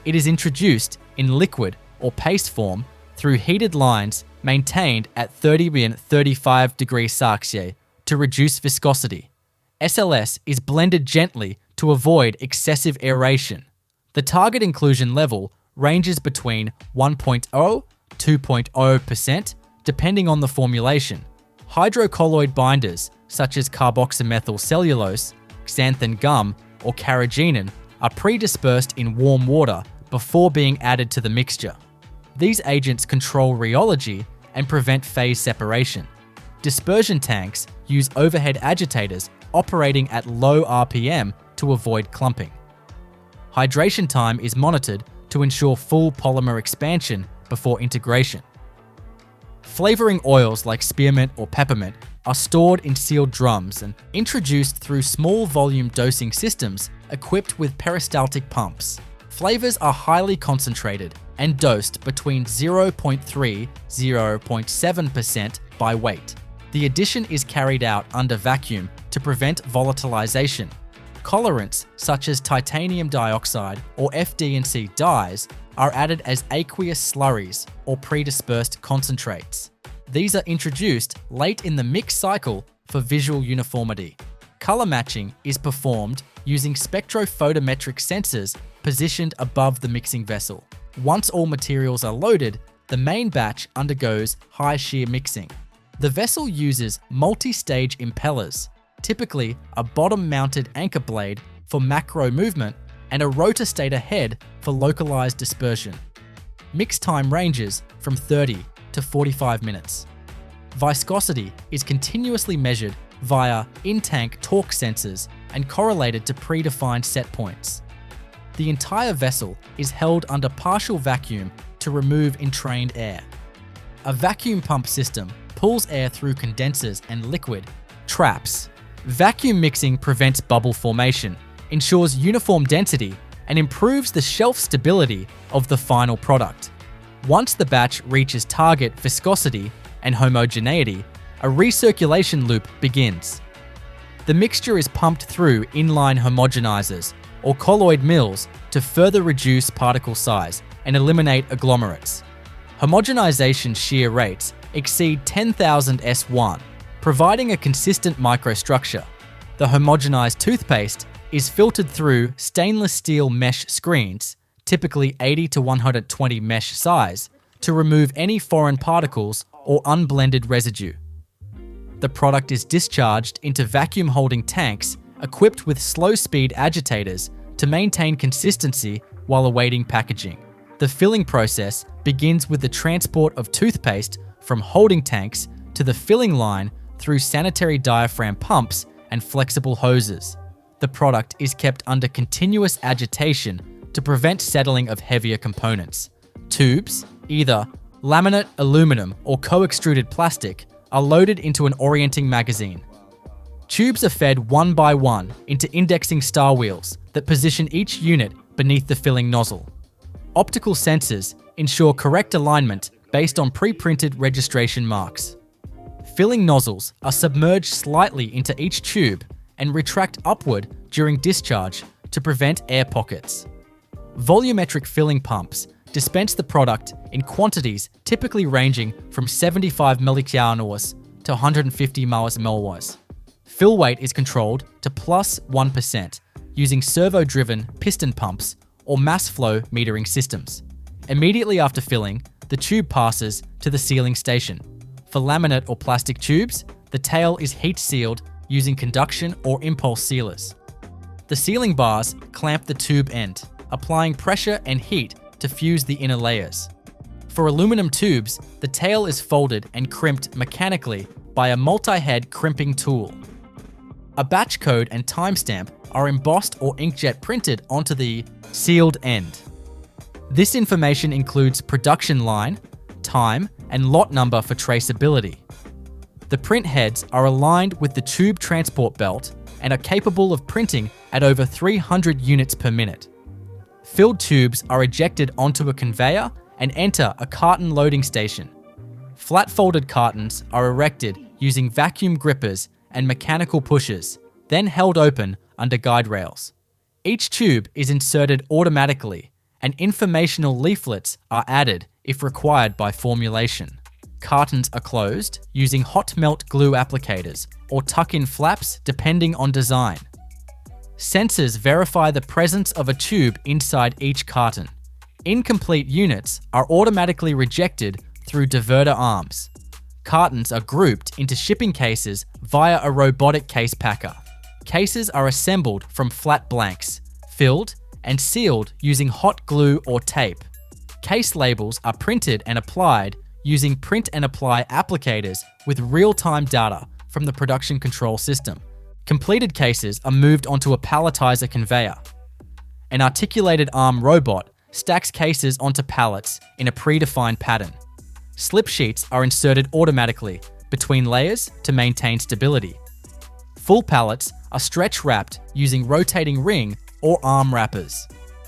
It is introduced in liquid or paste form through heated lines maintained at 30 and 35 degrees Celsius to reduce viscosity. SLS is blended gently to avoid excessive aeration. The target inclusion level ranges between 1.0 to 2.0% depending on the formulation. Hydrocolloid binders such as carboxymethyl cellulose, xanthan gum, or carrageenan are pre-dispersed in warm water before being added to the mixture. These agents control rheology and prevent phase separation. Dispersion tanks use overhead agitators operating at low RPM to avoid clumping. Hydration time is monitored to ensure full polymer expansion before integration. Flavoring oils like spearmint or peppermint are stored in sealed drums and introduced through small volume dosing systems equipped with peristaltic pumps. Flavors are highly concentrated and dosed between 0.3–0.7% by weight. The addition is carried out under vacuum to prevent volatilization. Colorants such as titanium dioxide or FD&C dyes are added as aqueous slurries or pre-dispersed concentrates. These are introduced late in the mix cycle for visual uniformity. Color matching is performed using spectrophotometric sensors positioned above the mixing vessel. Once all materials are loaded, the main batch undergoes high shear mixing. The vessel uses multi-stage impellers, typically a bottom-mounted anchor blade for macro movement and a rotor stator head for localized dispersion. Mix time ranges from 30 to 45 minutes. Viscosity is continuously measured via in-tank torque sensors and correlated to predefined set points. The entire vessel is held under partial vacuum to remove entrained air. A vacuum pump system pulls air through condensers and liquid traps. Vacuum mixing prevents bubble formation, ensures uniform density, and improves the shelf stability of the final product. Once the batch reaches target viscosity and homogeneity, a recirculation loop begins. The mixture is pumped through inline homogenizers or colloid mills to further reduce particle size and eliminate agglomerates. Homogenization shear rates exceed 10,000 S1, providing a consistent microstructure. The homogenized toothpaste is filtered through stainless steel mesh screens, typically 80 to 120 mesh size, to remove any foreign particles or unblended residue. The product is discharged into vacuum holding tanks equipped with slow-speed agitators to maintain consistency while awaiting packaging. The filling process begins with the transport of toothpaste from holding tanks to the filling line through sanitary diaphragm pumps and flexible hoses. The product is kept under continuous agitation to prevent settling of heavier components. Tubes, either laminate, aluminum, or co-extruded plastic, are loaded into an orienting magazine. Tubes are fed one by one into indexing star wheels that position each unit beneath the filling nozzle. Optical sensors ensure correct alignment based on pre-printed registration marks. Filling nozzles are submerged slightly into each tube and retract upward during discharge to prevent air pockets. Volumetric filling pumps dispense the product in quantities typically ranging from 75 milligallons to 150 milliliters. Fill weight is controlled to plus 1% using servo-driven piston pumps or mass flow metering systems. Immediately after filling, the tube passes to the sealing station. For laminate or plastic tubes, the tail is heat sealed using conduction or impulse sealers. The sealing bars clamp the tube end, applying pressure and heat to fuse the inner layers. For aluminum tubes, the tail is folded and crimped mechanically by a multi-head crimping tool. A batch code and timestamp are embossed or inkjet printed onto the sealed end. This information includes production line, time, and lot number for traceability. The print heads are aligned with the tube transport belt and are capable of printing at over 300 units per minute. Filled tubes are ejected onto a conveyor and enter a carton loading station. Flat-folded cartons are erected using vacuum grippers and mechanical pushers, then held open under guide rails. Each tube is inserted automatically, and informational leaflets are added if required by formulation. Cartons are closed using hot melt glue applicators or tuck-in flaps depending on design. Sensors verify the presence of a tube inside each carton. Incomplete units are automatically rejected through diverter arms. Cartons are grouped into shipping cases via a robotic case packer. Cases are assembled from flat blanks, filled, and sealed using hot glue or tape. Case labels are printed and applied using print and apply applicators with real-time data from the production control system. Completed cases are moved onto a palletizer conveyor. An articulated arm robot stacks cases onto pallets in a predefined pattern. Slip sheets are inserted automatically between layers to maintain stability. Full pallets are stretch wrapped using rotating ring or arm wrappers.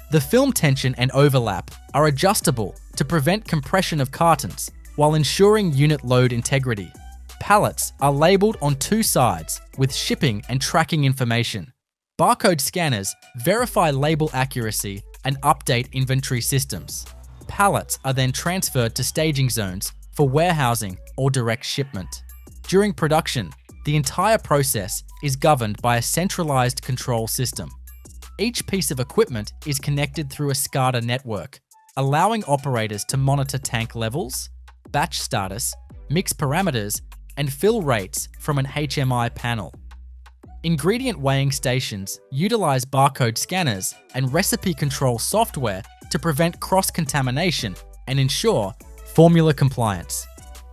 The film tension and overlap are adjustable to prevent compression of cartons while ensuring unit load integrity. Pallets are labeled on two sides with shipping and tracking information. Barcode scanners verify label accuracy and update inventory systems. Pallets are then transferred to staging zones for warehousing or direct shipment. During production, the entire process is governed by a centralized control system. Each piece of equipment is connected through a SCADA network, allowing operators to monitor tank levels, batch status, mix parameters, and fill rates from an HMI panel. Ingredient weighing stations utilize barcode scanners and recipe control software to prevent cross-contamination and ensure formula compliance.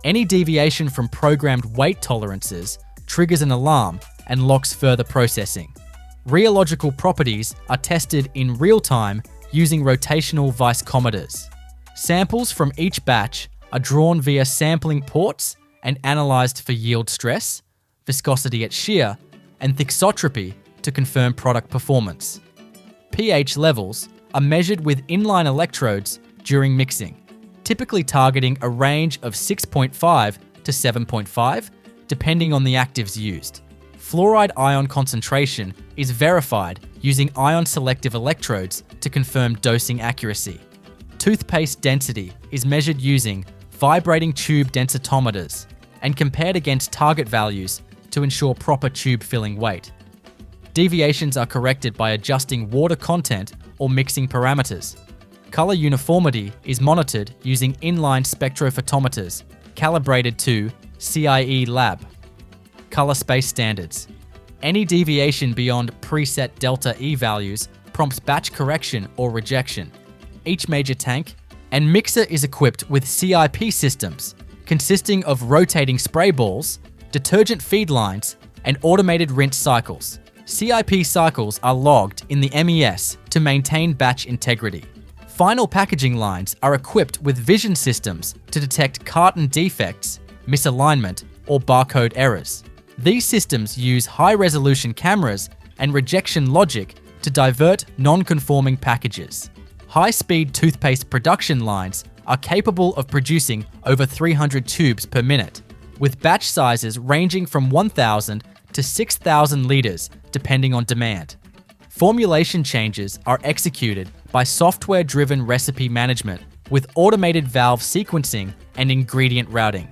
Any deviation from programmed weight tolerances triggers an alarm and locks further processing. Rheological properties are tested in real time using rotational viscometers. Samples from each batch are drawn via sampling ports and analyzed for yield stress, viscosity at shear, and thixotropy to confirm product performance. pH levels are measured with inline electrodes during mixing, typically targeting a range of 6.5 to 7.5, depending on the actives used. Fluoride ion concentration is verified using ion-selective electrodes to confirm dosing accuracy. Toothpaste density is measured using vibrating tube densitometers and compared against target values to ensure proper tube filling weight. Deviations are corrected by adjusting water content or mixing parameters. Color uniformity is monitored using inline spectrophotometers calibrated to CIE lab. Color space standards. Any deviation beyond preset delta E values prompts batch correction or rejection. Each major tank and mixer is equipped with CIP systems consisting of rotating spray balls, detergent feed lines, and automated rinse cycles. CIP cycles are logged in the MES to maintain batch integrity. Final packaging lines are equipped with vision systems to detect carton defects, misalignment, or barcode errors. These systems use high-resolution cameras and rejection logic to divert non-conforming packages. High-speed toothpaste production lines are capable of producing over 300 tubes per minute, with batch sizes ranging from 1,000 to 6,000 liters depending on demand. Formulation changes are executed by software-driven recipe management with automated valve sequencing and ingredient routing.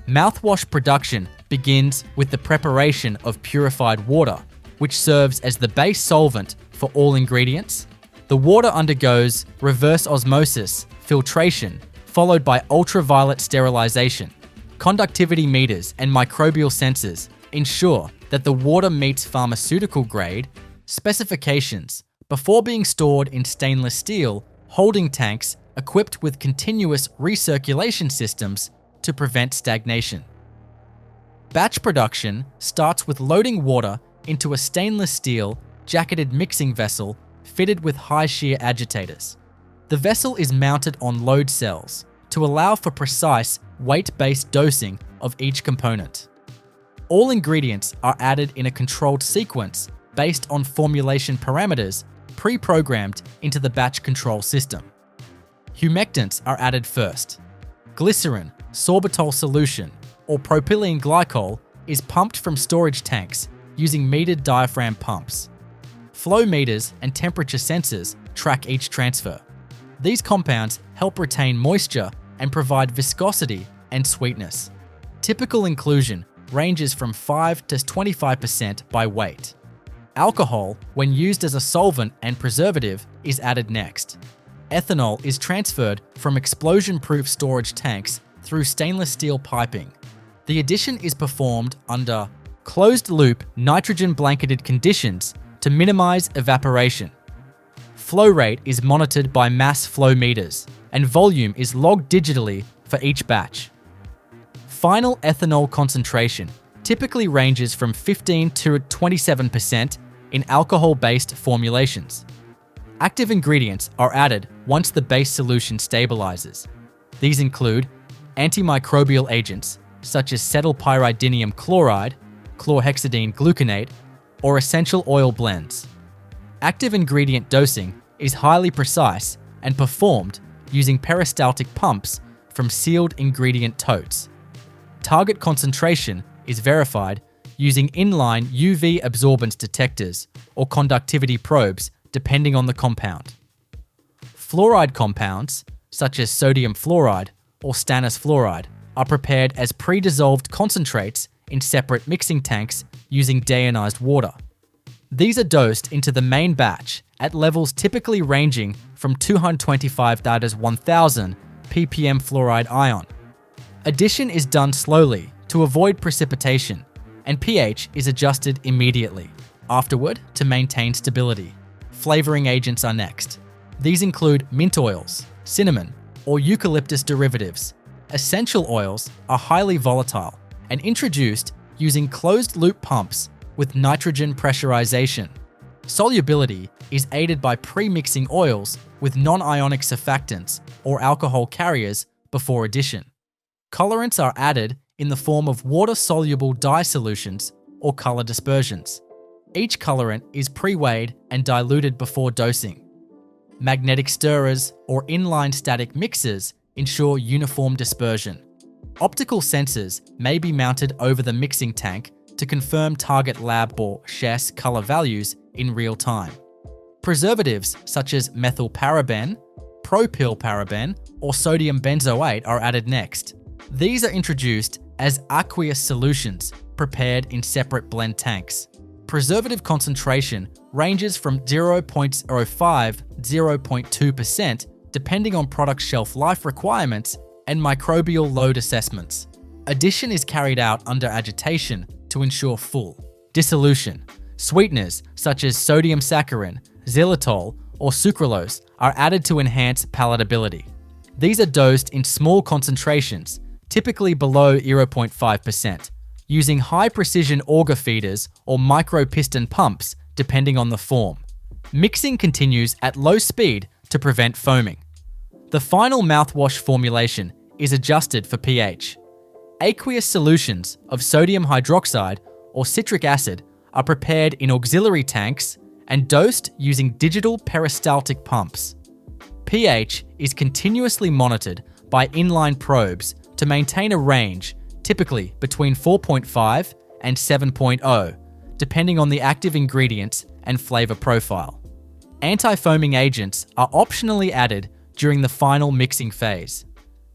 Mouthwash production begins with the preparation of purified water, which serves as the base solvent for all ingredients. The water undergoes reverse osmosis, filtration, followed by ultraviolet sterilization. Conductivity meters and microbial sensors ensure that the water meets pharmaceutical grade specifications before being stored in stainless steel holding tanks equipped with continuous recirculation systems to prevent stagnation. Batch production starts with loading water into a stainless steel jacketed mixing vessel fitted with high shear agitators. The vessel is mounted on load cells to allow for precise weight-based dosing of each component. All ingredients are added in a controlled sequence based on formulation parameters pre-programmed into the batch control system. Humectants are added first. Glycerin, sorbitol solution, or propylene glycol is pumped from storage tanks using metered diaphragm pumps. Flow meters and temperature sensors track each transfer. These compounds help retain moisture and provide viscosity and sweetness. Typical inclusion ranges from 5 to 25% by weight. Alcohol, when used as a solvent and preservative, is added next. Ethanol is transferred from explosion-proof storage tanks through stainless steel piping. The addition is performed under closed-loop nitrogen-blanketed conditions to minimize evaporation. Flow rate is monitored by mass flow meters, and volume is logged digitally for each batch. Final ethanol concentration typically ranges from 15 to 27% in alcohol-based formulations. Active ingredients are added once the base solution stabilizes. These include antimicrobial agents such as cetylpyridinium chloride, chlorhexidine gluconate, or essential oil blends. Active ingredient dosing is highly precise and performed using peristaltic pumps from sealed ingredient totes. Target concentration is verified using inline UV absorbance detectors or conductivity probes depending on the compound. Fluoride compounds, such as sodium fluoride or stannous fluoride, are prepared as pre-dissolved concentrates in separate mixing tanks using deionized water. These are dosed into the main batch at levels typically ranging from 225 to 1000 ppm fluoride ion. Addition is done slowly to avoid precipitation, and pH is adjusted immediately. Afterward, to maintain stability. Flavoring agents are next. These include mint oils, cinnamon, or eucalyptus derivatives. Essential oils are highly volatile and introduced using closed-loop pumps with nitrogen pressurization. Solubility is aided by pre-mixing oils with non-ionic surfactants or alcohol carriers before addition. Colorants are added in the form of water-soluble dye solutions or color dispersions. Each colorant is pre-weighed and diluted before dosing. Magnetic stirrers or inline static mixers ensure uniform dispersion. Optical sensors may be mounted over the mixing tank to confirm target lab or chess color values in real time. Preservatives such as methylparaben, propylparaben, or sodium benzoate are added next. These are introduced as aqueous solutions prepared in separate blend tanks. Preservative concentration ranges from 0.05–0.2% depending on product shelf life requirements and microbial load assessments. Addition is carried out under agitation to ensure full dissolution. Sweeteners such as sodium saccharin, xylitol, or sucralose are added to enhance palatability. These are dosed in small concentrations, typically below 0.5%, using high-precision auger feeders or micro-piston pumps depending on the form. Mixing continues at low speed to prevent foaming. The final mouthwash formulation is adjusted for pH. Aqueous solutions of sodium hydroxide or citric acid are prepared in auxiliary tanks and dosed using digital peristaltic pumps. pH is continuously monitored by inline probes to maintain a range typically between 4.5 and 7.0, depending on the active ingredients and flavor profile. Anti-foaming agents are optionally added during the final mixing phase.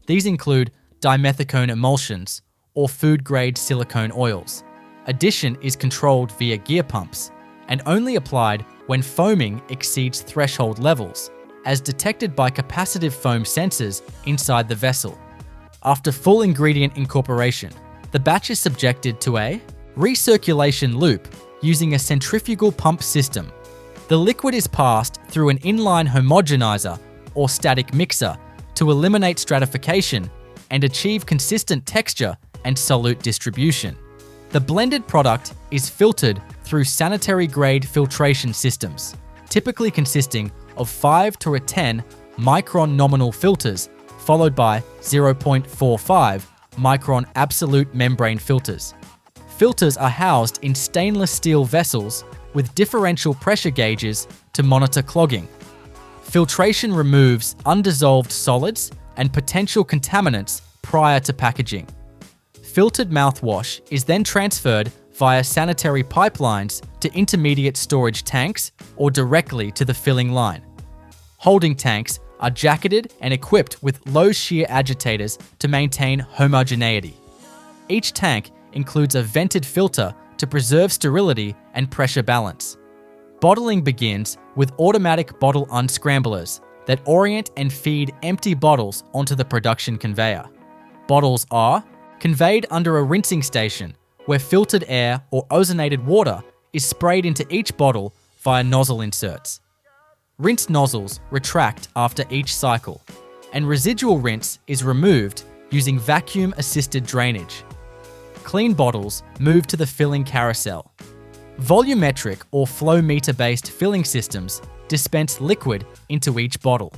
These include dimethicone emulsions or food-grade silicone oils. Addition is controlled via gear pumps and only applied when foaming exceeds threshold levels, as detected by capacitive foam sensors inside the vessel. After full ingredient incorporation, the batch is subjected to a recirculation loop using a centrifugal pump system. The liquid is passed through an inline homogenizer or static mixer to eliminate stratification and achieve consistent texture and solute distribution. The blended product is filtered through sanitary-grade filtration systems, typically consisting of 5 to 10 micron nominal filters, followed by 0.45 micron absolute membrane filters. Filters are housed in stainless steel vessels with differential pressure gauges to monitor clogging. Filtration removes undissolved solids and potential contaminants prior to packaging. Filtered mouthwash is then transferred via sanitary pipelines to intermediate storage tanks or directly to the filling line. Holding tanks are jacketed and equipped with low shear agitators to maintain homogeneity. Each tank includes a vented filter to preserve sterility and pressure balance. Bottling begins with automatic bottle unscramblers that orient and feed empty bottles onto the production conveyor. Bottles are conveyed under a rinsing station where filtered air or ozonated water is sprayed into each bottle via nozzle inserts. Rinse nozzles retract after each cycle, and residual rinse is removed using vacuum-assisted drainage. Clean bottles move to the filling carousel. Volumetric or flow meter-based filling systems dispense liquid into each bottle.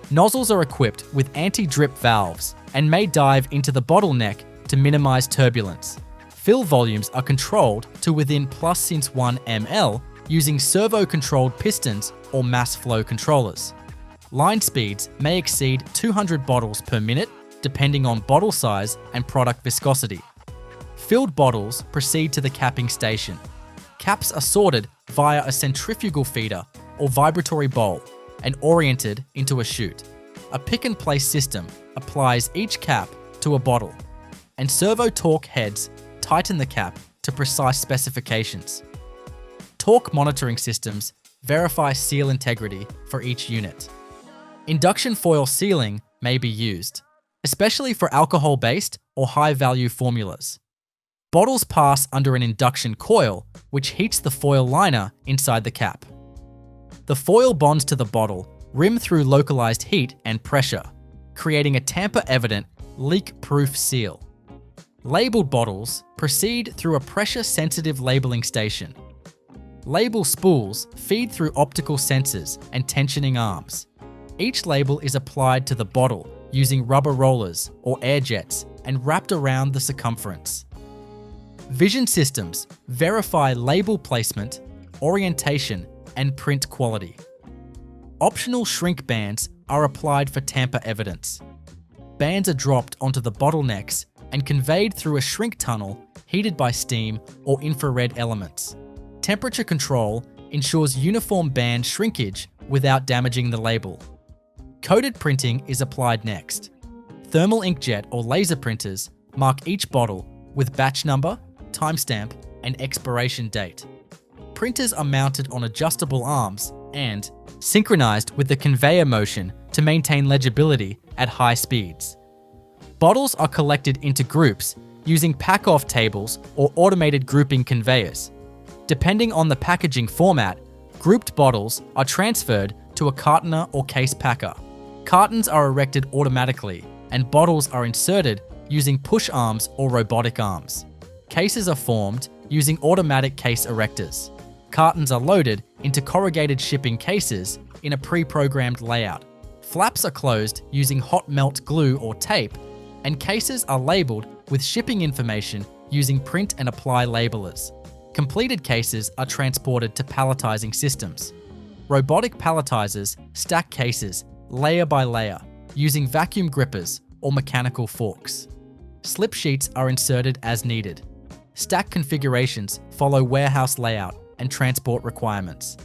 Nozzles are equipped with anti-drip valves and may dive into the bottleneck to minimize turbulence. Fill volumes are controlled to within +1 ml using servo-controlled pistons or mass flow controllers. Line speeds may exceed 200 bottles per minute depending on bottle size and product viscosity. Filled bottles proceed to the capping station. Caps are sorted via a centrifugal feeder or vibratory bowl and oriented into a chute. A pick-and-place system applies each cap to a bottle, and servo torque heads tighten the cap to precise specifications. Torque monitoring systems verify seal integrity for each unit. Induction foil sealing may be used, especially for alcohol-based or high-value formulas. Bottles pass under an induction coil, which heats the foil liner inside the cap. The foil bonds to the bottle, rim through localized heat and pressure, creating a tamper-evident, leak-proof seal. Labeled bottles proceed through a pressure-sensitive labeling station. Label spools feed through optical sensors and tensioning arms. Each label is applied to the bottle using rubber rollers or air jets and wrapped around the circumference. Vision systems verify label placement, orientation, and print quality. Optional shrink bands are applied for tamper evidence. Bands are dropped onto the bottlenecks and conveyed through a shrink tunnel heated by steam or infrared elements. Temperature control ensures uniform band shrinkage without damaging the label. Coated printing is applied next. Thermal inkjet or laser printers mark each bottle with batch number, timestamp, and expiration date. Printers are mounted on adjustable arms and synchronized with the conveyor motion to maintain legibility at high speeds. Bottles are collected into groups using pack-off tables or automated grouping conveyors. Depending on the packaging format, grouped bottles are transferred to a cartoner or case packer. Cartons are erected automatically, and bottles are inserted using push arms or robotic arms. Cases are formed using automatic case erectors. Cartons are loaded into corrugated shipping cases in a pre-programmed layout. Flaps are closed using hot melt glue or tape, and cases are labeled with shipping information using print and apply labelers. Completed cases are transported to palletizing systems. Robotic palletizers stack cases layer by layer using vacuum grippers or mechanical forks. Slip sheets are inserted as needed. Stack configurations follow warehouse layout and transport requirements.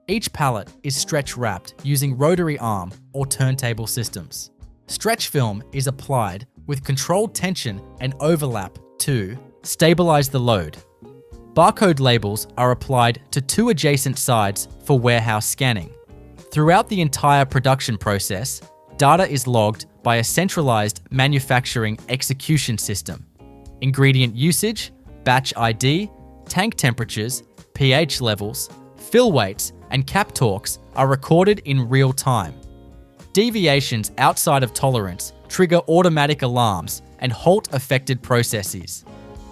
Each pallet is stretch wrapped using rotary arm or turntable systems. Stretch film is applied with controlled tension and overlap to stabilize the load. Barcode labels are applied to two adjacent sides for warehouse scanning. Throughout the entire production process, data is logged by a centralized manufacturing execution system. Ingredient usage, batch ID, tank temperatures, pH levels, fill weights, and cap torques are recorded in real time. Deviations outside of tolerance trigger automatic alarms and halt affected processes.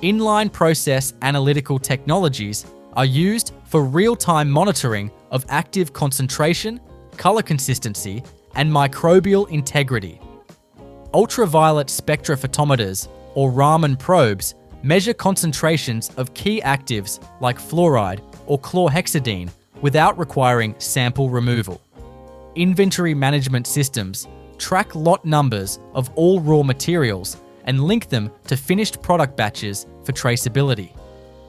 Inline process analytical technologies are used for real-time monitoring of active concentration, color consistency, and microbial integrity. Ultraviolet spectrophotometers, or Raman probes, Measure concentrations of key actives like fluoride or chlorhexidine without requiring sample removal. Inventory management systems track lot numbers of all raw materials and link them to finished product batches for traceability.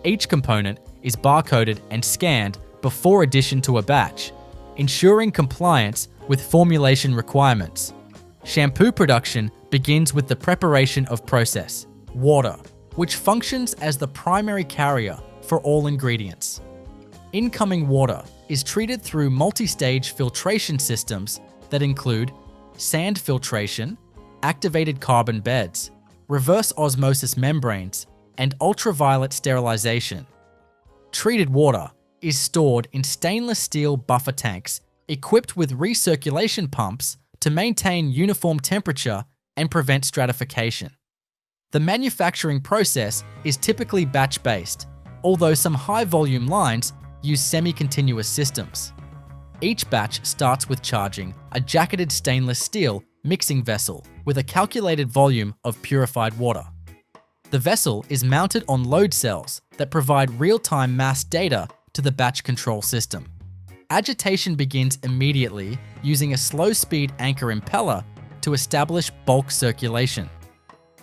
Each component is barcoded and scanned before addition to a batch, ensuring compliance with formulation requirements. Shampoo production begins with the preparation of process, water, which functions as the primary carrier for all ingredients. Incoming water is treated through multi-stage filtration systems that include sand filtration, activated carbon beds, reverse osmosis membranes, and ultraviolet sterilization. Treated water is stored in stainless steel buffer tanks equipped with recirculation pumps to maintain uniform temperature and prevent stratification. The manufacturing process is typically batch-based, although some high-volume lines use semi-continuous systems. Each batch starts with charging a jacketed stainless steel mixing vessel with a calculated volume of purified water. The vessel is mounted on load cells that provide real-time mass data to the batch control system. Agitation begins immediately using a slow-speed anchor impeller to establish bulk circulation.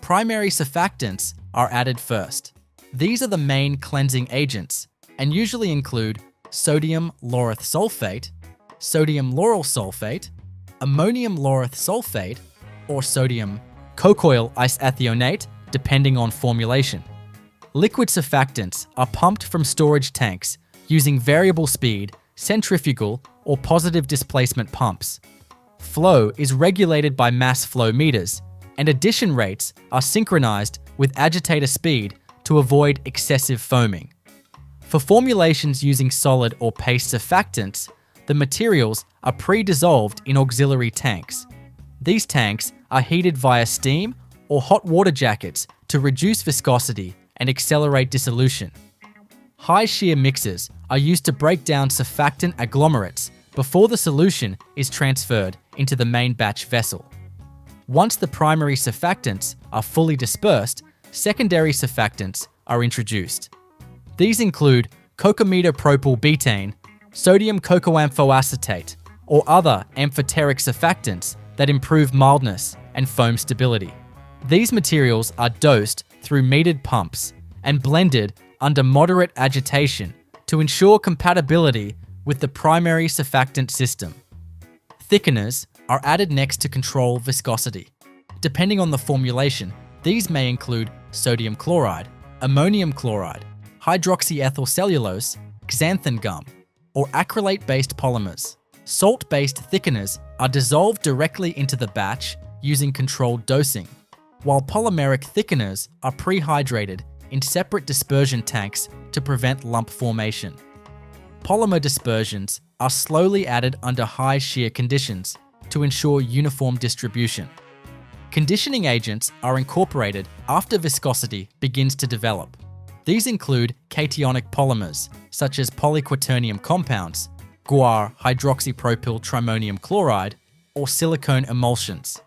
Primary surfactants are added first. These are the main cleansing agents and usually include sodium laureth sulfate, sodium lauryl sulfate, ammonium laureth sulfate, or sodium cocoyl isethionate, depending on formulation. Liquid surfactants are pumped from storage tanks using variable speed, centrifugal, or positive displacement pumps. Flow is regulated by mass flow meters, and addition rates are synchronized with agitator speed to avoid excessive foaming. For formulations using solid or paste surfactants, the materials are pre-dissolved in auxiliary tanks. These tanks are heated via steam or hot water jackets to reduce viscosity and accelerate dissolution. High shear mixers are used to break down surfactant agglomerates before the solution is transferred into the main batch vessel. Once the primary surfactants are fully dispersed, secondary surfactants are introduced. These include cocamidopropyl betaine, sodium cocoamphoacetate, or other amphoteric surfactants that improve mildness and foam stability. These materials are dosed through metered pumps and blended under moderate agitation to ensure compatibility with the primary surfactant system. Thickeners are added next to control viscosity. Depending on the formulation, these may include sodium chloride, ammonium chloride, hydroxyethyl cellulose, xanthan gum, or acrylate-based polymers. Salt-based thickeners are dissolved directly into the batch using controlled dosing, while polymeric thickeners are prehydrated in separate dispersion tanks to prevent lump formation. Polymer dispersions are slowly added under high shear conditions to ensure uniform distribution. Conditioning agents are incorporated after viscosity begins to develop. These include cationic polymers, such as polyquaternium compounds, guar hydroxypropyl trimonium chloride, or silicone emulsions.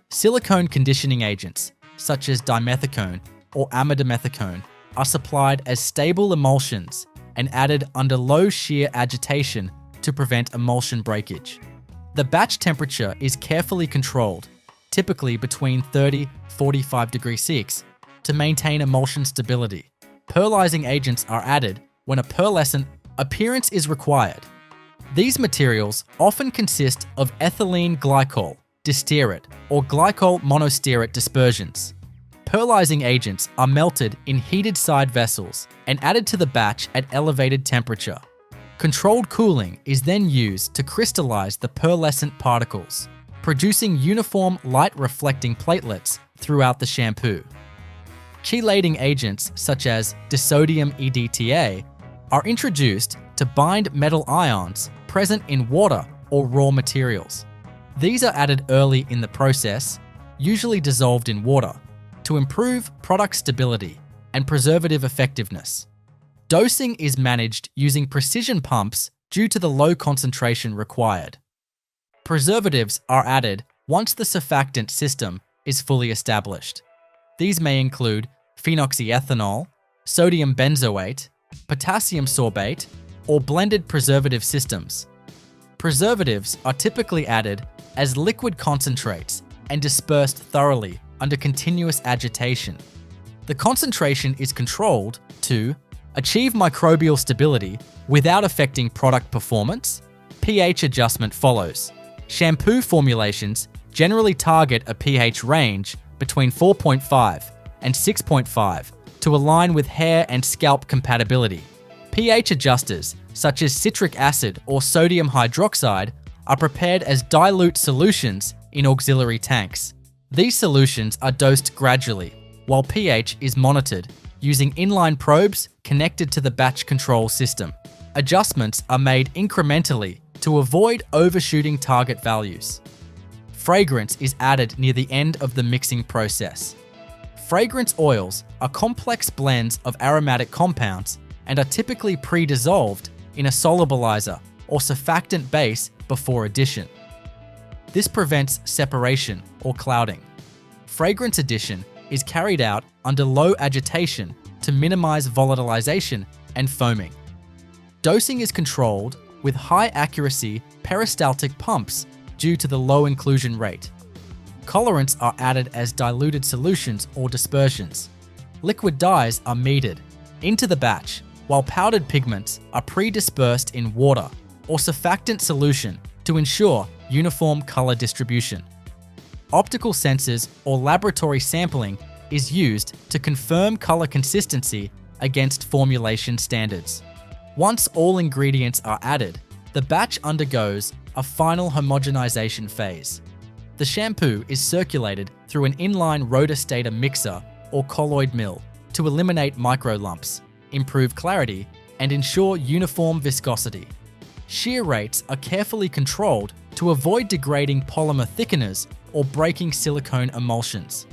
Silicone conditioning agents, such as dimethicone or amidimethicone, are supplied as stable emulsions and added under low shear agitation to prevent emulsion breakage. The batch temperature is carefully controlled, typically between 30-45 degrees C, to maintain emulsion stability. Pearlizing agents are added when a pearlescent appearance is required. These materials often consist of ethylene glycol, distearate, or glycol monostearate dispersions. Pearlizing agents are melted in heated side vessels and added to the batch at elevated temperature. Controlled cooling is then used to crystallize the pearlescent particles, producing uniform light-reflecting platelets throughout the shampoo. Chelating agents such as disodium EDTA are introduced to bind metal ions present in water or raw materials. These are added early in the process, usually dissolved in water, to improve product stability and preservative effectiveness. Dosing is managed using precision pumps due to the low concentration required. Preservatives are added once the surfactant system is fully established. These may include phenoxyethanol, sodium benzoate, potassium sorbate, or blended preservative systems. Preservatives are typically added as liquid concentrates and dispersed thoroughly under continuous agitation. The concentration is controlled to achieve microbial stability without affecting product performance. pH adjustment follows. Shampoo formulations generally target a pH range between 4.5 and 6.5 to align with hair and scalp compatibility. pH adjusters, such as citric acid or sodium hydroxide, are prepared as dilute solutions in auxiliary tanks. These solutions are dosed gradually, while pH is monitored using inline probes connected to the batch control system. Adjustments are made incrementally to avoid overshooting target values. Fragrance is added near the end of the mixing process. Fragrance oils are complex blends of aromatic compounds and are typically pre-dissolved in a solubilizer or surfactant base before addition. This prevents separation or clouding. Fragrance addition is carried out under low agitation to minimize volatilization and foaming. Dosing is controlled with high accuracy peristaltic pumps due to the low inclusion rate. Colorants are added as diluted solutions or dispersions. Liquid dyes are metered into the batch, while powdered pigments are pre-dispersed in water or surfactant solution to ensure uniform color distribution. Optical sensors or laboratory sampling is used to confirm color consistency against formulation standards. Once all ingredients are added, the batch undergoes a final homogenization phase. The shampoo is circulated through an inline rotor-stator mixer or colloid mill to eliminate micro lumps, improve clarity, and ensure uniform viscosity. Shear rates are carefully controlled to avoid degrading polymer thickeners or breaking silicone emulsions.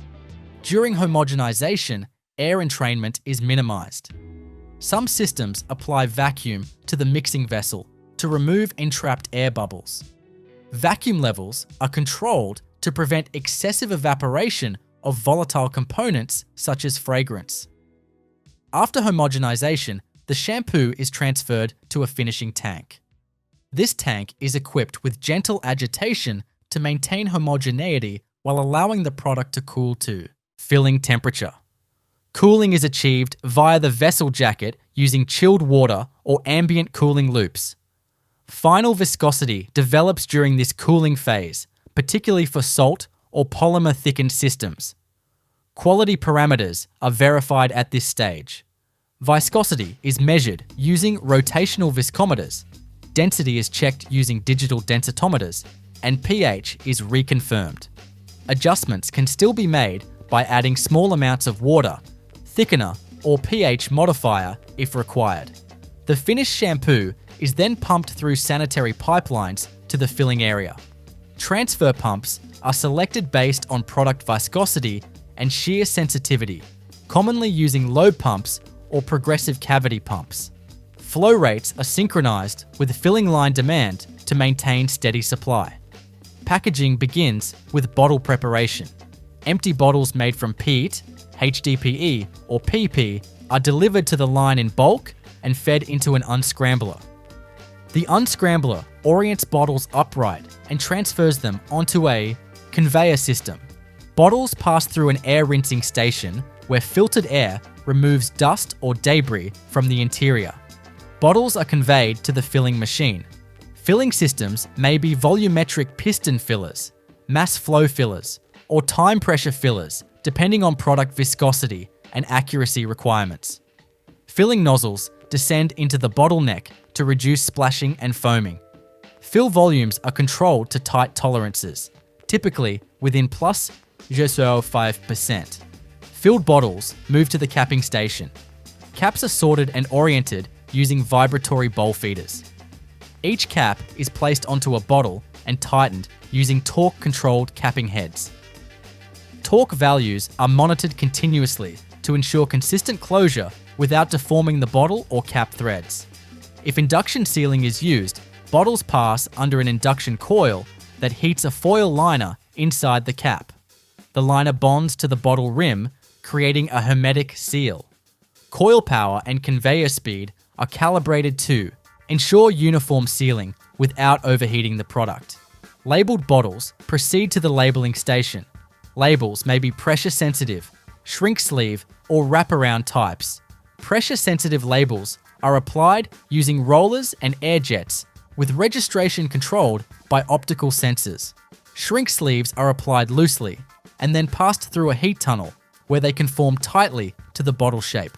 During homogenization, air entrainment is minimized. Some systems apply vacuum to the mixing vessel to remove entrapped air bubbles. Vacuum levels are controlled to prevent excessive evaporation of volatile components such as fragrance. After homogenization, the shampoo is transferred to a finishing tank. This tank is equipped with gentle agitation to maintain homogeneity while allowing the product to cool to filling temperature. Cooling is achieved via the vessel jacket using chilled water or ambient cooling loops. Final viscosity develops during this cooling phase, particularly for salt or polymer thickened systems. Quality parameters are verified at this stage. Viscosity is measured using rotational viscometers, density is checked using digital densitometers, and pH is reconfirmed. Adjustments can still be made by adding small amounts of water, thickener, or pH modifier if required. The finished shampoo is then pumped through sanitary pipelines to the filling area. Transfer pumps are selected based on product viscosity and shear sensitivity, commonly using lobe pumps or progressive cavity pumps. Flow rates are synchronized with filling line demand to maintain steady supply. Packaging begins with bottle preparation. Empty bottles made from PET, HDPE, or PP are delivered to the line in bulk and fed into an unscrambler. The unscrambler orients bottles upright and transfers them onto a conveyor system. Bottles pass through an air rinsing station where filtered air removes dust or debris from the interior. Bottles are conveyed to the filling machine. Filling systems may be volumetric piston fillers, mass flow fillers, or time pressure fillers, depending on product viscosity and accuracy requirements. Filling nozzles descend into the bottleneck to reduce splashing and foaming. Fill volumes are controlled to tight tolerances, typically within plus 5%. Filled bottles move to the capping station. Caps are sorted and oriented using vibratory bowl feeders. Each cap is placed onto a bottle and tightened using torque-controlled capping heads. Torque values are monitored continuously to ensure consistent closure without deforming the bottle or cap threads. If induction sealing is used, bottles pass under an induction coil that heats a foil liner inside the cap. The liner bonds to the bottle rim creating a hermetic seal. Coil power and conveyor speed are calibrated to ensure uniform sealing without overheating the product. Labeled bottles proceed to the labeling station. Labels may be pressure sensitive, shrink sleeve, or wraparound types. Pressure sensitive labels are applied using rollers and air jets, with registration controlled by optical sensors. Shrink sleeves are applied loosely and then passed through a heat tunnel where they conform tightly to the bottle shape.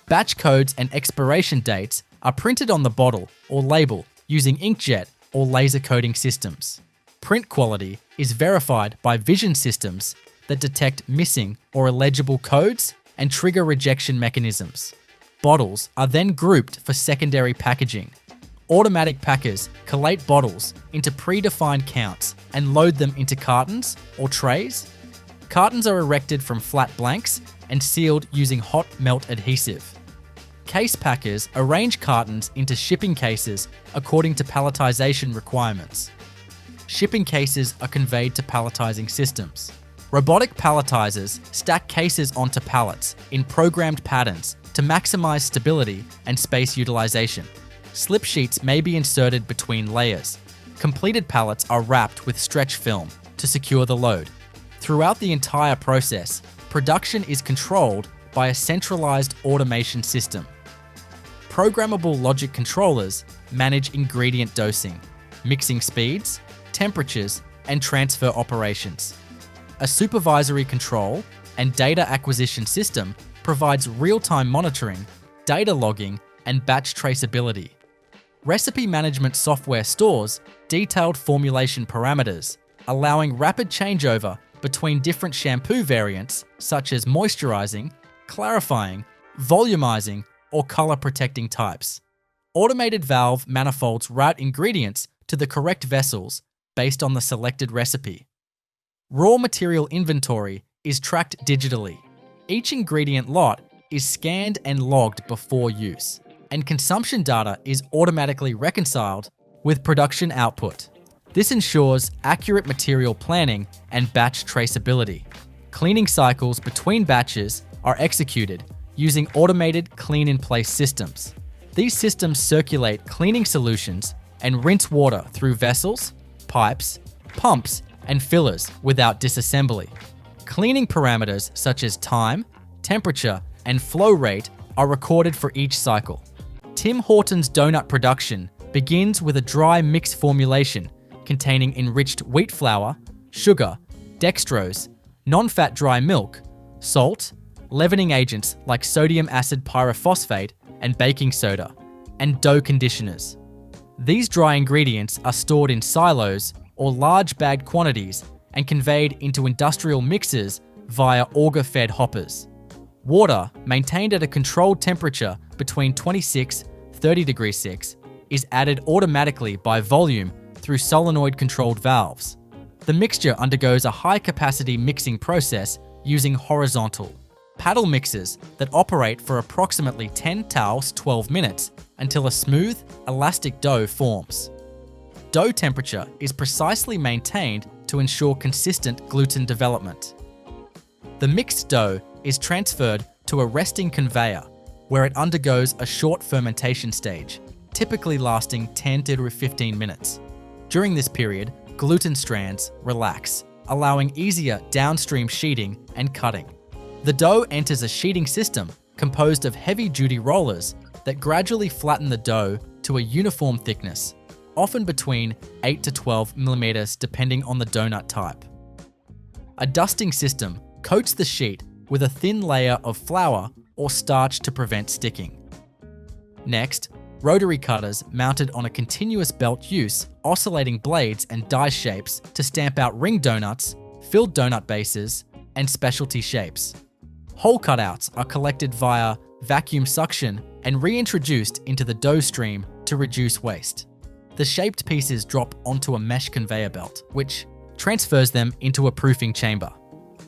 Batch codes and expiration dates are printed on the bottle or label using inkjet or laser coding systems. Print quality is verified by vision systems that detect missing or illegible codes and trigger rejection mechanisms. Bottles are then grouped for secondary packaging. Automatic packers collate bottles into predefined counts and load them into cartons or trays. Cartons are erected from flat blanks and sealed using hot melt adhesive. Case packers arrange cartons into shipping cases according to palletization requirements. Shipping cases are conveyed to palletizing systems. Robotic palletizers stack cases onto pallets in programmed patterns to maximize stability and space utilization. Slip sheets may be inserted between layers. Completed pallets are wrapped with stretch film to secure the load. Throughout the entire process, production is controlled by a centralized automation system. Programmable logic controllers manage ingredient dosing, mixing speeds, temperatures, and transfer operations. A supervisory control and data acquisition system provides real-time monitoring, data logging, and batch traceability. Recipe management software stores detailed formulation parameters, allowing rapid changeover between different shampoo variants such as moisturizing, clarifying, volumizing, or color protecting types. Automated valve manifolds route ingredients to the correct vessels based on the selected recipe. Raw material inventory is tracked digitally. Each ingredient lot is scanned and logged before use, and consumption data is automatically reconciled with production output. This ensures accurate material planning and batch traceability. Cleaning cycles between batches are executed using automated clean-in-place systems. These systems circulate cleaning solutions and rinse water through vessels, pipes, pumps, and fillers without disassembly. Cleaning parameters such as time, temperature, and flow rate are recorded for each cycle. Tim Hortons donut production begins with a dry mix formulation containing enriched wheat flour, sugar, dextrose, non-fat dry milk, salt, leavening agents like sodium acid pyrophosphate and baking soda, and dough conditioners. These dry ingredients are stored in silos or large bagged quantities and conveyed into industrial mixers via auger-fed hoppers. Water, maintained at a controlled temperature between 26-30 degrees Celsius, is added automatically by volume through solenoid-controlled valves. The mixture undergoes a high-capacity mixing process using horizontal paddle mixers that operate for approximately 10 to 12 minutes until a smooth, elastic dough forms. Dough temperature is precisely maintained to ensure consistent gluten development. The mixed dough is transferred to a resting conveyor where it undergoes a short fermentation stage, typically lasting 10 to 15 minutes. During this period, gluten strands relax, allowing easier downstream sheeting and cutting. The dough enters a sheeting system composed of heavy-duty rollers that gradually flatten the dough to a uniform thickness, often between 8 to 12 millimeters depending on the donut type. A dusting system coats the sheet with a thin layer of flour or starch to prevent sticking. Next, rotary cutters mounted on a continuous belt use oscillating blades and die shapes to stamp out ring donuts, filled donut bases, and specialty shapes. Hole cutouts are collected via vacuum suction and reintroduced into the dough stream to reduce waste. The shaped pieces drop onto a mesh conveyor belt, which transfers them into a proofing chamber.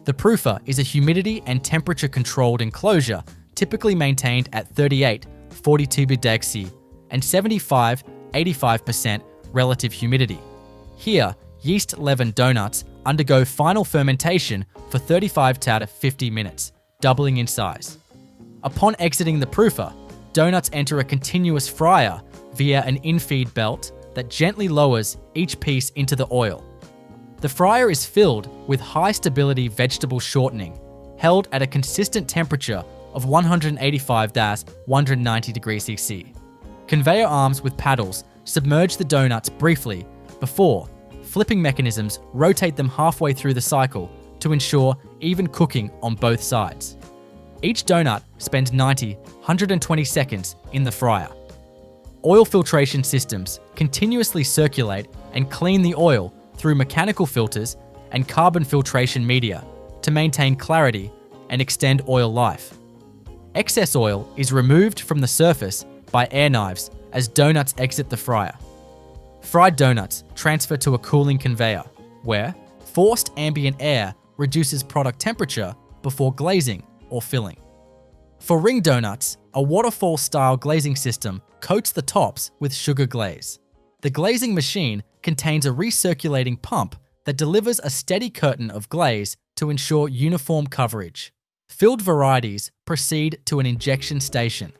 The proofer is a humidity and temperature controlled enclosure typically maintained at 38-42 C and 75-85% relative humidity. Here, yeast-leavened donuts undergo final fermentation for 35 to 50 minutes, doubling in size. Upon exiting the proofer, donuts enter a continuous fryer via an infeed belt that gently lowers each piece into the oil. The fryer is filled with high-stability vegetable shortening, held at a consistent temperature of 185-190 degrees Celsius. Conveyor arms with paddles submerge the donuts briefly before flipping mechanisms rotate them halfway through the cycle to ensure even cooking on both sides. Each donut spends 120 seconds in the fryer. Oil filtration systems continuously circulate and clean the oil through mechanical filters and carbon filtration media to maintain clarity and extend oil life. Excess oil is removed from the surface by air knives as donuts exit the fryer. Fried donuts transfer to a cooling conveyor, where forced ambient air reduces product temperature before glazing or filling. For ring donuts, a waterfall-style glazing system coats the tops with sugar glaze. The glazing machine contains a recirculating pump that delivers a steady curtain of glaze to ensure uniform coverage. Filled varieties proceed to an injection station.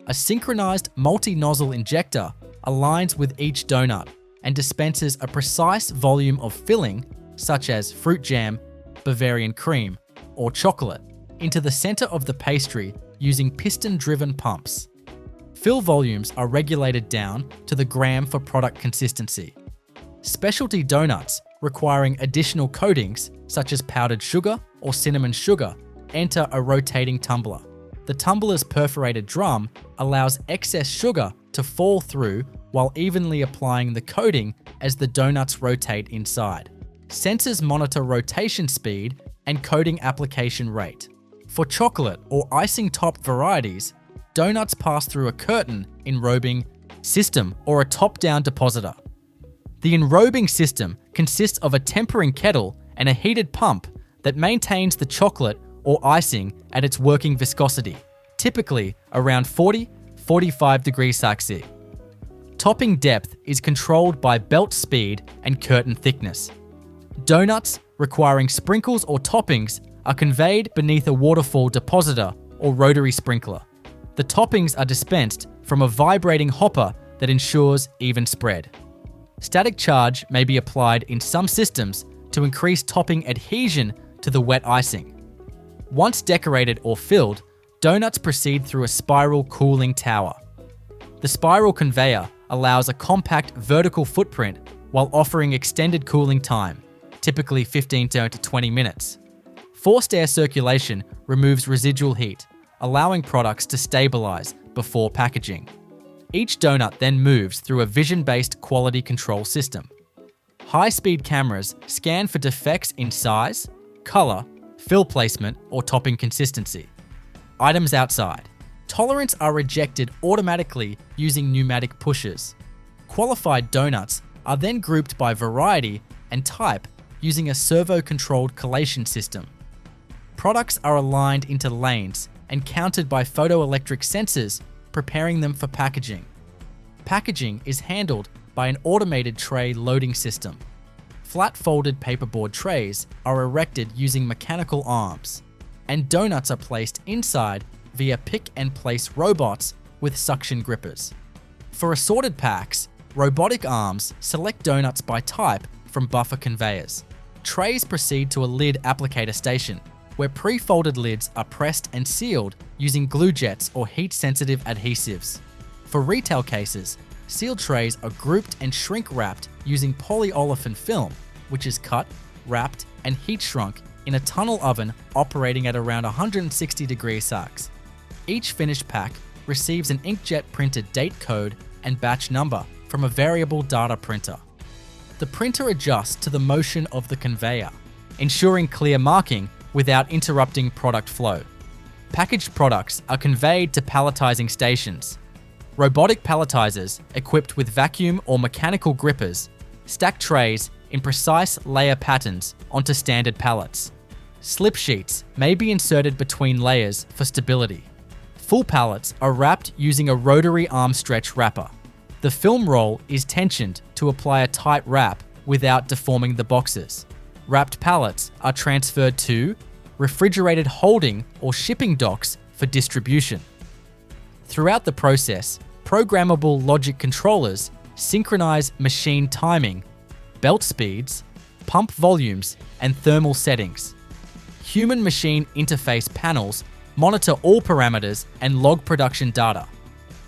A synchronized multi-nozzle injector aligns with each donut and dispenses a precise volume of filling, such as fruit jam, Bavarian cream, or chocolate, into the center of the pastry using piston-driven pumps. Fill volumes are regulated down to the gram for product consistency. Specialty donuts requiring additional coatings, such as powdered sugar or cinnamon sugar, enter a rotating tumbler. The tumbler's perforated drum allows excess sugar to fall through while evenly applying the coating as the donuts rotate inside. Sensors monitor rotation speed and coating application rate. For chocolate or icing-topped varieties, donuts pass through a curtain enrobing system or a top-down depositor. The enrobing system consists of a tempering kettle and a heated pump that maintains the chocolate or icing at its working viscosity, typically around 40-45 degrees Celsius. Topping depth is controlled by belt speed and curtain thickness. Donuts requiring sprinkles or toppings are conveyed beneath a waterfall depositor or rotary sprinkler. The toppings are dispensed from a vibrating hopper that ensures even spread. Static charge may be applied in some systems to increase topping adhesion to the wet icing. Once decorated or filled, donuts proceed through a spiral cooling tower. The spiral conveyor allows a compact vertical footprint while offering extended cooling time, typically 15 to 20 minutes. Forced air circulation removes residual heat, allowing products to stabilize before packaging. Each donut then moves through a vision-based quality control system. High-speed cameras scan for defects in size, color, fill placement, or topping consistency. Items outside. Tolerants are rejected automatically using pneumatic pushers. Qualified donuts are then grouped by variety and type using a servo-controlled collation system. Products are aligned into lanes and counted by photoelectric sensors, preparing them for packaging. Packaging is handled by an automated tray loading system. Flat-folded paperboard trays are erected using mechanical arms, and donuts are placed inside via pick-and-place robots with suction grippers. For assorted packs, robotic arms select donuts by type from buffer conveyors. Trays proceed to a lid applicator station, where pre-folded lids are pressed and sealed using glue jets or heat-sensitive adhesives. For retail cases, sealed trays are grouped and shrink-wrapped using polyolefin film, which is cut, wrapped, and heat-shrunk in a tunnel oven operating at around 160 degrees Celsius. Each finished pack receives an inkjet-printed date code and batch number from a variable data printer. The printer adjusts to the motion of the conveyor, ensuring clear marking without interrupting product flow. Packaged products are conveyed to palletizing stations. Robotic palletizers, equipped with vacuum or mechanical grippers, stack trays in precise layer patterns onto standard pallets. Slip sheets may be inserted between layers for stability. Full pallets are wrapped using a rotary arm stretch wrapper. The film roll is tensioned to apply a tight wrap without deforming the boxes. Wrapped pallets are transferred to refrigerated holding or shipping docks for distribution. Throughout the process, programmable logic controllers synchronize machine timing, belt speeds, pump volumes, and thermal settings. Human-machine interface panels monitor all parameters and log production data.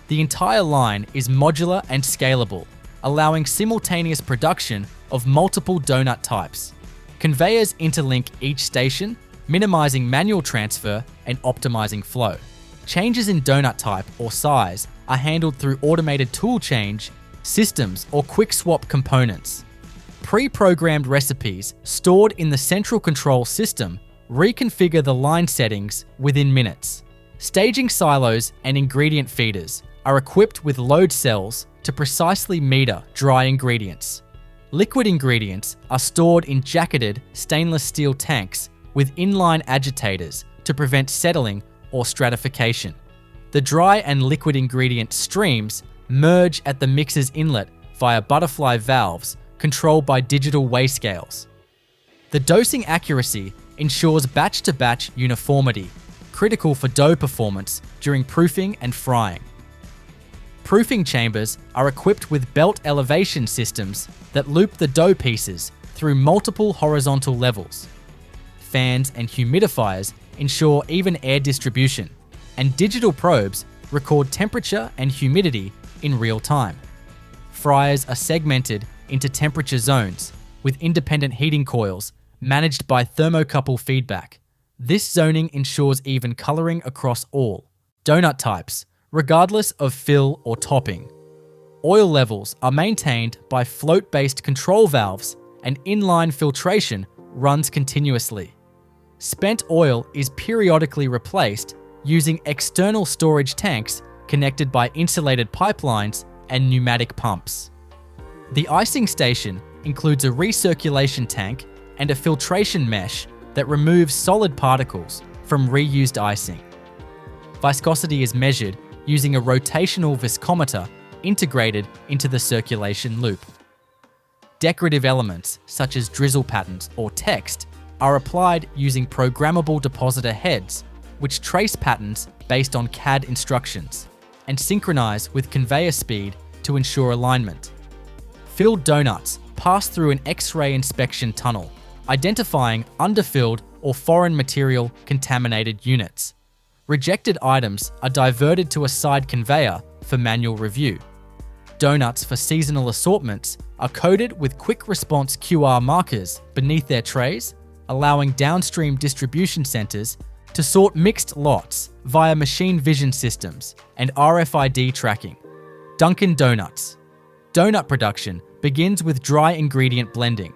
The entire line is modular and scalable, allowing simultaneous production of multiple donut types. Conveyors interlink each station, minimizing manual transfer and optimizing flow. Changes in donut type or size are handled through automated tool change systems or quick swap components. Pre-programmed recipes stored in the central control system reconfigure the line settings within minutes. Staging silos and ingredient feeders are equipped with load cells to precisely meter dry ingredients. Liquid ingredients are stored in jacketed stainless steel tanks with inline agitators to prevent settling or stratification. The dry and liquid ingredient streams merge at the mixer's inlet via butterfly valves controlled by digital weigh scales. The dosing accuracy ensures batch-to-batch uniformity, critical for dough performance during proofing and frying. Proofing chambers are equipped with belt elevation systems that loop the dough pieces through multiple horizontal levels. Fans and humidifiers ensure even air distribution, and digital probes record temperature and humidity in real time. Fryers are segmented into temperature zones with independent heating coils managed by thermocouple feedback. This zoning ensures even coloring across all donut types, regardless of fill or topping. Oil levels are maintained by float-based control valves, and inline filtration runs continuously. Spent oil is periodically replaced using external storage tanks connected by insulated pipelines and pneumatic pumps. The icing station includes a recirculation tank and a filtration mesh that removes solid particles from reused icing. Viscosity is measured using a rotational viscometer integrated into the circulation loop. Decorative elements such as drizzle patterns or text are applied using programmable depositor heads, which trace patterns based on CAD instructions and synchronize with conveyor speed to ensure alignment. Filled donuts pass through an X-ray inspection tunnel, identifying underfilled or foreign material contaminated units. Rejected items are diverted to a side conveyor for manual review. Donuts for seasonal assortments are coded with quick response QR markers beneath their trays, allowing downstream distribution centers to sort mixed lots via machine vision systems and RFID tracking. Dunkin Donuts. Donut production begins with dry ingredient blending,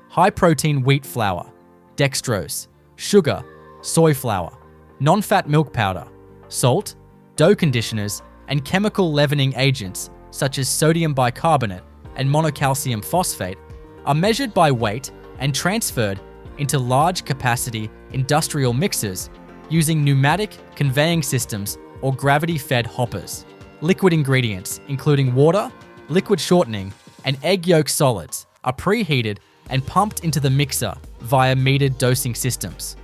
high-protein wheat flour, dextrose, sugar, soy flour, non-fat milk powder, salt, dough conditioners, and chemical leavening agents such as sodium bicarbonate and monocalcium phosphate are measured by weight and transferred into large-capacity industrial mixers using pneumatic conveying systems or gravity-fed hoppers. Liquid ingredients, including water, liquid shortening, and egg yolk solids, are preheated and pumped into the mixer via metered dosing systems.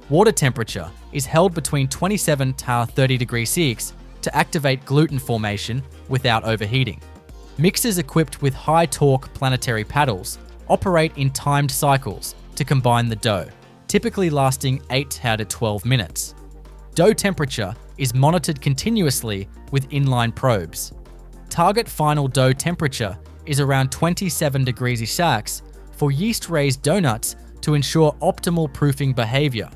Water temperature is held between 27 to 30 degrees Celsius to activate gluten formation without overheating. Mixers equipped with high-torque planetary paddles operate in timed cycles to combine the dough, typically lasting 8 to 12 minutes. Dough temperature is monitored continuously with inline probes. Target final dough temperature is around 27 degrees Celsius for yeast-raised donuts to ensure optimal proofing behavior.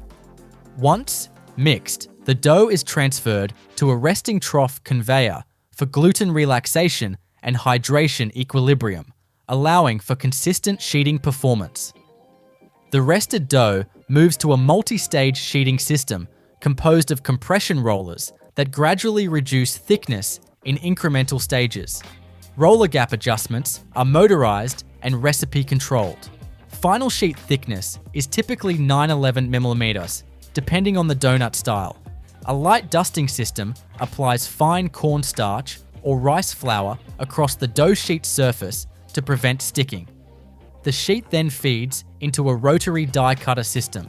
Once mixed, the dough is transferred to a resting trough conveyor for gluten relaxation and hydration equilibrium, allowing for consistent sheeting performance. The rested dough moves to a multi-stage sheeting system composed of compression rollers that gradually reduce thickness in incremental stages. Roller gap adjustments are motorized and recipe controlled. Final sheet thickness is typically 911 mm, depending on the donut style. A light dusting system applies fine cornstarch or rice flour across the dough sheet surface to prevent sticking. The sheet then feeds into a rotary die cutter system.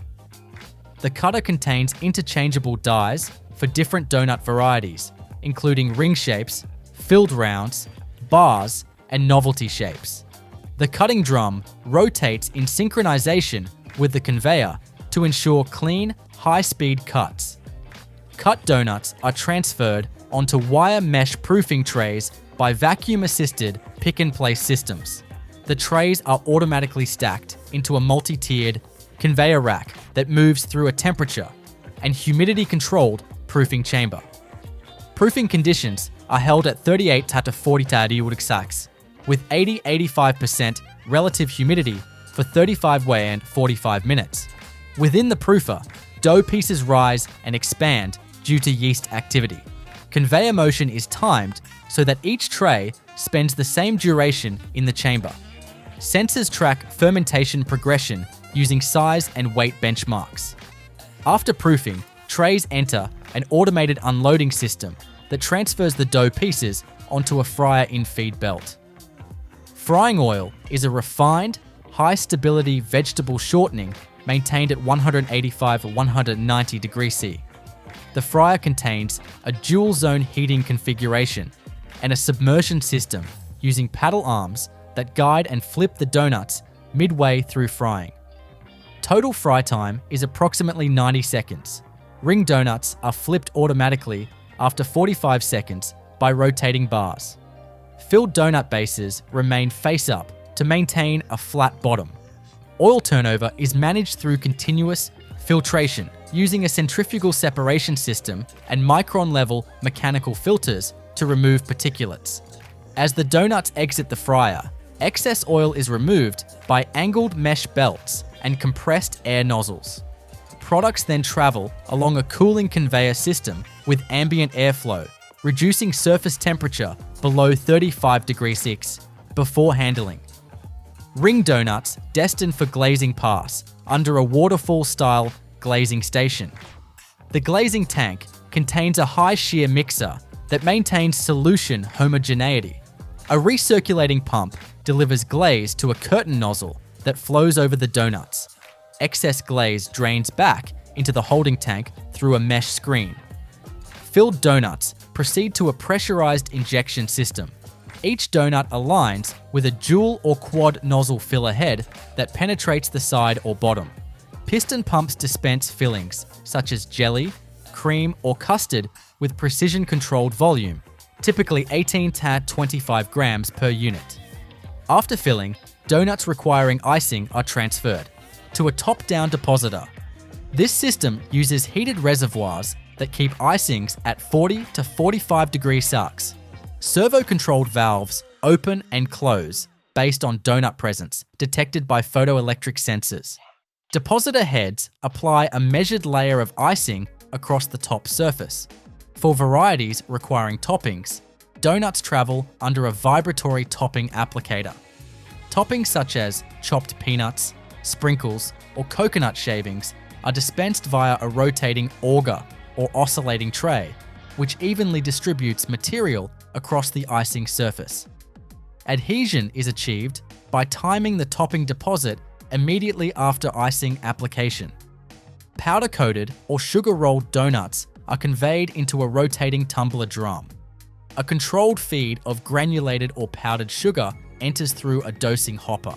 The cutter contains interchangeable dies for different donut varieties, including ring shapes, filled rounds, bars, and novelty shapes. The cutting drum rotates in synchronization with the conveyor to ensure clean, high-speed cuts. Cut donuts are transferred onto wire mesh proofing trays by vacuum-assisted pick-and-place systems. The trays are automatically stacked into a multi-tiered conveyor rack that moves through a temperature and humidity-controlled proofing chamber. Proofing conditions are held at 38 to 40 grader, with 80-85% relative humidity for 35 and 45 minutes. Within the proofer, dough pieces rise and expand due to yeast activity. Conveyor motion is timed so that each tray spends the same duration in the chamber. Sensors track fermentation progression using size and weight benchmarks. After proofing, trays enter an automated unloading system that transfers the dough pieces onto a fryer in-feed belt. Frying oil is a refined, high-stability vegetable shortening maintained at 185-190 degrees C. The fryer contains a dual-zone heating configuration and a submersion system using paddle arms that guide and flip the donuts midway through frying. Total fry time is approximately 90 seconds. Ring donuts are flipped automatically after 45 seconds by rotating bars. Filled donut bases remain face up to maintain a flat bottom. Oil turnover is managed through continuous filtration using a centrifugal separation system and micron-level mechanical filters to remove particulates. As the donuts exit the fryer, excess oil is removed by angled mesh belts and compressed air nozzles. Products then travel along a cooling conveyor system with ambient airflow, reducing surface temperature below 35 degrees C before handling. Ring donuts destined for glazing pass under a waterfall-style glazing station. The glazing tank contains a high-shear mixer that maintains solution homogeneity. A recirculating pump delivers glaze to a curtain nozzle that flows over the donuts. Excess glaze drains back into the holding tank through a mesh screen. Filled donuts proceed to a pressurized injection system. Each donut aligns with a dual or quad nozzle filler head that penetrates the side or bottom. Piston pumps dispense fillings such as jelly, cream, or custard with precision-controlled volume, typically 18 to 25 grams per unit. After filling, donuts requiring icing are transferred to a top-down depositor. This system uses heated reservoirs that keep icings at 40 to 45 degrees Celsius. Servo-controlled valves open and close based on donut presence detected by photoelectric sensors. Depositor heads apply a measured layer of icing across the top surface. For varieties requiring toppings, donuts travel under a vibratory topping applicator. Toppings such as chopped peanuts, sprinkles, or coconut shavings are dispensed via a rotating auger or oscillating tray, which evenly distributes material across the icing surface. Adhesion is achieved by timing the topping deposit immediately after icing application. Powder-coated or sugar-rolled donuts are conveyed into a rotating tumbler drum. A controlled feed of granulated or powdered sugar enters through a dosing hopper.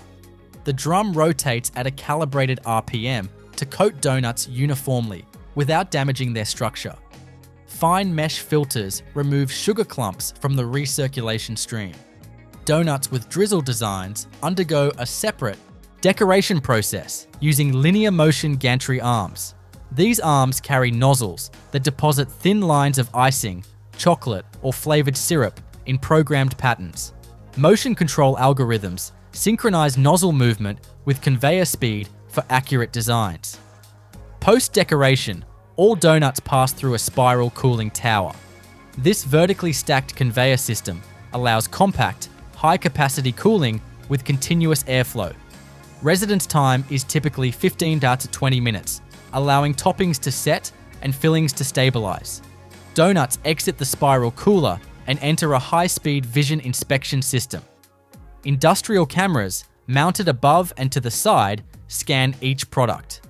The drum rotates at a calibrated RPM to coat donuts uniformly without damaging their structure. Fine mesh filters remove sugar clumps from the recirculation stream. Donuts with drizzle designs undergo a separate decoration process using linear motion gantry arms. These arms carry nozzles that deposit thin lines of icing, chocolate, or flavored syrup in programmed patterns. Motion control algorithms synchronize nozzle movement with conveyor speed for accurate designs. Post-decoration, all donuts pass through a spiral cooling tower. This vertically stacked conveyor system allows compact, high-capacity cooling with continuous airflow. Residence time is typically 15 to 20 minutes, allowing toppings to set and fillings to stabilize. Donuts exit the spiral cooler and enter a high-speed vision inspection system. Industrial cameras mounted above and to the side scan each product.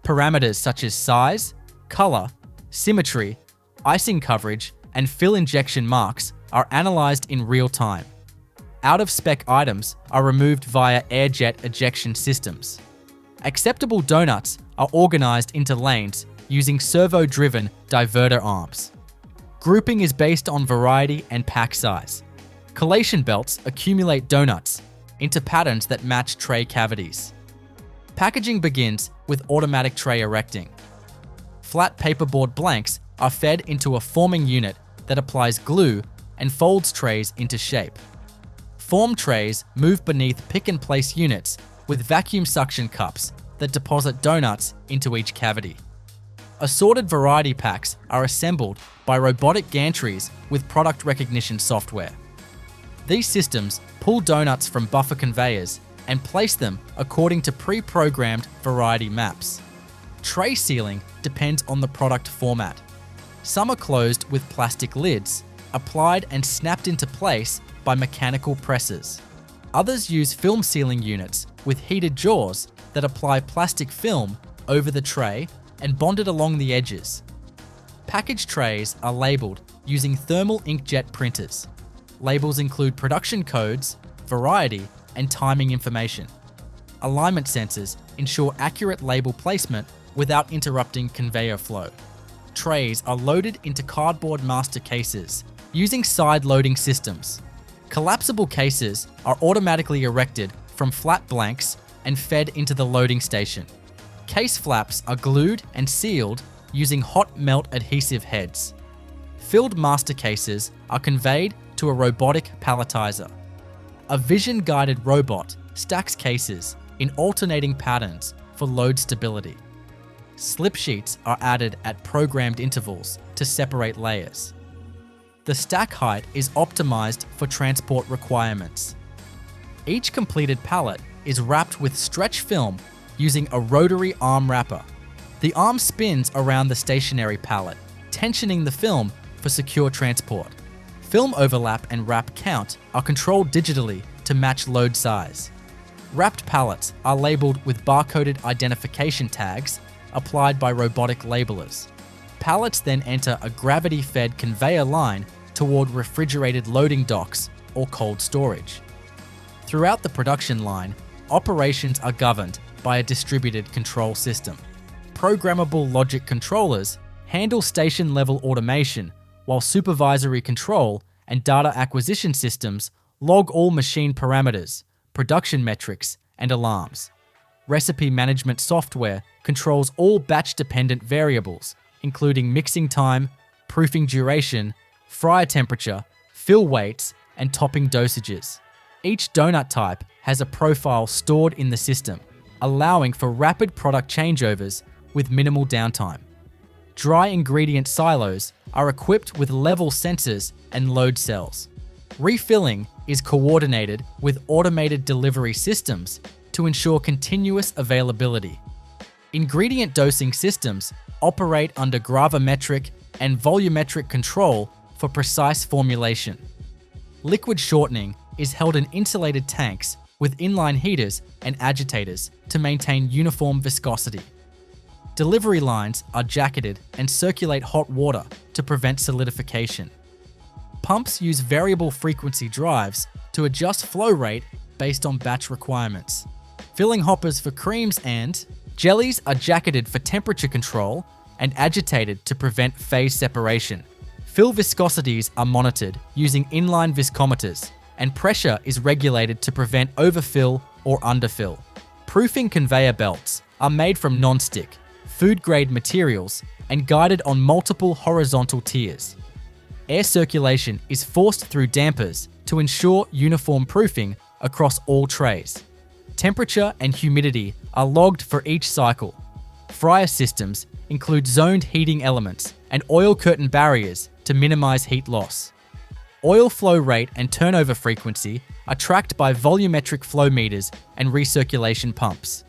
Parameters such as size, color, symmetry, icing coverage, and fill injection marks are analyzed in real time. Out-of-spec items are removed via air-jet ejection systems. Acceptable donuts are organized into lanes using servo-driven diverter arms. Grouping is based on variety and pack size. Collation belts accumulate donuts into patterns that match tray cavities. Packaging begins with automatic tray erecting. Flat paperboard blanks are fed into a forming unit that applies glue and folds trays into shape. Form trays move beneath pick-and-place units with vacuum suction cups that deposit donuts into each cavity. Assorted variety packs are assembled by robotic gantries with product recognition software. These systems pull donuts from buffer conveyors and place them according to pre-programmed variety maps. Tray sealing depends on the product format. Some are closed with plastic lids, applied and snapped into place by mechanical presses. Others use film sealing units with heated jaws that apply plastic film over the tray and bond it along the edges. Packaged trays are labeled using thermal inkjet printers. Labels include production codes, variety, and timing information. Alignment sensors ensure accurate label placement without interrupting conveyor flow. Trays are loaded into cardboard master cases using side loading systems. Collapsible cases are automatically erected from flat blanks and fed into the loading station. Case flaps are glued and sealed using hot melt adhesive heads. Filled master cases are conveyed to a robotic palletizer. A vision-guided robot stacks cases in alternating patterns for load stability. Slip sheets are added at programmed intervals to separate layers. The stack height is optimized for transport requirements. Each completed pallet is wrapped with stretch film using a rotary arm wrapper. The arm spins around the stationary pallet, tensioning the film for secure transport. Film overlap and wrap count are controlled digitally to match load size. Wrapped pallets are labeled with barcoded identification tags applied by robotic labelers. Pallets then enter a gravity-fed conveyor line toward refrigerated loading docks or cold storage. Throughout the production line, operations are governed by a distributed control system. Programmable logic controllers handle station-level automation, while supervisory control and data acquisition systems log all machine parameters, production metrics, and alarms. Recipe management software controls all batch-dependent variables, including mixing time, proofing duration, fryer temperature, fill weights, and topping dosages. Each donut type has a profile stored in the system, allowing for rapid product changeovers with minimal downtime. Dry ingredient silos are equipped with level sensors and load cells. Refilling is coordinated with automated delivery systems to ensure continuous availability. Ingredient dosing systems operate under gravimetric and volumetric control for precise formulation. Liquid shortening is held in insulated tanks with inline heaters and agitators to maintain uniform viscosity. Delivery lines are jacketed and circulate hot water to prevent solidification. Pumps use variable frequency drives to adjust flow rate based on batch requirements. Filling hoppers for creams and jellies are jacketed for temperature control and agitated to prevent phase separation. Fill viscosities are monitored using inline viscometers, and pressure is regulated to prevent overfill or underfill. Proofing conveyor belts are made from non-stick, food-grade materials and guided on multiple horizontal tiers. Air circulation is forced through dampers to ensure uniform proofing across all trays. Temperature and humidity are logged for each cycle. Fryer systems include zoned heating elements and oil curtain barriers to minimize heat loss. Oil flow rate and turnover frequency are tracked by volumetric flow meters and recirculation pumps.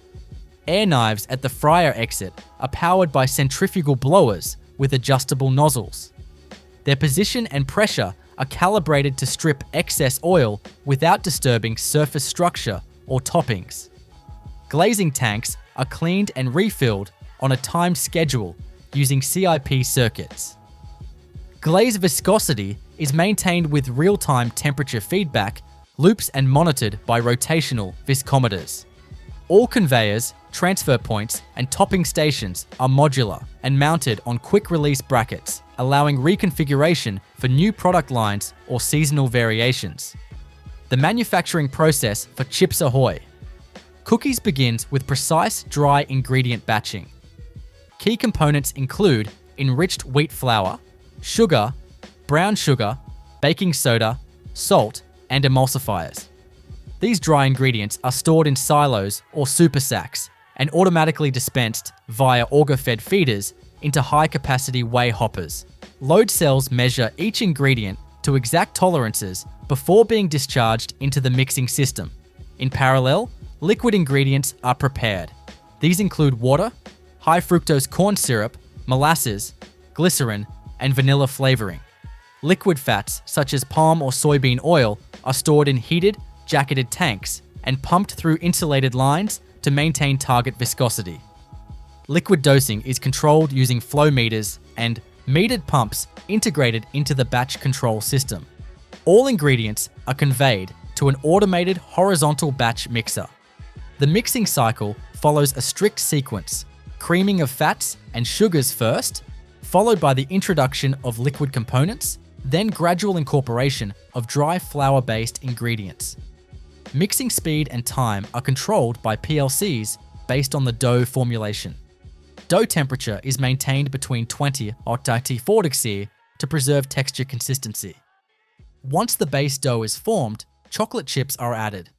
Air knives at the fryer exit are powered by centrifugal blowers with adjustable nozzles. Their position and pressure are calibrated to strip excess oil without disturbing surface structure or toppings. Glazing tanks are cleaned and refilled on a timed schedule using CIP circuits. Glaze viscosity is maintained with real-time temperature feedback loops and monitored by rotational viscometers. All conveyors, transfer points, and topping stations are modular and mounted on quick-release brackets, allowing reconfiguration for new product lines or seasonal variations. The manufacturing process for Chips Ahoy. Cookies begins with precise dry ingredient batching. Key components include enriched wheat flour, sugar, brown sugar, baking soda, salt, and emulsifiers. These dry ingredients are stored in silos or super sacks and automatically dispensed via auger-fed feeders into high-capacity whey hoppers. Load cells measure each ingredient to exact tolerances before being discharged into the mixing system. In parallel, liquid ingredients are prepared. These include water, high fructose corn syrup, molasses, glycerin, and vanilla flavoring. Liquid fats such as palm or soybean oil are stored in heated, jacketed tanks and pumped through insulated lines to maintain target viscosity. Liquid dosing is controlled using flow meters and metered pumps integrated into the batch control system. All ingredients are conveyed to an automated horizontal batch mixer. The mixing cycle follows a strict sequence: creaming of fats and sugars first, followed by the introduction of liquid components, then gradual incorporation of dry flour-based ingredients. Mixing speed and time are controlled by PLCs based on the dough formulation. Dough temperature is maintained between 20 or 34 degrees C to preserve texture consistency. Once the base dough is formed, chocolate chips are added.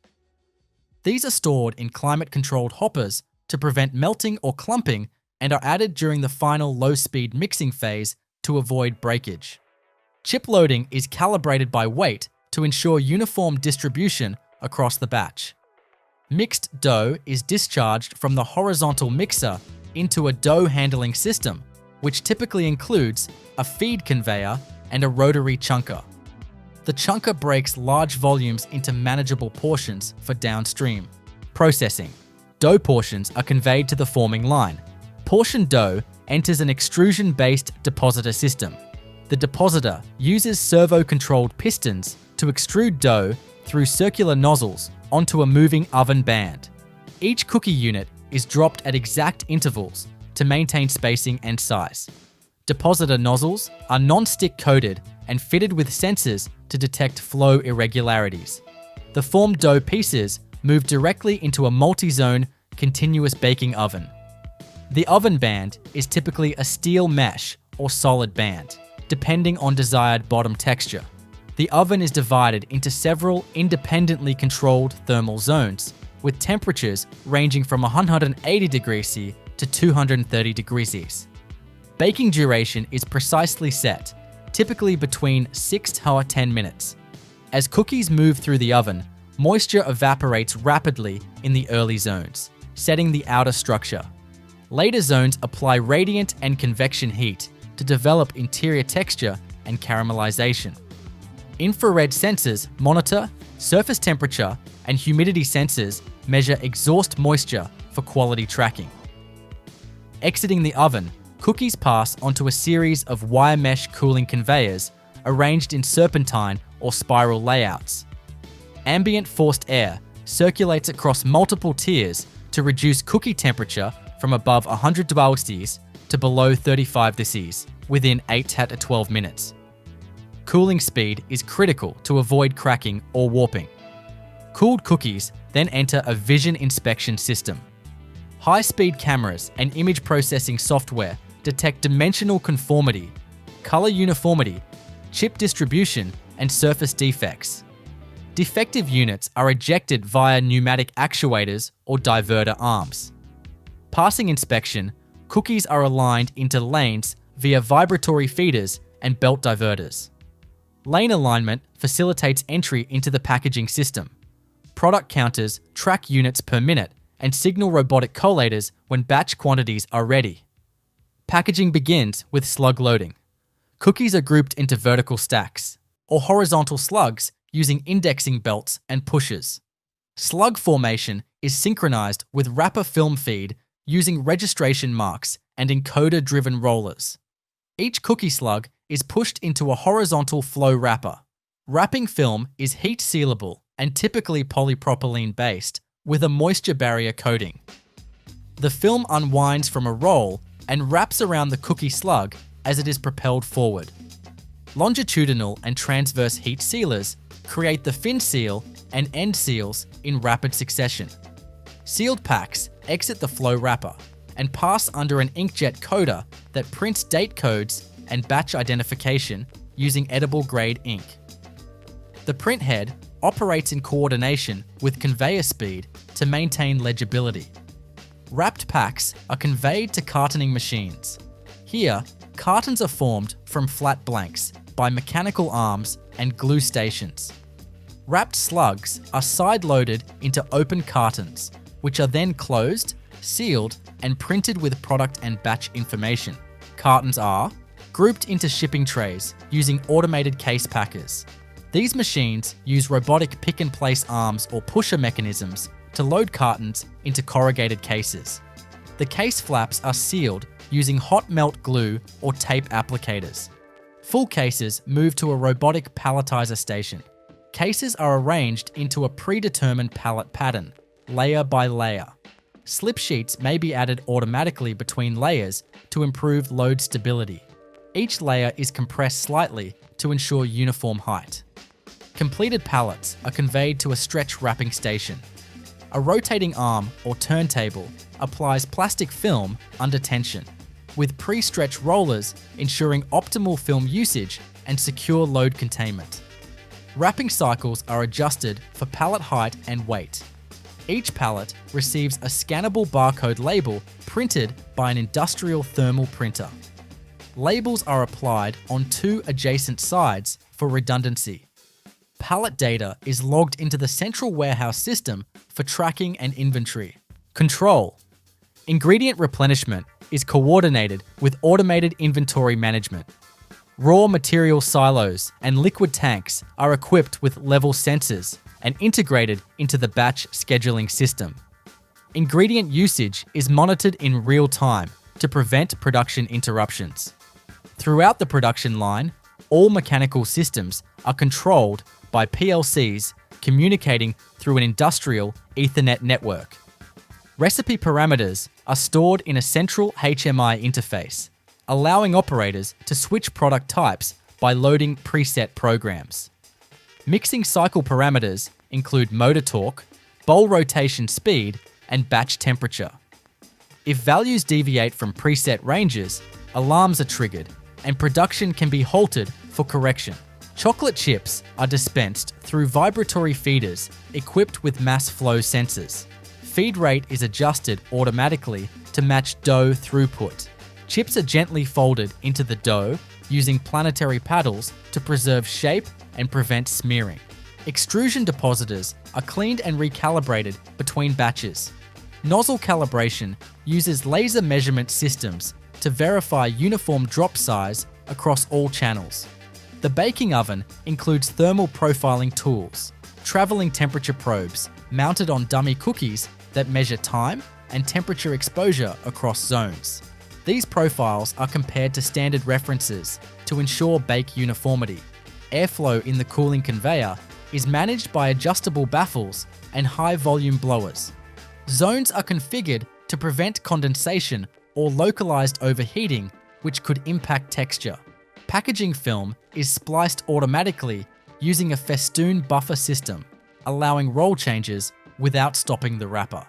These are stored in climate-controlled hoppers to prevent melting or clumping and are added during the final low-speed mixing phase to avoid breakage. Chip loading is calibrated by weight to ensure uniform distribution across the batch. Mixed dough is discharged from the horizontal mixer into a dough handling system, which typically includes a feed conveyor and a rotary chunker. The chunker breaks large volumes into manageable portions for downstream processing. Dough portions are conveyed to the forming line. Portioned dough enters an extrusion-based depositor system. The depositor uses servo-controlled pistons to extrude dough through circular nozzles onto a moving oven band. Each cookie unit is dropped at exact intervals to maintain spacing and size. Depositor nozzles are non-stick coated and fitted with sensors to detect flow irregularities. The formed dough pieces move directly into a multi-zone continuous baking oven. The oven band is typically a steel mesh or solid band, depending on desired bottom texture. The oven is divided into several independently controlled thermal zones, with temperatures ranging from 180 degrees C to 230 degrees C. Baking duration is precisely set, typically between 6 to 10 minutes. As cookies move through the oven, moisture evaporates rapidly in the early zones, setting the outer structure. Later zones apply radiant and convection heat to develop interior texture and caramelization. Infrared sensors monitor surface temperature, and humidity sensors measure exhaust moisture for quality tracking. Exiting the oven, cookies pass onto a series of wire mesh cooling conveyors arranged in serpentine or spiral layouts. Ambient forced air circulates across multiple tiers to reduce cookie temperature from above 100 degrees to below 35 degrees within 8 to 12 minutes. Cooling speed is critical to avoid cracking or warping. Cooled cookies then enter a vision inspection system. High-speed cameras and image processing software detect dimensional conformity, color uniformity, chip distribution, and surface defects. Defective units are ejected via pneumatic actuators or diverter arms. Passing inspection, cookies are aligned into lanes via vibratory feeders and belt diverters. Lane alignment facilitates entry into the packaging system. Product counters track units per minute and signal robotic collators when batch quantities are ready. Packaging begins with slug loading. Cookies are grouped into vertical stacks, or horizontal slugs using indexing belts and pushers. Slug formation is synchronized with wrapper film feed using registration marks and encoder-driven rollers. Each cookie slug is pushed into a horizontal flow wrapper. Wrapping film is heat sealable and typically polypropylene-based with a moisture barrier coating. The film unwinds from a roll and wraps around the cookie slug as it is propelled forward. Longitudinal and transverse heat sealers create the fin seal and end seals in rapid succession. Sealed packs exit the flow wrapper and pass under an inkjet coder that prints date codes and batch identification using edible-grade ink. The print head operates in coordination with conveyor speed to maintain legibility. Wrapped packs are conveyed to cartoning machines. Here, cartons are formed from flat blanks by mechanical arms and glue stations. Wrapped slugs are side-loaded into open cartons, which are then closed, sealed, and printed with product and batch information. Cartons are grouped into shipping trays using automated case packers. These machines use robotic pick-and-place arms or pusher mechanisms to load cartons into corrugated cases. The case flaps are sealed using hot melt glue or tape applicators. Full cases move to a robotic palletizer station. Cases are arranged into a predetermined pallet pattern, layer by layer. Slip sheets may be added automatically between layers to improve load stability. Each layer is compressed slightly to ensure uniform height. Completed pallets are conveyed to a stretch wrapping station. A rotating arm or turntable applies plastic film under tension, with pre-stretch rollers ensuring optimal film usage and secure load containment. Wrapping cycles are adjusted for pallet height and weight. Each pallet receives a scannable barcode label printed by an industrial thermal printer. Labels are applied on two adjacent sides for redundancy. Pallet data is logged into the central warehouse system for tracking and inventory. Control. Ingredient replenishment is coordinated with automated inventory management. Raw material silos and liquid tanks are equipped with level sensors and integrated into the batch scheduling system. Ingredient usage is monitored in real time to prevent production interruptions. Throughout the production line, all mechanical systems are controlled by PLCs communicating through an industrial Ethernet network. Recipe parameters are stored in a central HMI interface, allowing operators to switch product types by loading preset programs. Mixing cycle parameters include motor torque, bowl rotation speed, and batch temperature. If values deviate from preset ranges, alarms are triggered, and production can be halted for correction. Chocolate chips are dispensed through vibratory feeders equipped with mass flow sensors. Feed rate is adjusted automatically to match dough throughput. Chips are gently folded into the dough using planetary paddles to preserve shape and prevent smearing. Extrusion depositors are cleaned and recalibrated between batches. Nozzle calibration uses laser measurement systems to verify uniform drop size across all channels. The baking oven includes thermal profiling tools, traveling temperature probes mounted on dummy cookies that measure time and temperature exposure across zones. These profiles are compared to standard references to ensure bake uniformity. Airflow in the cooling conveyor is managed by adjustable baffles and high-volume blowers. Zones are configured to prevent condensation or localized overheating, which could impact texture. Packaging film is spliced automatically using a festoon buffer system, allowing roll changes without stopping the wrapper.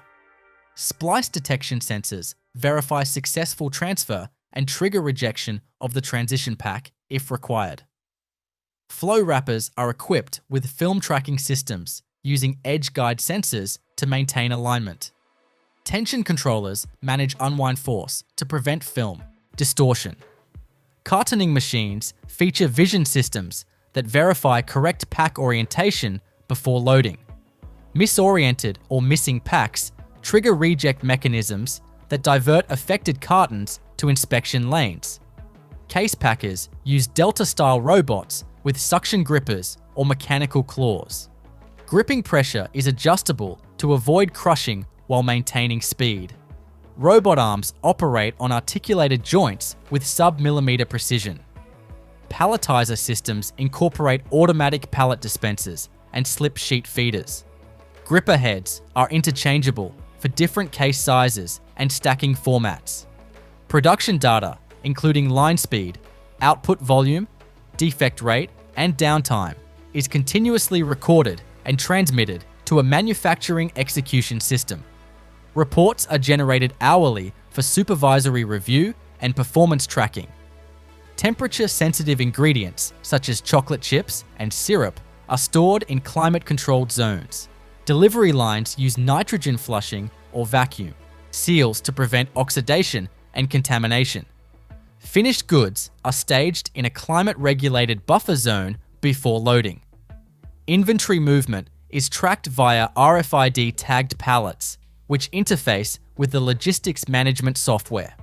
Splice detection sensors verify successful transfer and trigger rejection of the transition pack if required. Flow wrappers are equipped with film tracking systems using edge guide sensors to maintain alignment. Tension controllers manage unwind force to prevent film distortion. Cartoning machines feature vision systems that verify correct pack orientation before loading. Misoriented or missing packs trigger reject mechanisms that divert affected cartons to inspection lanes. Case packers use Delta-style robots with suction grippers or mechanical claws. Gripping pressure is adjustable to avoid crushing while maintaining speed. Robot arms operate on articulated joints with sub-millimeter precision. Palletizer systems incorporate automatic pallet dispensers and slip sheet feeders. Gripper heads are interchangeable for different case sizes and stacking formats. Production data, including line speed, output volume, defect rate, and downtime, is continuously recorded and transmitted to a manufacturing execution system. Reports are generated hourly for supervisory review and performance tracking. Temperature-sensitive ingredients such as chocolate chips and syrup are stored in climate-controlled zones. Delivery lines use nitrogen flushing or vacuum seals to prevent oxidation and contamination. Finished goods are staged in a climate-regulated buffer zone before loading. Inventory movement is tracked via RFID-tagged pallets, which interface with the logistics management software.